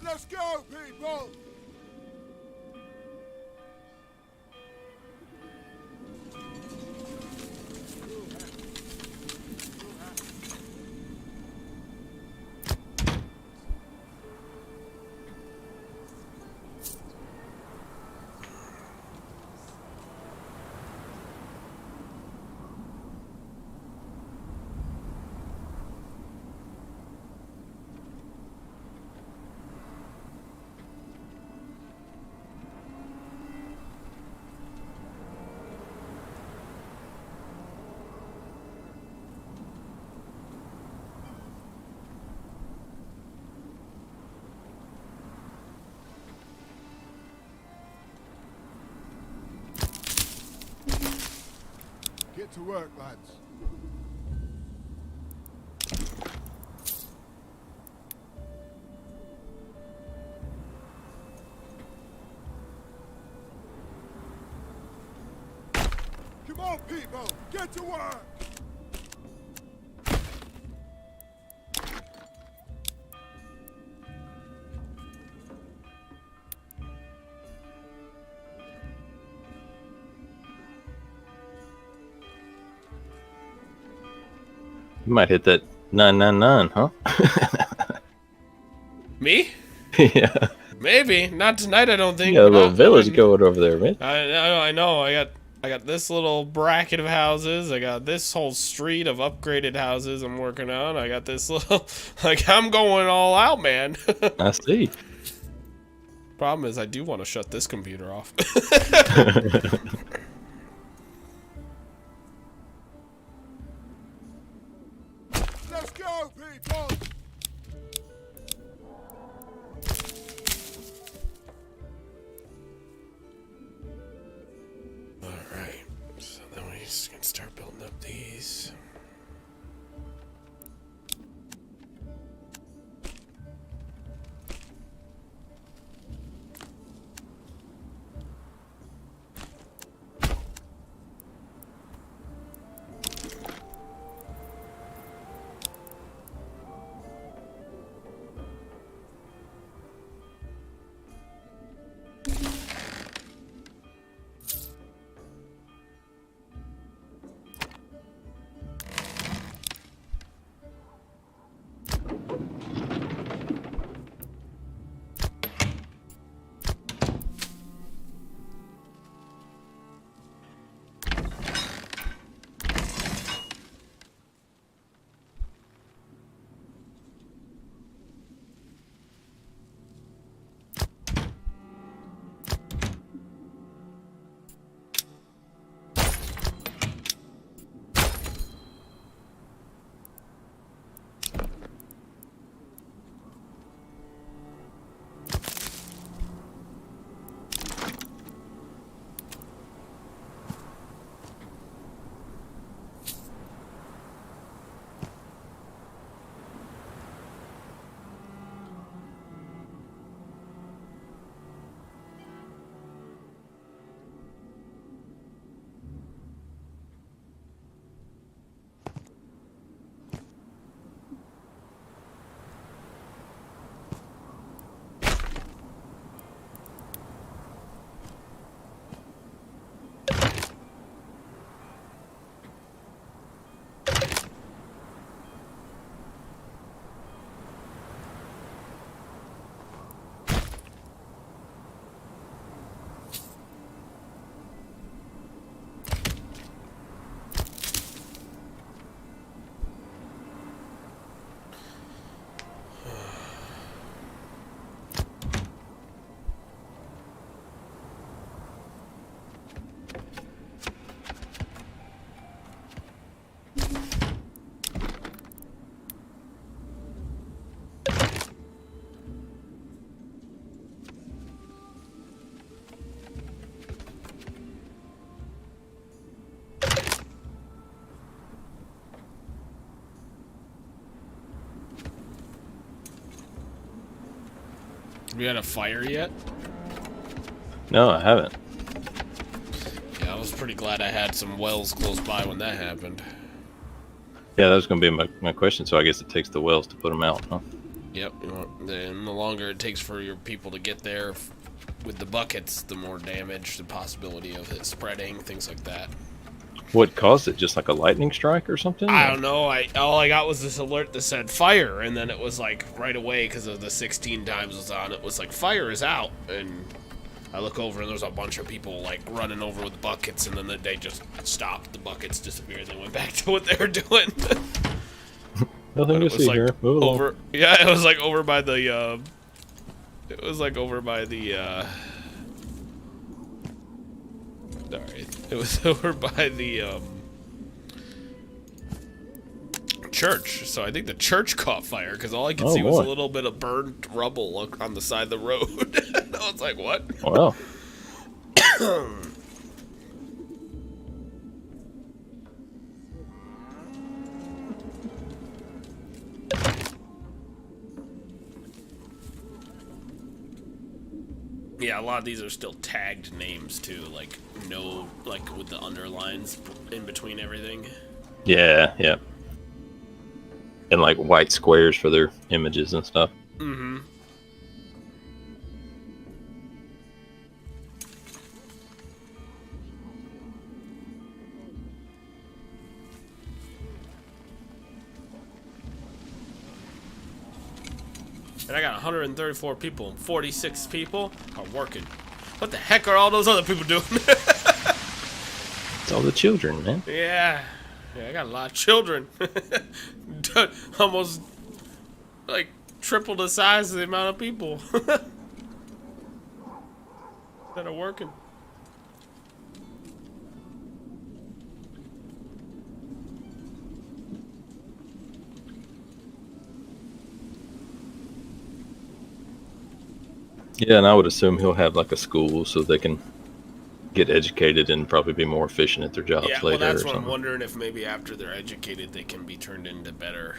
Let's go, people! Get to work, lads. Come on, people! Get to work! You might hit that 999, huh? Me? Yeah. Maybe. Not tonight, I don't think. You got a little Not- village going over there, man. I know. I got this little bracket of houses. I got this whole street of upgraded houses I'm working on. I got this little... Like, I'm going all out, man. I see. Problem is, I do want to shut this computer off. Let's go, people! Alright. So then we just can start building up these. We had a fire yet? No, I haven't. Yeah, I was pretty glad I had some wells close by when that happened. Yeah, that was going to be my question, so I guess it takes the wells to put them out, huh? Yep. And the longer it takes for your people to get there with the buckets, the more damage, the possibility of it spreading, things like that. What caused it? Just like a lightning strike or something? I don't know. All I got was this alert that said fire, and then it was like right away because of the 16 times it was on. It was like fire is out, and I look over and there's a bunch of people like running over with buckets, and then they just stopped. The buckets disappeared. They went back to what they were doing. Nothing to see like here. Move along. over. Yeah, it was like over by the. It was like over by the. Sorry, it was over by the church. So I think the church caught fire because all I could see was a little bit of burned rubble on the side of the road. I was like, what? Wow. Yeah, Yeah, a lot of these are still tagged names too, like no, like with the underlines in between everything. Yeah, yeah. And like white squares for their images and stuff. Mm-hmm. And I got 134 people, and 46 people are working. What the heck are all those other people doing? It's all the children, man. Yeah, I got a lot of children. Almost like triple the size of the amount of people that are working. Yeah, and I would assume he'll have like a school so they can get educated and probably be more efficient at their jobs Yeah, well, later. that's or what I'm something. wondering, if maybe after they're educated, they can be turned into better,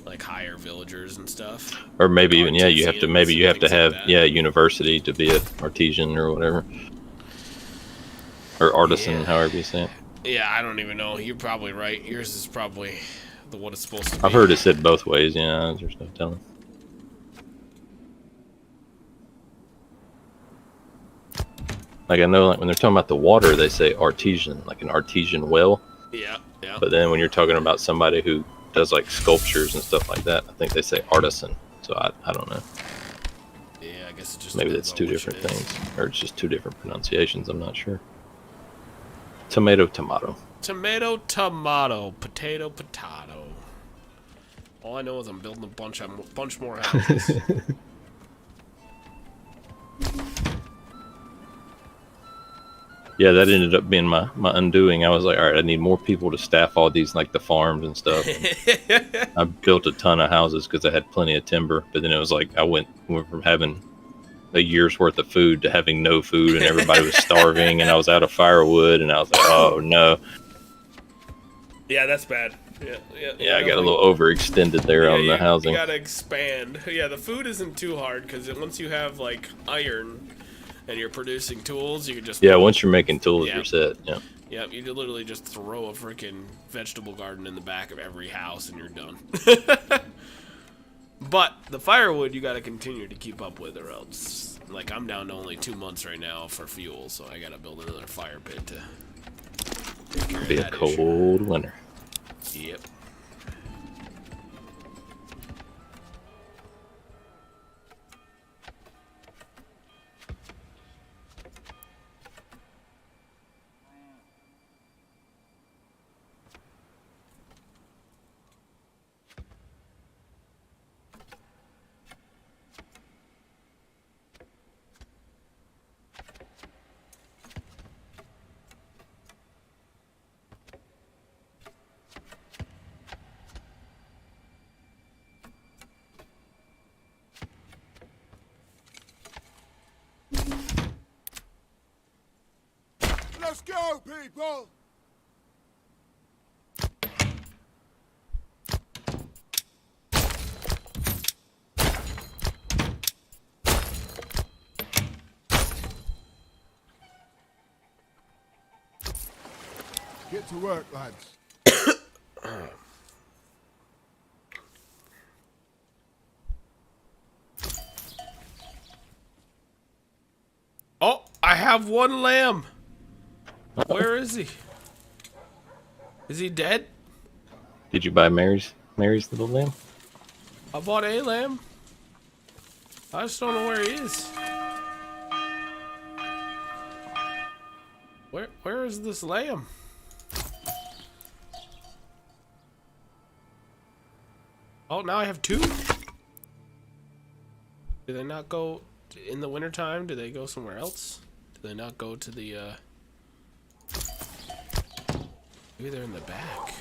like higher villagers and stuff. Or maybe even you have to Artisans and things have like that. university to be an artisan or whatever, or artisan, Yeah. however you say it. Yeah, I don't even know. You're probably right. Yours is probably the what it's supposed to be. I've heard it said both ways. Yeah, there's no telling. Like I know, like when they're talking about the water, they say artesian, like an artesian well. Yeah, yeah. But then when you're talking about somebody who does like sculptures and stuff like that, I think they say artisan. So I don't know. Yeah, I guess it just Maybe depends that's on two which different it is. things, or it's just two different pronunciations. I'm not sure. Tomato, tomato. Tomato, tomato, potato, potato. All I know is I'm building a bunch more houses. Yeah, that ended up being my undoing. I was like, all right, I need more people to staff all these, like the farms and stuff. And I built a ton of houses because I had plenty of timber. But then it was like I went from having a year's worth of food to having no food, and everybody was starving, and I was out of firewood, and I was like, oh no. Yeah, that's bad. Yeah, I got a little overextended there on the housing. You gotta expand. Yeah, the food isn't too hard because once you have like iron and you're producing tools, you can just Once you're making tools, Yeah. you're set. Yeah. Yep, you could literally just throw a freaking vegetable garden in the back of every house and you're done. But the firewood you gotta continue to keep up with, or else, like, I'm down to only 2 months right now for fuel, so I gotta build another fire pit to take care of Be a that cold winter. issue. Yep. Let's go, people! Get to work, lads. Oh, I have one lamb. Where is he? Is he dead? Did you buy Mary's little lamb? I bought a lamb. I just don't know where he is. Where is this lamb? Oh, now I have two? Do they not go in the wintertime? Do they go somewhere else? Do they not go to the, maybe they're in the back.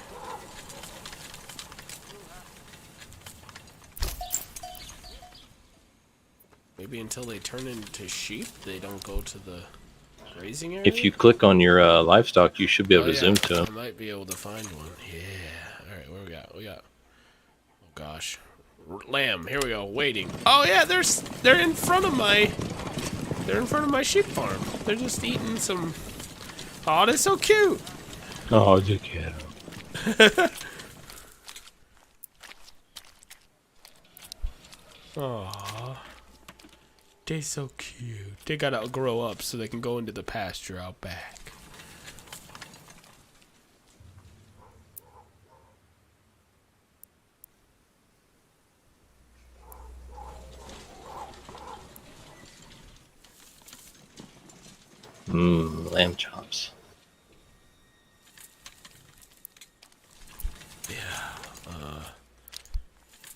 Maybe until they turn into sheep, they don't go to the grazing area? If you click on your livestock, you should be able Oh, to zoom to I them. might be able to find one. Yeah. All right, what we got? Oh gosh, lamb. Here we go. Waiting. Oh yeah, they're in front of my They're in front of my sheep farm. They're just eating some... Oh, they're so cute! Oh, you kid. Aww. They're so cute. They gotta grow up so they can go into the pasture out back. Mmm, lamb chops.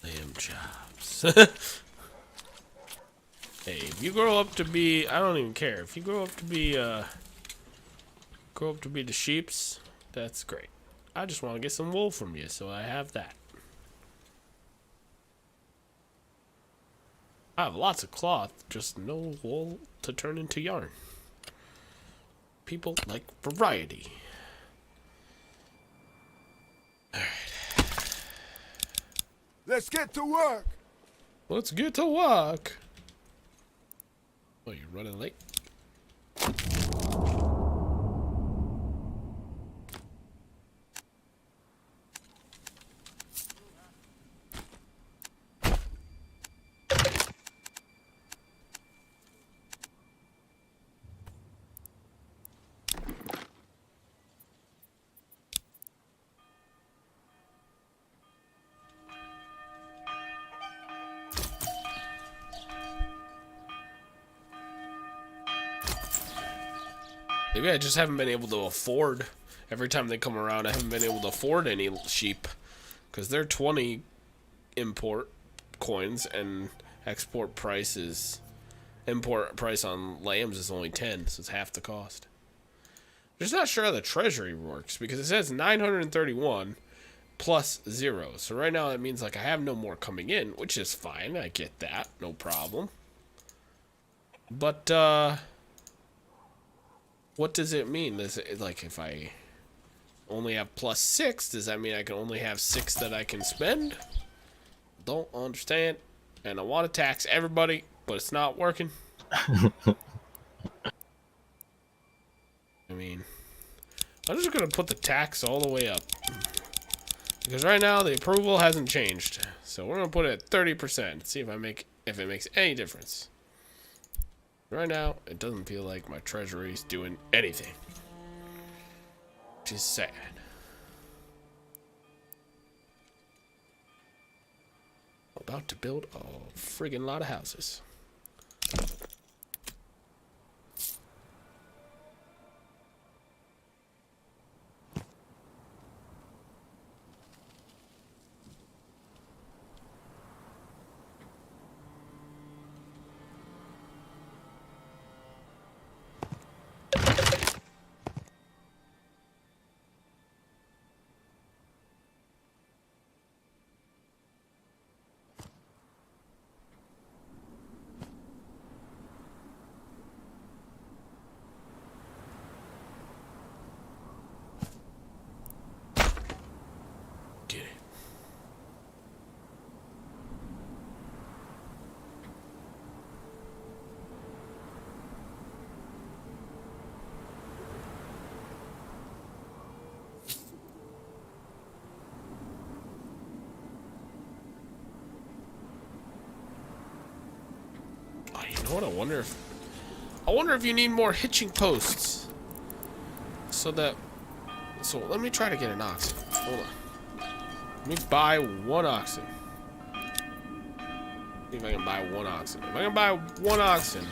Lamb chops. Hey, if you grow up to be, I don't even care. If you grow up to be the sheeps, that's great. I just want to get some wool from you, so I have that. I have lots of cloth, just no wool to turn into yarn. People like variety. Let's get to work. Let's get to work. Oh, you're running late? Maybe I just haven't been able to afford, every time they come around, I haven't been able to afford any sheep. Because they're 20 import coins and import price on lambs is only 10, so it's half the cost. I'm just not sure how the treasury works, because it says 931 plus 0. So right now that means like I have no more coming in, which is fine. I get that, no problem. But, what does it mean? Is it like if I only have plus 6, does that mean I can only have 6 that I can spend? Don't understand. And I want to tax everybody, but it's not working. I mean, I'm just going to put the tax all the way up. Because right now the approval hasn't changed. So we're going to put it at 30%. See if it makes any difference. Right now, it doesn't feel like my treasury's doing anything. Which is sad. About to build a friggin' lot of houses. You know what? I wonder if you need more hitching posts. So let me try to get an oxen. Hold on. Let me buy 1 oxen. See if I can buy 1 oxen. If I can buy 1 oxen.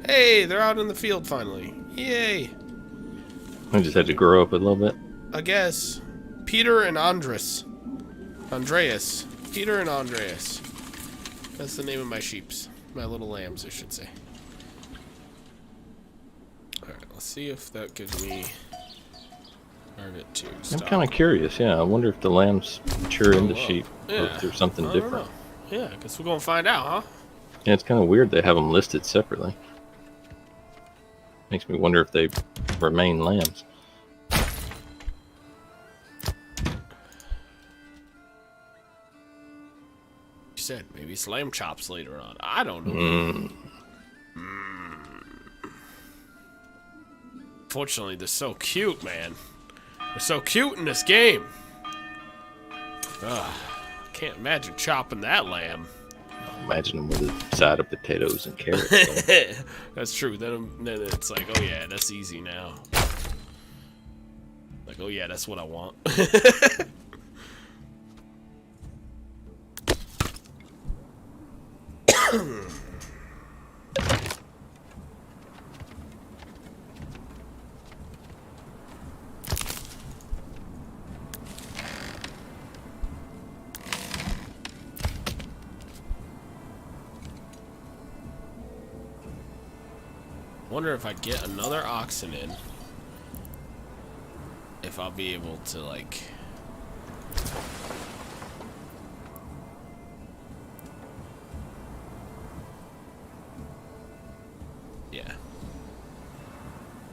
Hey, they're out in the field finally. Yay. I just had to grow up a little bit. I guess. Peter and Andreas. Peter and Andreas. That's the name of my sheeps. My little lambs, I should say. Alright, let's see if that gives me target to stop. I'm kind of curious, yeah. I wonder if the lambs mature into well. sheep or Yeah. if there's something different. Yeah, I guess we're going to find out, huh? Yeah, it's kind of weird they have them listed separately. Makes me wonder if they remain lambs. You said maybe it's lamb chops later on. I don't know. Fortunately, they're so cute, man. They're so cute in this game. Ugh, can't imagine chopping that lamb. Imagine them with a side of potatoes and carrots. That's true. Then it's like, oh yeah, that's easy now. Like, oh yeah, that's what I want. Wonder if I get another oxen in, if I'll be able to, like, yeah,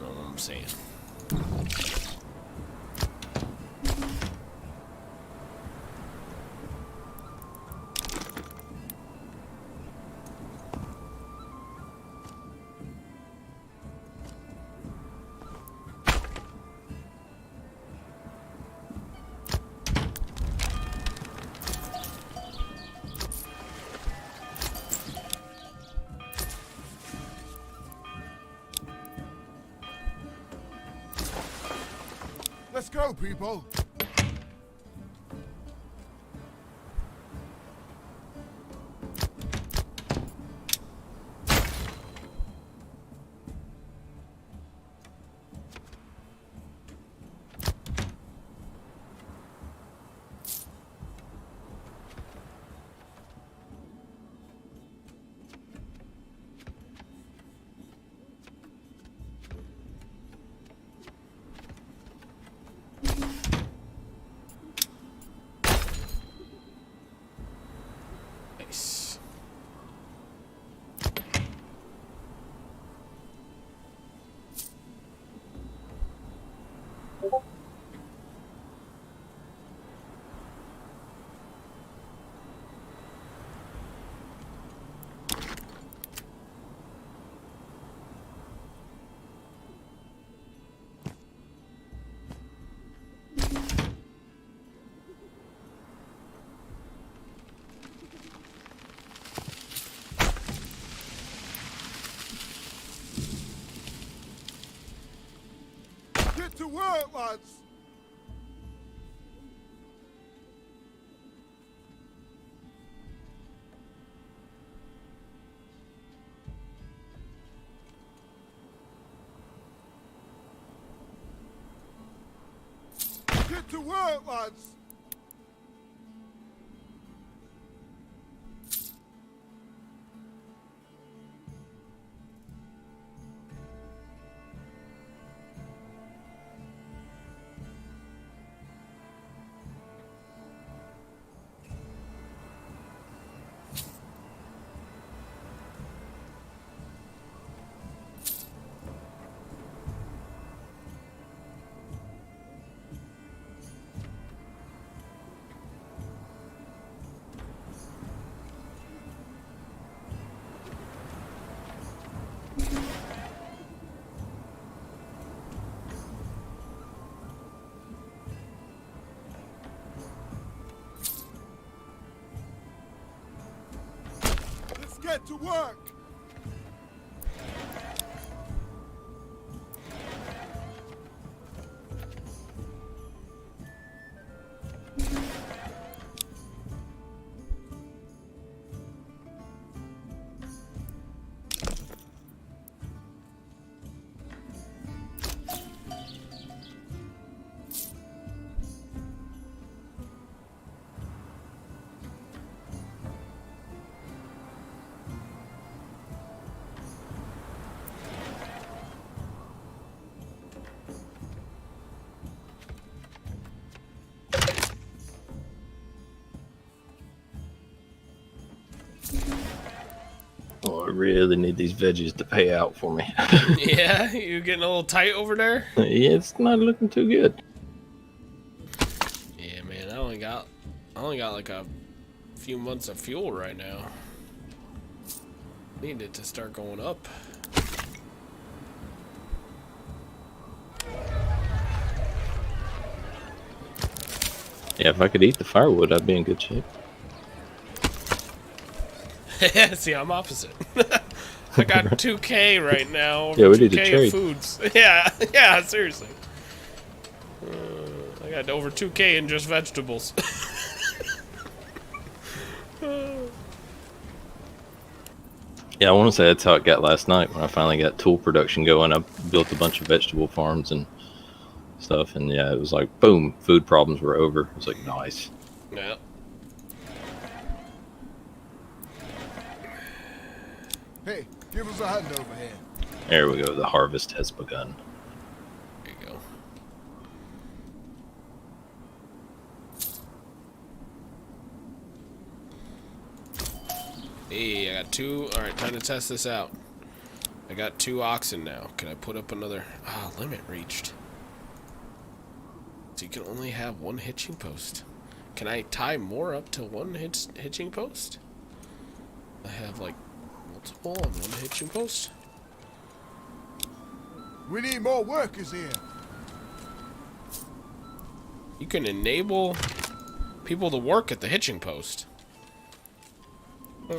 know what I'm saying. Let's go, people. Nice. Get to work, lads. Get to work, lads. Let's get to work. really need these veggies to pay out for me. Yeah, you getting a little tight over there? Yeah, it's not looking too good. Yeah, man, I only got like a few months of fuel right now. Need it to start going up. Yeah, if I could eat the firewood, I'd be in good shape. See, I'm opposite. I got 2K right now. Yeah, we need 2K to of trade. foods. Yeah, seriously. I got over 2K in just vegetables. Yeah, I want to say that's how it got last night when I finally got tool production going. I built a bunch of vegetable farms and stuff, and yeah, it was like, boom, food problems were over. It was like, nice. Yeah. Hey, give us a hand over here. There we go. The harvest has begun. There you go. Hey, I got 2. Alright, time to test this out. I got 2 oxen now. Can I put up another... Ah, limit reached. So you can only have 1 hitching post. Can I tie more up to 1 hitching post? I have, like, multiple on 1 hitching post? We need more workers here. You can enable people to work at the hitching post. Huh.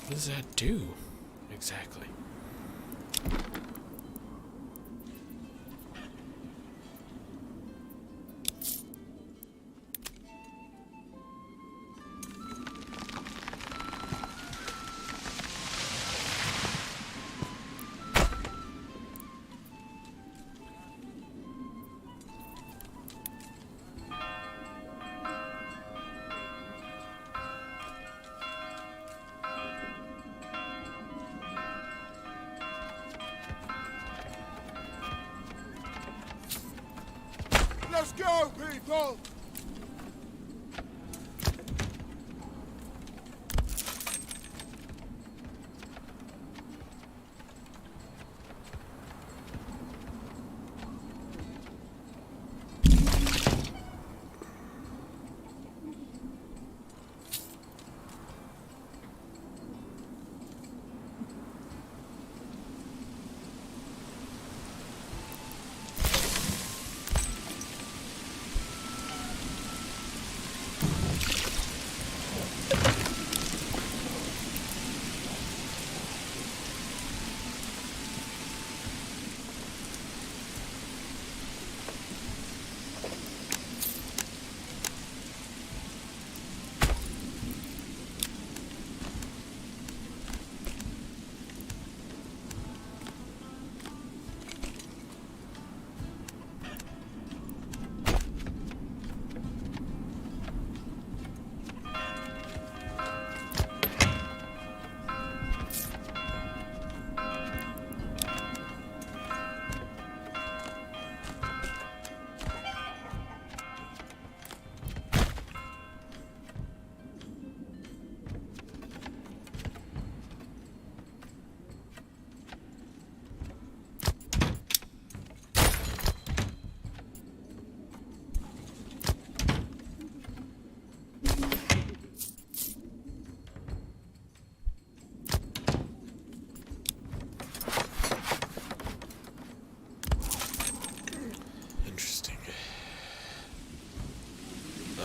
What does that do exactly? Let's go, people!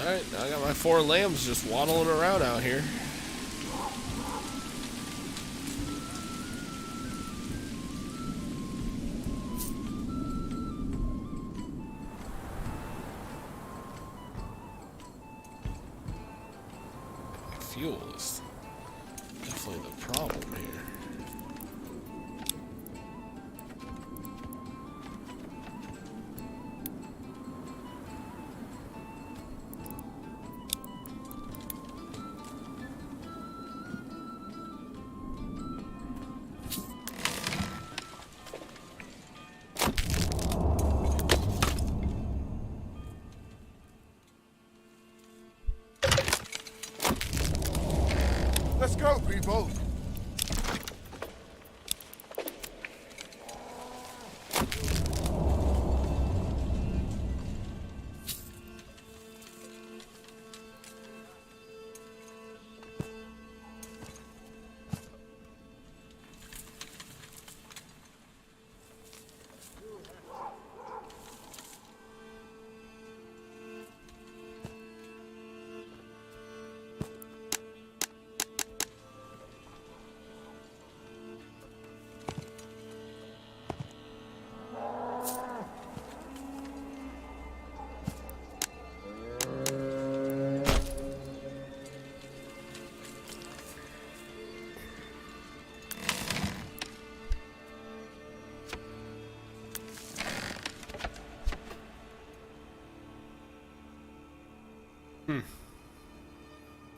Alright, now I got my 4 lambs just waddling around out here. Fuel is definitely the problem here. go, people.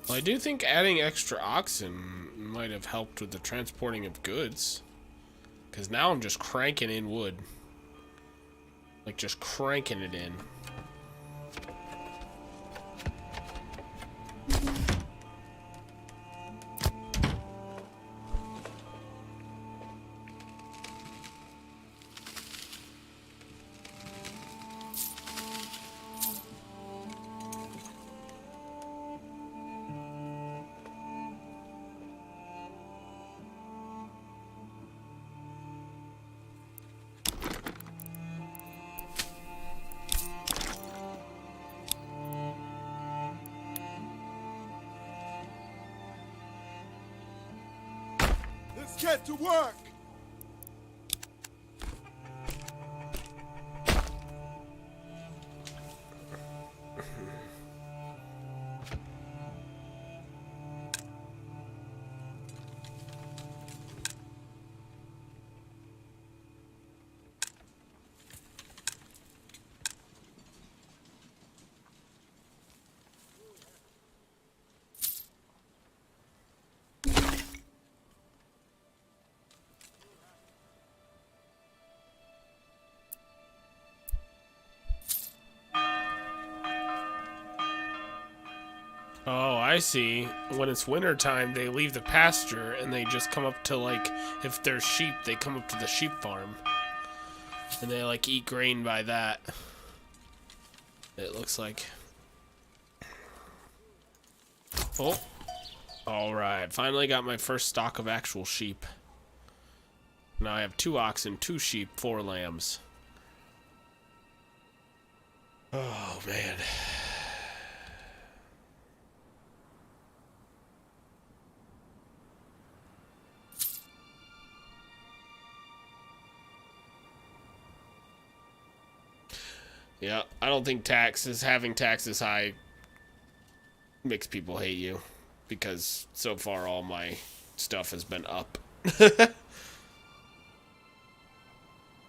Well, I do think adding extra oxen might have helped with the transporting of goods. Because now I'm just cranking in wood. Like, just cranking it in. Let's get to work. Oh, I see. When it's winter time, they leave the pasture and they just come up to, like, if there's sheep, they come up to the sheep farm. And they, like, eat grain by that. It looks like. Oh. Alright, finally got my first stock of actual sheep. Now I have 2 oxen, 2 sheep, 4 lambs. Oh, man. Yeah, I don't think having taxes high makes people hate you. Because so far all my stuff has been up.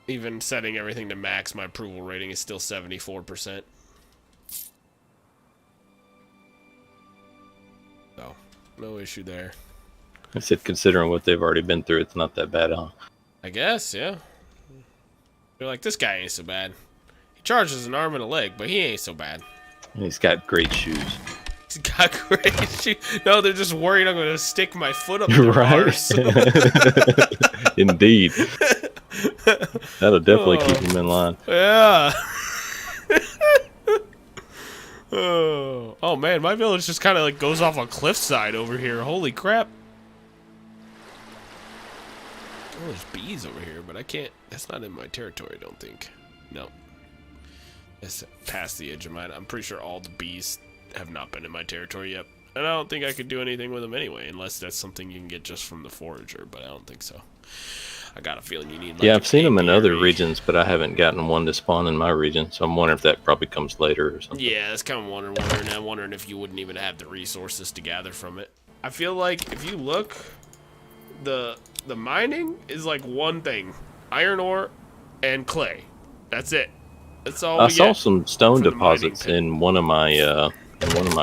Even setting everything to max, my approval rating is still 74%. So, no issue there. I said, considering what they've already been through, it's not that bad, huh? I guess, yeah. You're like, this guy ain't so bad. He charges an arm and a leg, but he ain't so bad. He's got great shoes. He's got great shoes. No, they're just worried I'm going to stick my foot up their Right? arse. Indeed. That'll definitely keep him in line. Yeah. Oh man, my village just kind of like goes off a cliffside over here. Holy crap. Oh, there's bees over here, but I can't. That's not in my territory, I don't think. No. That's past the edge of mine. I'm pretty sure all the bees have not been in my territory yet. And I don't think I could do anything with them anyway, unless that's something you can get just from the forager, but I don't think so. I got a feeling you need like yeah, I've seen them in other regions, but I haven't gotten one to spawn in my region, so I'm wondering if that probably comes later or something. Yeah, that's kind of wondering. I'm wondering if you wouldn't even have the resources to gather from it. I feel like if you look, the mining is like one thing: iron ore and clay. That's it. That's all. I saw some stone deposits in one of my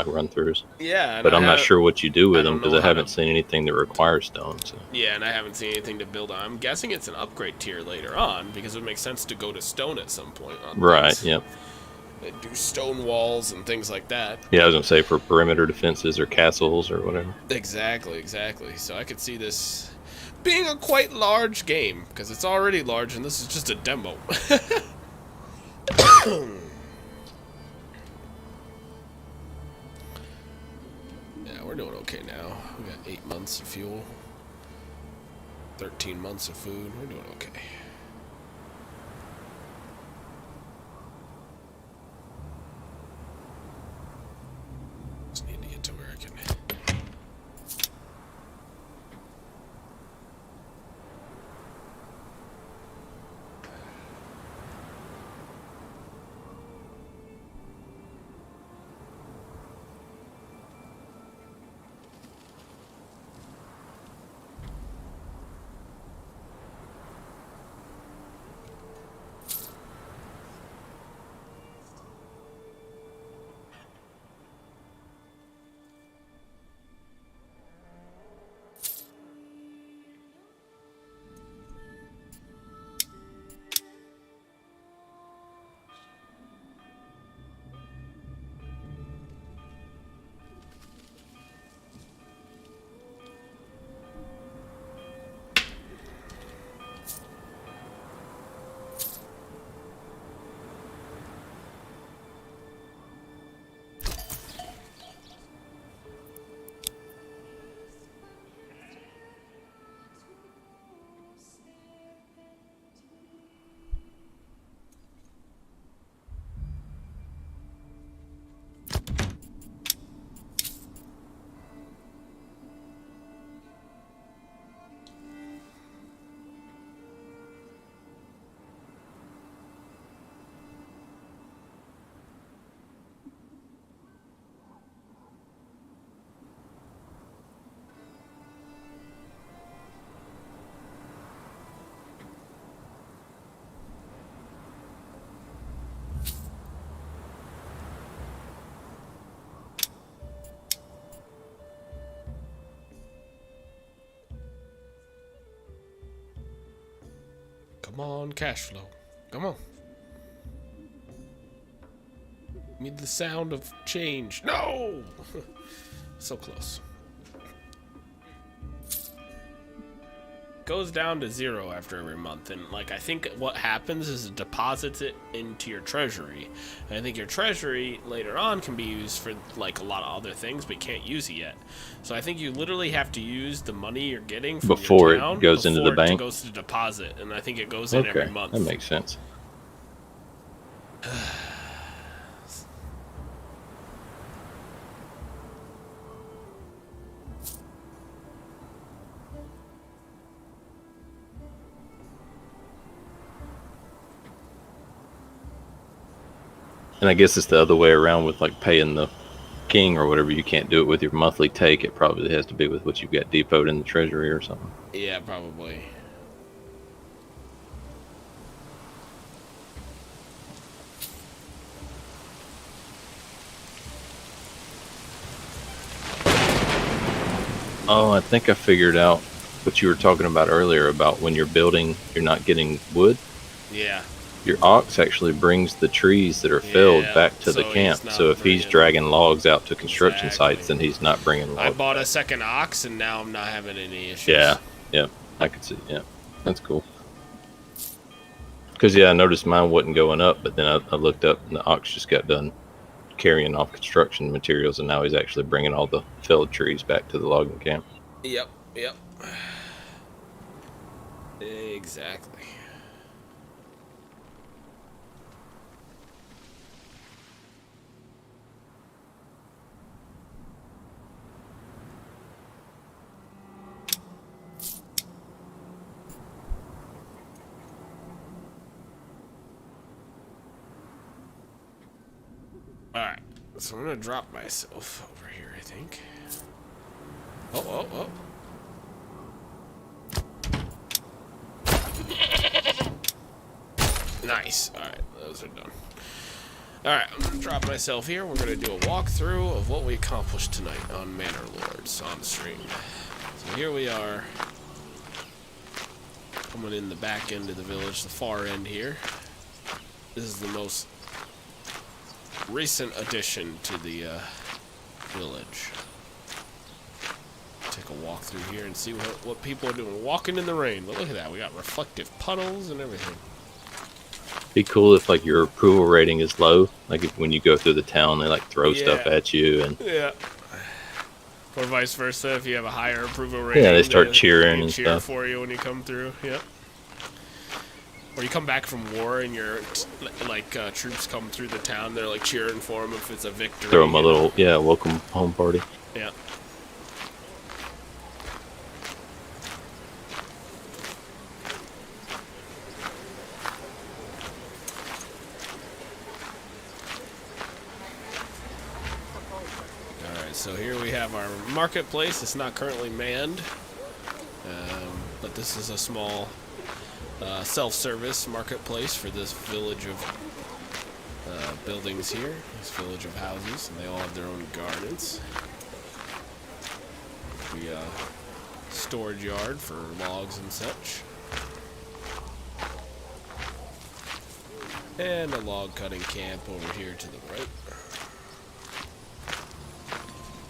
run-throughs. Yeah, but I'm not sure what you do with them because I haven't to... seen anything that requires stone. So. Yeah, and I haven't seen anything to build on. I'm guessing it's an upgrade tier later on because it would make sense to go to stone at some point. On right. things. Yep. They do stone walls and things like that. Yeah, I was gonna say for perimeter defenses or castles or whatever. Exactly, exactly. So I could see this being a quite large game, because it's already large and this is just a demo. Yeah, we're doing okay now. We got 8 months of fuel, 13 months of food. We're doing okay. Just need to get to where I can. Come on, cash flow. Come on. Need the sound of change. No! So close. Goes down to 0 after every month, and like I think what happens is it deposits it into your treasury. And I think your treasury later on can be used for like a lot of other things, but you can't use it yet. So I think you literally have to use the money you're getting from Before your town it goes into the before bank? it goes to deposit, and I think it goes in every month. That makes sense. And I guess it's the other way around with like paying the king or whatever. You can't do it with your monthly take. It probably has to be with what you've got depoted in the treasury or something. Yeah, probably. Oh, I think I figured out what you were talking about earlier about when you're building, you're not getting wood. Yeah. Your ox actually brings the trees that are felled Yeah, back to the so camp. he's not So if he's bringing- dragging logs out to construction Exactly. sites, then he's not bringing logs. I bought a second ox, and now I'm not having any issues. Yeah, yeah, I could see. Yeah, that's cool. Because I noticed mine wasn't going up, but then I looked up and the ox just got done carrying off construction materials, and now he's actually bringing all the felled trees back to the logging camp. Yep, yep. Exactly. Alright, so I'm gonna drop myself over here, I think. Oh, oh, oh. Nice. Alright, those are done. Alright, I'm gonna drop myself here. We're gonna do a walkthrough of what we accomplished tonight on Manor Lords on stream. So here we are. Coming in the back end of the village, the far end here. This is the most recent addition to the village. Take a walk through here and see what people are doing. Walking in the rain. But look at that. We got reflective puddles and everything. Be cool if like your approval rating is low. Like when you go through the town, they like throw stuff at you and yeah. Or vice versa, if you have a higher approval rating. Yeah, they start cheering and cheer stuff for you when you come through. Yep. Or you come back from war and your troops come through the town. They're like cheering for them if it's a victory. throw them a little welcome home party. Yeah. So here we have our marketplace. It's not currently manned, but this is a small self-service marketplace for this village of buildings here, this village of houses, and they all have their own gardens. The storage yard for logs and such. And a log cutting camp over here to the right.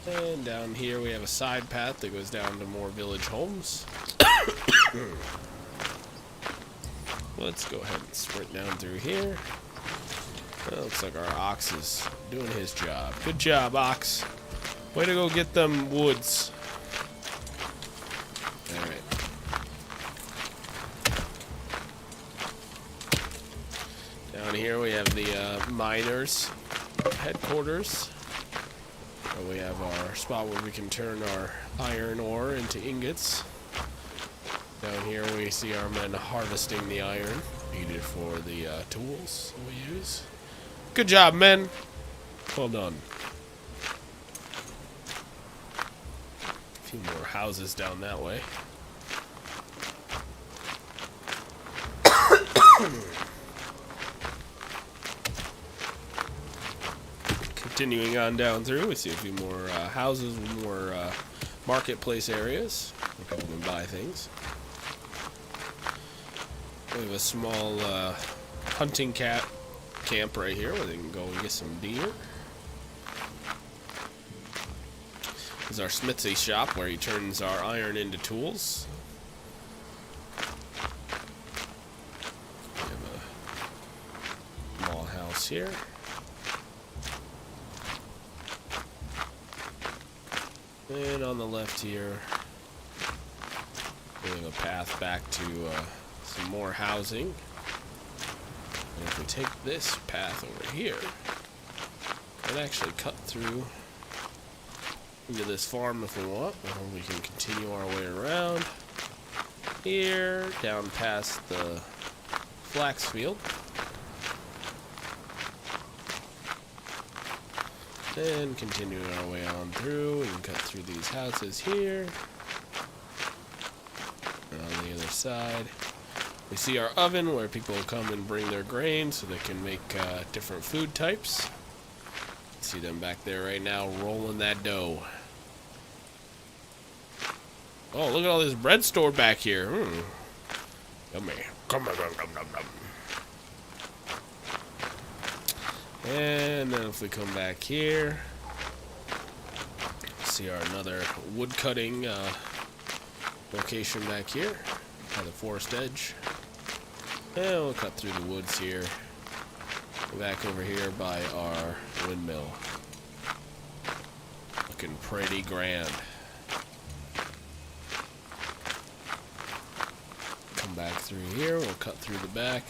And down here we have a side path that goes down to more village homes. Let's go ahead and sprint down through here. Well, looks like our ox is doing his job. Good job, ox. Way to go get them woods. Alright. Down here we have the miners' headquarters. We have our spot where we can turn our iron ore into ingots. Down here we see our men harvesting the iron needed for the tools we use. Good job, men. Well done. A few more houses down that way. Continuing on down through, we see a few more houses, more marketplace areas where people can buy things. We have a small hunting camp right here where they can go and get some deer. This is our smithy shop where he turns our iron into tools. We have a small house here. And on the left here, we have a path back to some more housing. And if we take this path over here, and actually cut through into this farm if we want, and we can continue our way around here, down past the flax field. Then continuing our way on through, we can cut through these houses here. And on the other side, we see our oven where people come and bring their grain so they can make different food types. See them back there right now rolling that dough. Oh, look at all this bread stored back here. Yummy. And then if we come back here, see our another wood cutting location back here by the forest edge. And we'll cut through the woods here. Back over here by our windmill. Looking pretty grand. Come back through here, we'll cut through the back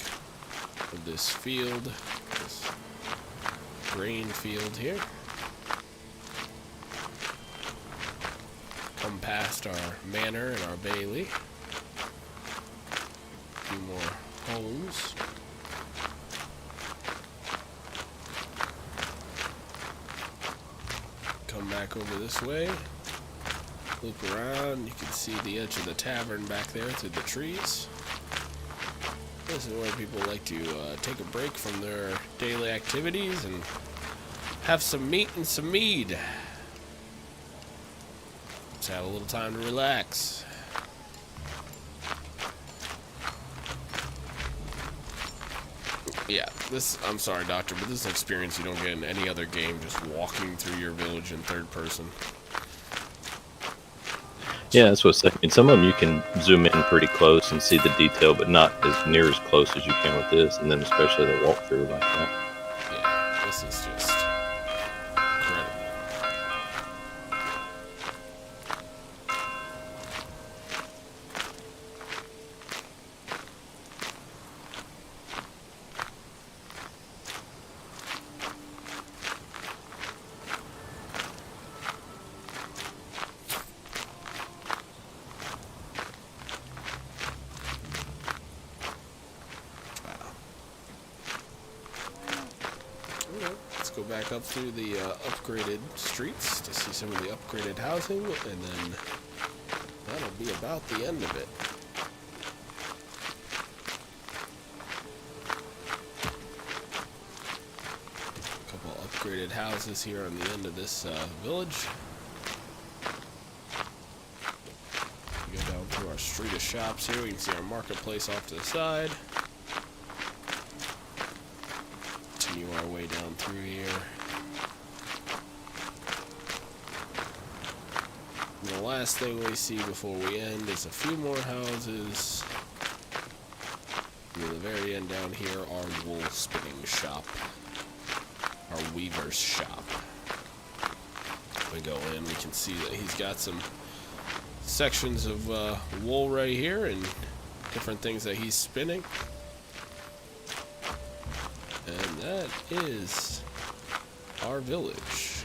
of this field, this grain field here. Come past our manor and our bailey. A few more homes. Come back over this way. Loop around. You can see the edge of the tavern back there through the trees. This is where people like to take a break from their daily activities and have some meat and some mead. Just have a little time to relax. Yeah, I'm sorry, Doctor, but this is an experience you don't get in any other game, just walking through your village in third person. Yeah, that's what's saying. Some of them you can zoom in pretty close and see the detail, but not as near as close as you can with this, and then especially the walkthrough like that. Yeah, this is just incredible. Let's go back up through the upgraded streets to see some of the upgraded housing, and then that'll be about the end of it. A couple upgraded houses here on the end of this village. We go down through our street of shops here. We can see our marketplace off to the side. Continue our way down through here. And the last thing we see before we end is a few more houses. And at the very end down here, our wool spinning shop. Our weaver's shop. We go in, we can see that he's got some sections of wool right here and different things that he's spinning. And that is our village.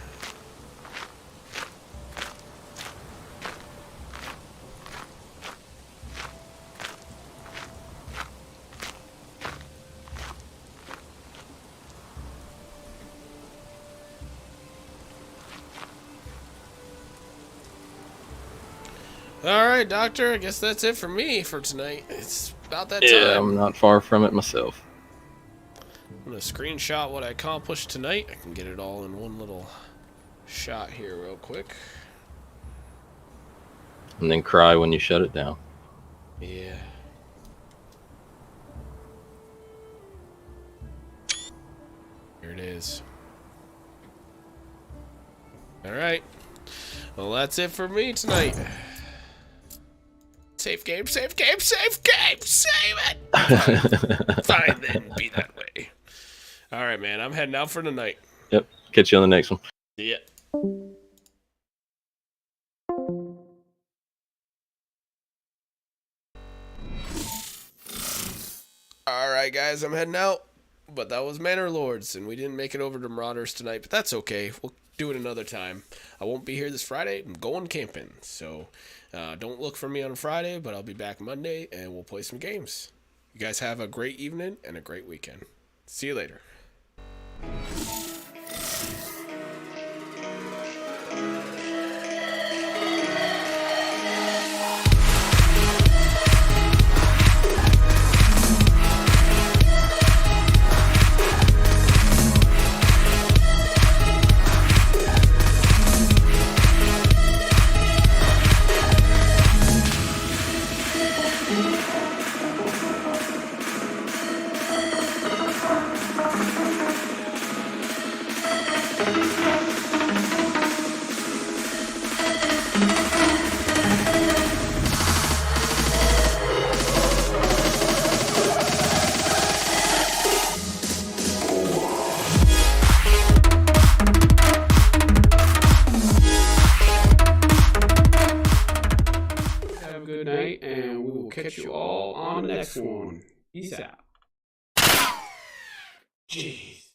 Alright, Doctor, I guess that's it for me for tonight. It's about that time. Yeah, I'm not far from it myself. I'm going to screenshot what I accomplished tonight. I can get it all in one little shot here real quick. And then cry when you shut it down. Yeah. Here it is. Alright. Well, that's it for me tonight. Save game, save game, save game, save it! Fine then, be that way. Alright, man, I'm heading out for the night. Yep. Catch you on the next one. Yeah. Alright, guys, I'm heading out. But that was Manor Lords, and we didn't make it over to Marauders tonight, but that's okay. We'll do it another time. I won't be here this Friday. I'm going camping, so don't look for me on Friday, but I'll be back Monday, and we'll play some games. You guys have a great evening and a great weekend. See you later. Good night, and we will catch you all on the next one. Peace out. Jeez.